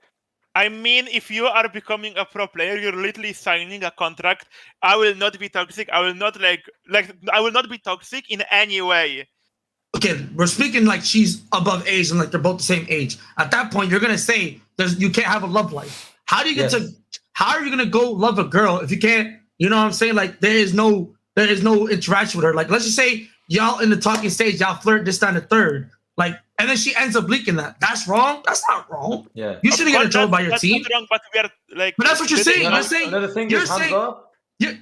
I mean, if you are becoming a pro player, you're literally signing a contract. I will not be toxic. I will not I will not be toxic in any way. Okay, we're speaking like she's above age and like they're both the same age. At that point, you're gonna say you can't have a love life. How do you how are you gonna go love a girl if you can't? You know what I'm saying? Like there is no interaction with her. Like let's just say y'all in the talking stage, y'all flirt this time the third. Like, and then she ends up leaking that. That's wrong. That's not wrong. Yeah. You shouldn't get in trouble by your team. Wrong, but we are like. But that's what you're saying. You're saying. Another thing You're is saying. Hamza.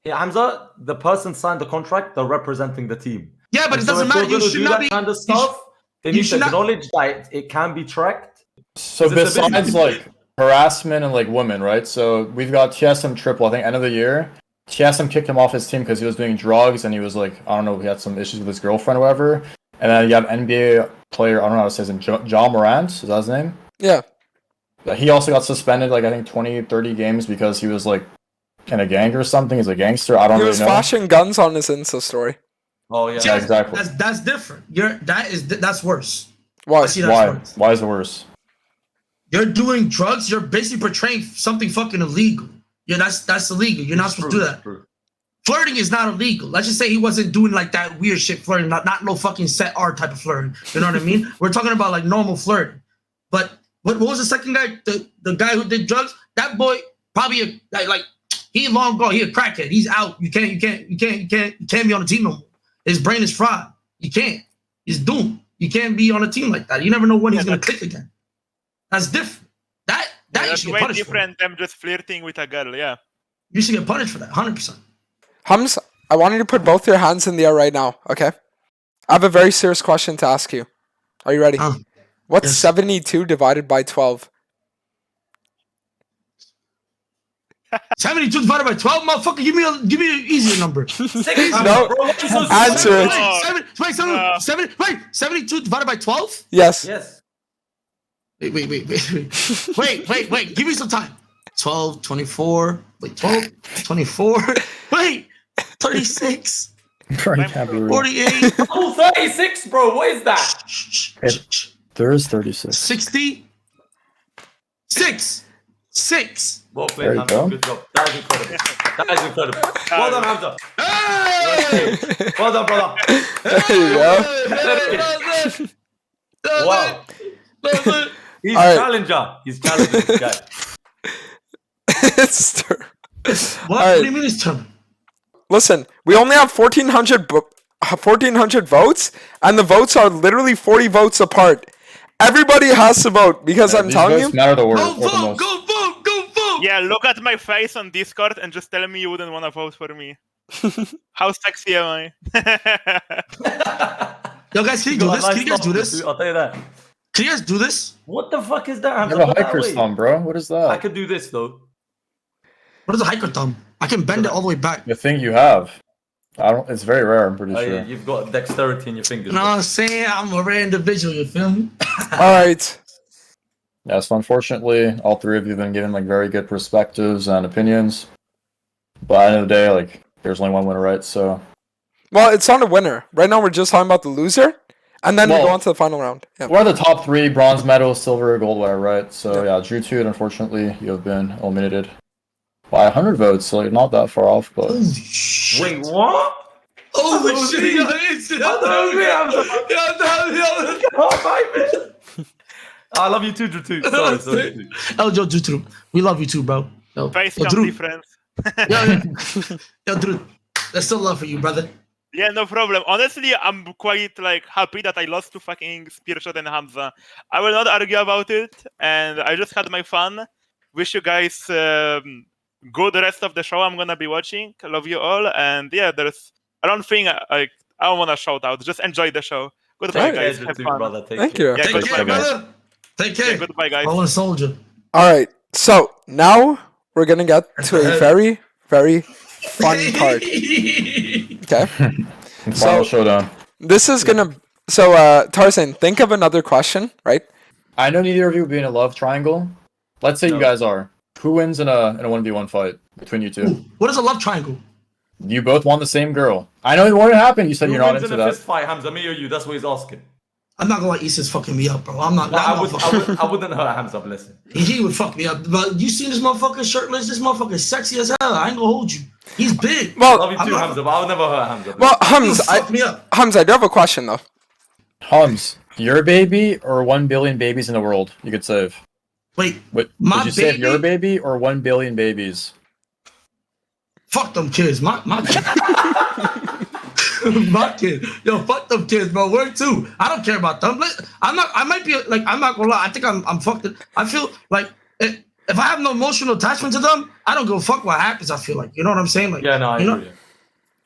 Yeah, Hamza, the person signed the contract. They're representing the team. Yeah, but it doesn't matter. You should not be kind of stuff. They need to acknowledge that it can be tracked. So besides like harassment and like women, right? So we've got TSM Triple. I think end of the year, TSM kicked him off his team because he was doing drugs and he was like, I don't know, he had some issues with his girlfriend or whatever. And then you have NBA player, I don't know how to say his name, John Morant, is that his name? Yeah. He also got suspended like I think 20, 30 games because he was like in a gang or something. He's a gangster. I don't really know. He was flashing guns on his Insta story. Oh yeah, yeah, exactly. That's different. That's worse. Why? Why is it worse? You're doing drugs. You're basically portraying something fucking illegal. Yeah, that's illegal. You're not supposed to do that. True. Flirting is not illegal. Let's just say he wasn't doing like that weird shit flirting, not no fucking set art type of flirting. You know what I mean? We're talking about like normal flirting. But what was the second guy? The guy who did drugs? That boy probably like he long gone. He a crackhead. He's out. You can't be on a team no more. His brain is fried. You can't. He's doomed. You can't be on a team like that. You never know when he's gonna click again. That's different. That's way different than just flirting with a girl. Yeah. You should get punished for that. 100%. Hums, I want you to put both your hands in the air right now, okay? I have a very serious question to ask you. Are you ready? What's 72 divided by 12? 72 divided by 12, motherfucker. Give me an easier number. No, answer it. 72 divided by 12? Yes. Wait. Give me some time. 12, 24. Wait, 12, 24. Wait, 36. 48. Oh, 36, bro. What is that? There is 36. 60. 6. Well played, there you Hamza. go. Good job. That is incredible. Well done, Hamza. Hey! Well done, brother. There you go. Wow. He's All right. challenger. He's challenging this guy. What do you mean it's turn? Listen, we only have 1,400 votes, and the votes are literally 40 votes apart. Everybody has to vote because I'm telling you. Go vote. Yeah, look at my face on Discord and just tell me you wouldn't want to vote for me. How sexy am I? Yo, guys, can you do this? Can you guys do this? I'll tell you that. Can you guys do this? What the fuck is that? You have a hiker's thumb, bro. What is that? I could do this though. What is a hiker thumb? I can bend it all the way back. The thing you have. I don't. It's very rare. I'm pretty sure. You've got dexterity in your fingers. You know what I'm saying? I'm a rare individual. You feel me? All right. Yeah. So unfortunately, all three of you have been given like very good perspectives and opinions. But at the end of the day, like there's only one winner, right? So. Well, it's not a winner. Right now, we're just talking about the loser, and then we go on to the final round. Yeah. We're the top three: bronze medal, silver, gold, whatever, right? So yeah, Drutude, unfortunately, you have been eliminated by 100 votes, so you're not that far off. But wait, what? Holy shit! I love you too, Drutude. Sorry. Yo, Drutude, we love you too, bro. Yo, Face yo, can't be Drew. friends. Yo, Drew, there's still love for you, brother. Yeah, no problem. Honestly, I'm quite like happy that I lost to fucking Spearshot and Hamza. I will not argue about it, and I just had my fun. Wish you guys good rest of the show. I'm gonna be watching. Love you all, and yeah, I don't think I don't want to shout out. Just enjoy the show. Goodbye, guys. Have fun. Brother. Thank you. Yeah, Take care, brother. Take care. Yeah, goodbye, guys. Fallen soldier. All right. So now we're gonna get to a very, very fun part. Okay. Final showdown. This is gonna. So Tarzan, think of another question, right? I know neither of you would be in a love triangle. Let's say you guys are. Who wins in a 1v1 fight between you two? What is a love triangle? You both want the same girl. I know what happened. You said Who you're not wins into in a that. fist fight, Hamza? Me or you? That's what he's asking. I'm not gonna lie, Issa's fucking me up, bro. I'm not. No, I'm I not wouldn't hurt Hamza. Listen. He would fuck me up. But you seen this motherfucker shirtless? This motherfucker sexy as hell. I ain't gonna hold you. He's big. Well, Love you too, Hamza, but I would never hurt Hamza. Well, Hums, fuck me up. Hums, I do have a question though. Hums, your baby or 1 billion babies in the world you could save? Wait, What, my would you save baby? your baby or 1 billion babies? Fuck them kids. My kid. My kid. Yo, fuck them kids, bro. Word too. I don't care about them. I'm not gonna lie. I think I'm fucked. I feel like if I have no emotional attachment to them, I don't go fuck what happens. I feel like, you know what I'm saying? Like, Yeah, no, I agree.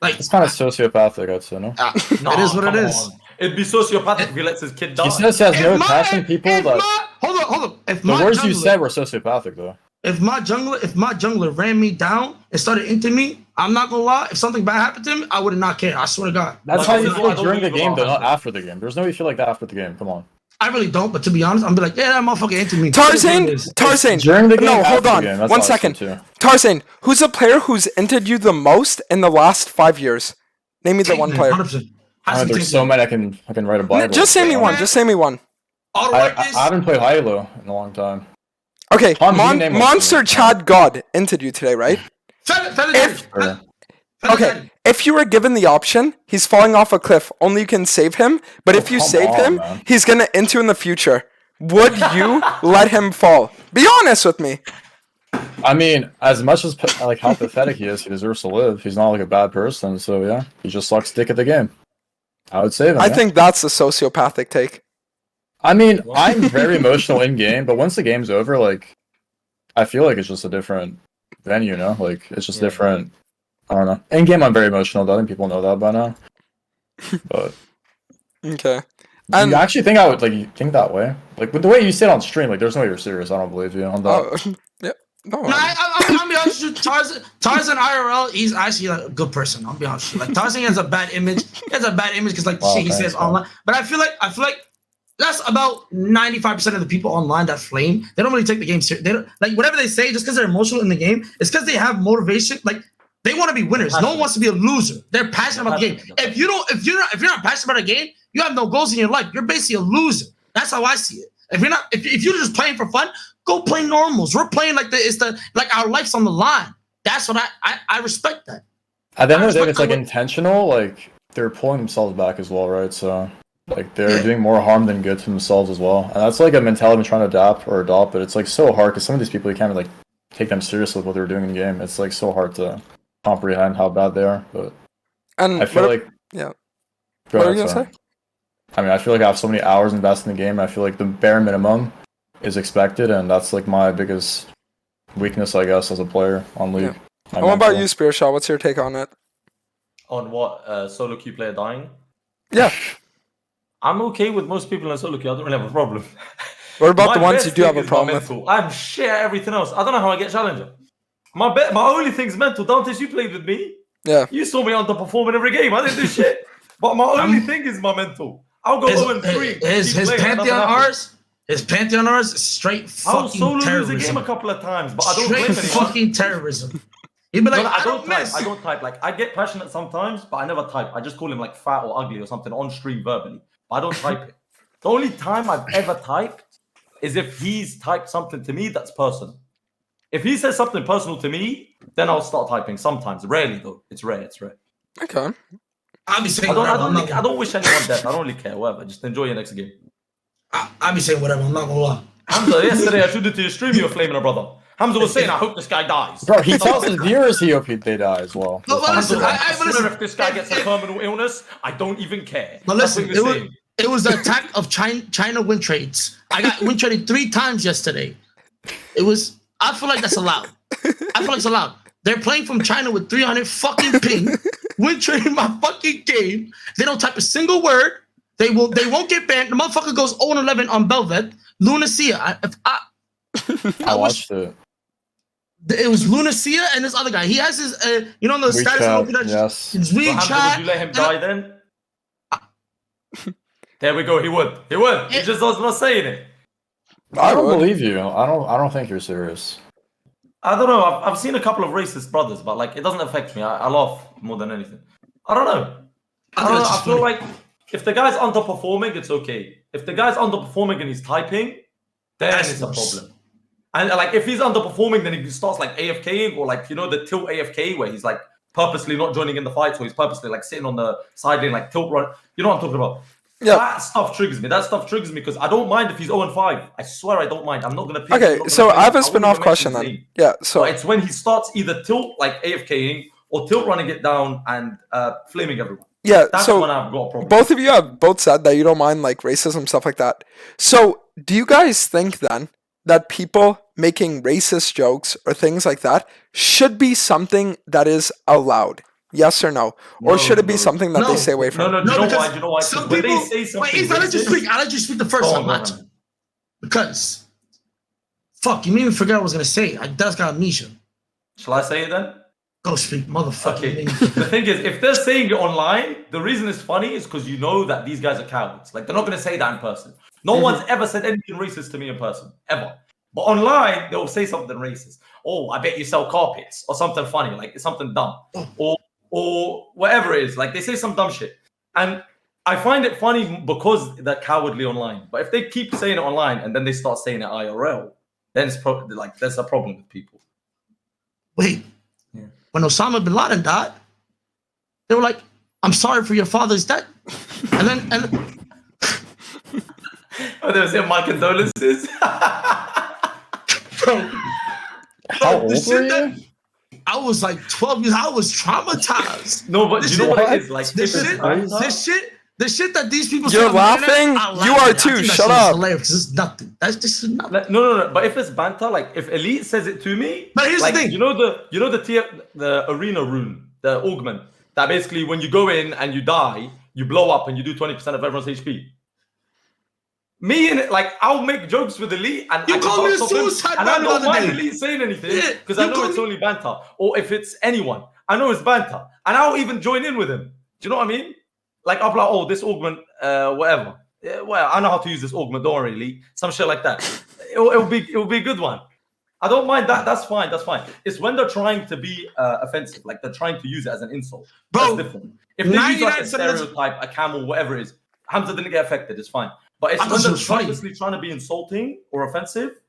Like, It's kind of sociopathic, I'd say, no? it is what it come is. on. It'd be sociopathic if he lets his kid die. He says he has no attachment to people that... Hold on. If The my words you jungler- said were sociopathic, though. If my jungler ran me down and started into me, I'm not gonna lie. If something bad happened to him, I would not care. I swear to God. That's Like, how you I feel don't during the believe game, about though, not that. after the game. There's no way you feel like that after the game. Come on. I really don't. But to be honest, I'm be like, yeah, that motherfucker into me. Tarzan, During the game, no, after hold the on, game, that's one how I feel second. too. Tarzan, who's a player who's entered you the most in the last 5 years? Name me the one player. 100%. There's so many I can write a Bible. Just say me one. Just say me one. I haven't played Hilo in a long time. Okay, Tom, you name one. Monster Chad God entered you today, right? Okay, if you were given the option, he's falling off a cliff. Only you can save him. But if you come save on, him, man. he's gonna enter in the future. Would you let him fall? Be honest with me. I mean, as much as like how pathetic he is, he deserves to live. He's not like a bad person, so yeah, he just sucks dick at the game. I would save him. I yeah. think that's a sociopathic take. I mean, I'm very emotional in game, but once the game's over, like, I feel like it's just a different venue, you know? Like, it's just different. I don't know. In game, I'm very emotional, though. I think people know that by now. But Okay. you actually think I would like you think that way? Like with the way you sit on stream, like there's no way you're serious. I don't believe you on that. Oh, yeah. No. No, I'll be honest with you. Tarzan IRL, he's actually like a good person. I'll be honest with you. Like Tarzan has a bad image. He has a bad image because like the shit he says online. But I feel like that's about 95% of the people online that flame. They don't really take the game serious. They don't like whatever they say just because they're emotional in the game. It's because they have motivation. Like they want to be winners. No one wants to be a loser. They're passionate about the game. If you're not passionate about a game, you have no goals in your life. You're basically a loser. That's how I see it. If you're just playing for fun, go play normals. We're playing like our life's on the line. That's what I respect that. At the end of the day, if it's like intentional, like they're pulling themselves back as well, right? So like they're doing more harm than good to themselves as well. And that's like a mentality I'm trying to adopt, but it's like so hard because some of these people you can't like take them seriously with what they're doing in the game. It's like so hard to comprehend how bad they are. But and I feel like yeah. What are you gonna say? I mean, I feel like I have so many hours invested in the game. I feel like the bare minimum is expected, and that's like my biggest weakness, I guess, as a player on League. And what about you, Spearshot? What's your take on it? On what? Solo queue player dying? Yeah. I'm okay with most people in solo queue. I don't really have a problem. What about the My ones you best do thing have a is my problem with? mental. I'm shit at everything else. I don't know how I get challenger. My only thing's mental. Dantes, you played with me. Yeah. You saw me underperforming every game. I didn't do shit. But my only thing is my mental. I'll go 0-3. His Pantheon ours? His Pantheon ours is straight I'll fucking solo lose a terrorism. game a couple of times, but I don't Straight blame anyone. fucking terrorism. He'd be like, No, I don't type. miss. I don't type. Like, I get passionate sometimes, but I never type. I just call him like fat or ugly or something on stream verbally. But I don't type it. The only time I've ever typed is if he's typed something to me that's personal. If he says something personal to me, then I'll start typing. Sometimes, rarely though. It's rare. It's rare. Okay. I'll be saying I don't wish anyone death. I don't really care. Whatever. Just enjoy your next game. I'll be saying whatever. I'm not gonna lie. Hamza, yesterday I showed it to your stream. You were flaming a brother. Hamza was saying, "I hope this guy dies." Bro, he tells his viewers he hope they die as well. No, but listen, I swear if this guy gets a terminal illness, I don't even care. But That's listen, what you're saying. it was the attack of China win trades. I got win traded 3 times yesterday. I feel like that's allowed. I feel like it's allowed. They're playing from China with 300 fucking ping, win trading my fucking game. They don't type a single word. They won't get banned. The motherfucker goes 0-11 on Belvet. Lunacia. I watched it. It was Lunacia and this other guy. He has his, you know, the status of yes. his So WeChat. Hamza, would you let him die then? There we go. He would. He would. He just was not saying it. I don't believe you. I don't think you're serious. I don't know. I've seen a couple of racist brothers, but like it doesn't affect me. I laugh more than anything. I don't know. I feel like if the guy's underperforming, it's okay. If the guy's underperforming and he's typing, then it's a problem. And like if he's underperforming, then he starts like AFKing or like, you know, the tilt AFK where he's like purposely not joining in the fights or he's purposely like sitting on the sideline like tilt run. You know what I'm talking about? Yeah. That stuff triggers me. That stuff triggers me because I don't mind if he's 0-5. I swear I don't mind. I'm not gonna pick. Okay, so I have a spin-off question then. Yeah, so but it's when he starts either tilt like AFKing or tilt running it down and flaming everyone. Yeah, that's so when I've got a problem. Both of you have both said that you don't mind like racism, stuff like that. So do you guys think then that people making racist jokes or things like that should be something that is allowed? Yes or no? Or should it be something that they stay away from? No, you know why? You know why? Some When people, they say something wait, I'll let you speak the first time, Matt. Because, fuck, you made me forget what I was going to say. I just got amnesia. Shall I say it then? Go speak, motherfucker. Okay. The thing is, if they're saying it online, the reason it's funny is because you know that these guys are cowards. Like, they're not going to say that in person. No one's ever said anything racist to me in person, ever. But online, they'll say something racist. Oh, I bet you sell carpets, or something funny, like it's something dumb, or whatever it is. Like they say some dumb shit, and I find it funny because they're cowardly online. But if they keep saying it online and then they start saying it IRL, then it's probably like there's a problem with people. Wait, when Osama bin Laden died, they were like, "I'm sorry for your father's death," and then oh, they were saying my condolences. Bro, how old were you? I was like 12 years. I was traumatized. No, but you know what it is? Like the shit that these people. You're laughing. You are too. Shut up. Hilarious. This is nothing. This is nothing. No. But if it's banter, like if Elite says it to me, but here's like, the thing. You know the arena rune, the augment. That basically when you go in and you die, you blow up and you do 20% of everyone's HP. Me and like I'll make jokes with Elite and you call me a suicide and I don't mind day. Elite saying anything because I know it's only banter. Or if it's anyone, I know it's banter, and I'll even join in with him. Do you know what I mean? Like I'll be like, oh, this augment, whatever. Yeah, well, I know how to use this augment. Don't worry, Elite. Some shit like that. It'll be a good one. I don't mind that. That's fine. That's fine. It's when they're trying to be offensive, like they're trying to use it as an insult. Bro, that's different. If they use like a stereotype, a camel, whatever it is, Hamza didn't get affected. It's fine. But it's when they're purposely trying to be insulting or offensive,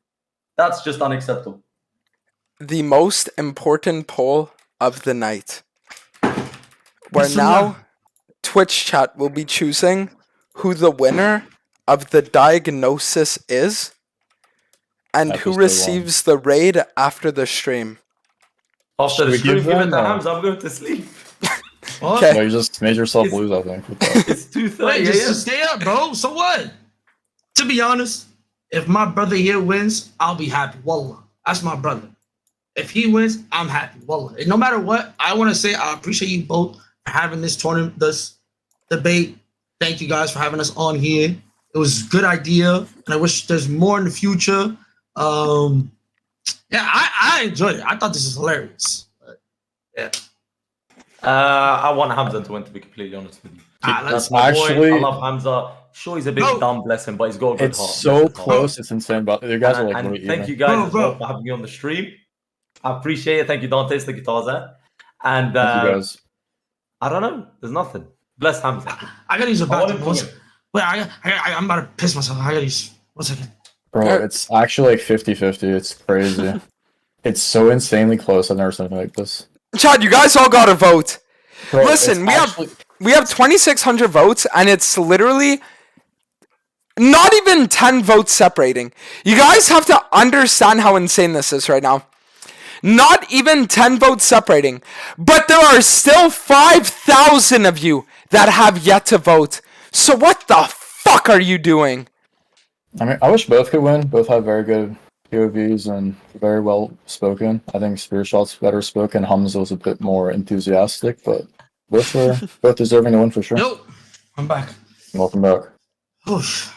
that's just unacceptable. The most important poll of the night. Where now Twitch chat will be choosing who the winner of the diagnosis is and who receives the raid after the stream. After the stream, give it to Hamza, I'm going to sleep. Okay. Well, you just made yourself lose, I think. It's 2:30. Wait, just stay up, bro. So what? To be honest, if my brother here wins, I'll be happy. Wallah, that's my brother. if he wins, I'm happy. Well, no matter what, I want to say I appreciate you both for having this tournament, this debate. Thank you guys for having us on here. It was a good idea, and I wish there's more in the future. Yeah, I enjoyed it. I thought this was hilarious. Yeah. I want Hamza to win, to be completely honest with you. That's my actually, boy. I love Hamza. Sure, he's a bit dumb, bless him, but he's got a good heart. It's so close, it's insane. But you guys are like and really thank even. you guys as well for having me on the stream. I appreciate it. Thank you, Dante. Thank you, Tarzan. And Thank you guys. I don't know. There's nothing. Bless Hamza. I gotta use a I want him bathroom. to win. Wait, I'm about to piss myself. I gotta use 1 second. Bro, it's actually like 50-50. It's crazy. It's so insanely close. I've never seen anything like this. Chad, you guys all gotta vote. Bro, Listen, it's we have 2,600 votes, and it's literally not even 10 votes separating. You guys have to understand how insane this is right now. Not even 10 votes separating. But there are still 5,000 of you that have yet to vote. So what the fuck are you doing? I mean, I wish both could win. Both have very good POVs and very well spoken. I think Spear Shot's better spoken. Hamza was a bit more enthusiastic, but both were both deserving to win for sure. Yo, I'm back. Welcome back. Oof.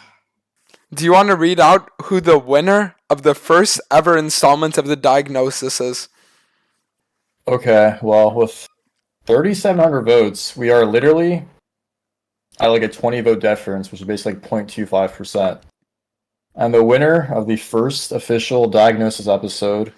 Do you want to read out who the winner of the first ever installment of the diagnosis is? Okay, well, with 3,700 votes, we are literally at like a 20 vote difference, which is basically like 0.25%. And the winner of the first official diagnosis episode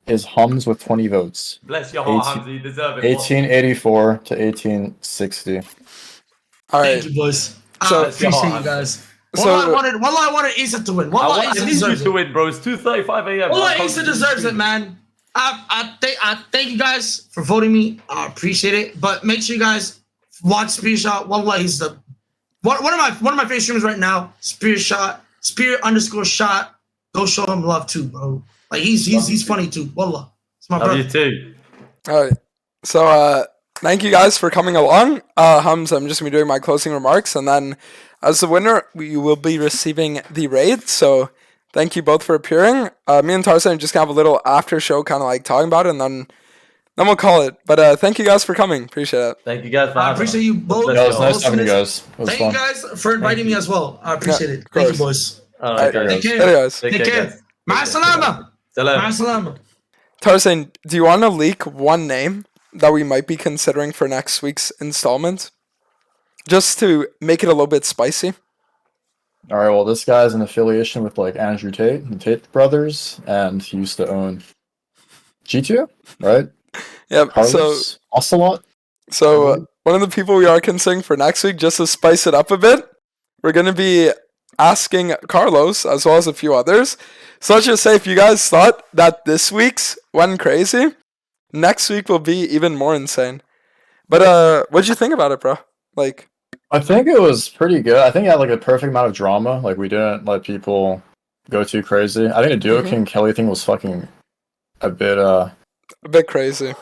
is Hums with 20 votes. Bless your heart, Hamza. You deserve it. 1884 to 1860. All right. Thank you, boys. So- I appreciate you guys. So- Wallah, I wanted Issa to win. I Wallah, want Issa you deserves to it. win, bro. It's 2:35 a.m. Wallah, Issa deserves it, man. I thank you guys for voting me. I appreciate it. But make sure you guys watch Spear Shot. Wallah, he's the one of my favorite streamers right now. Spear Shot, Spear_shot. Go show him love too, bro. Like he's funny too. Wallah, it's my Love brother. you too. All right. So thank you guys for coming along. Hums, I'm just gonna be doing my closing remarks, and then as the winner, we will be receiving the raid. So thank you both for appearing. Me and Tarzan are just gonna have a little after show, kind of like talking about it, and then we'll call it. But thank you guys for coming. Appreciate it. Thank you guys for I having appreciate us. you both. Yeah, it was nice hosting having you this. guys. It was Thank fun. you guys for inviting me as well. I appreciate it. Thank you, boys. All right, Alright, guys. Take care. Later, guys. Take care. Ma salama. Salam. Ma salama. Tarzan, do you want to leak one name that we might be considering for next week's installment? Just to make it a little bit spicy. All right, well, this guy's an affiliation with like Andrew Tate, the Tate brothers, and he used to own G2, right? Yep. Carlos Ocelot. So one of the people we are considering for next week, just to spice it up a bit, we're going to be asking Carlos as well as a few others. So let's just say if you guys thought that this week's went crazy, next week will be even more insane. But what'd you think about it, bro? Like, I think it was pretty good. I think it had like a perfect amount of drama. Like we didn't let people go too crazy. I think the Duo King Kelly thing was fucking a bit crazy.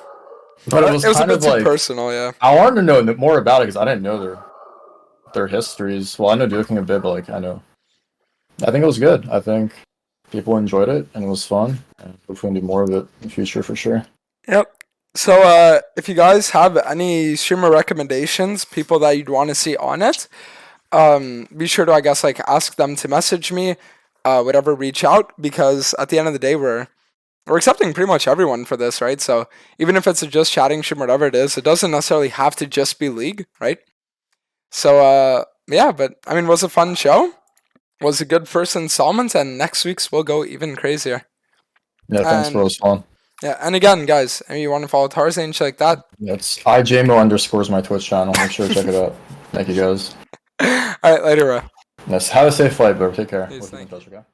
But it was a kind bit of too like personal, yeah. I wanted to know more about it because I didn't know their histories. Well, I know Duo King a bit, but like I think it was good. I think people enjoyed it and it was fun. And hopefully we'll do more of it in the future for sure. Yep. So if you guys have any streamer recommendations, people that you'd want to see on it, be sure to, I guess, like ask them to message me, whatever, reach out, because at the end of the day, we're accepting pretty much everyone for this, right? So even if it's a just chatting stream, whatever it is, it doesn't necessarily have to just be League, right? So yeah, but I mean, it was a fun show. It was a good first installment, and next week's will go even crazier. Yeah, thanks for those fun. Yeah, and again, guys, if you want to follow Tarzan and shit like that, It's IJMO_ my Twitch channel. Make sure to check it out. Thank you guys. All right, later, bro. Yes, have a safe flight, bro. Take care. Peace, We'll keep in thank you. touch, okay?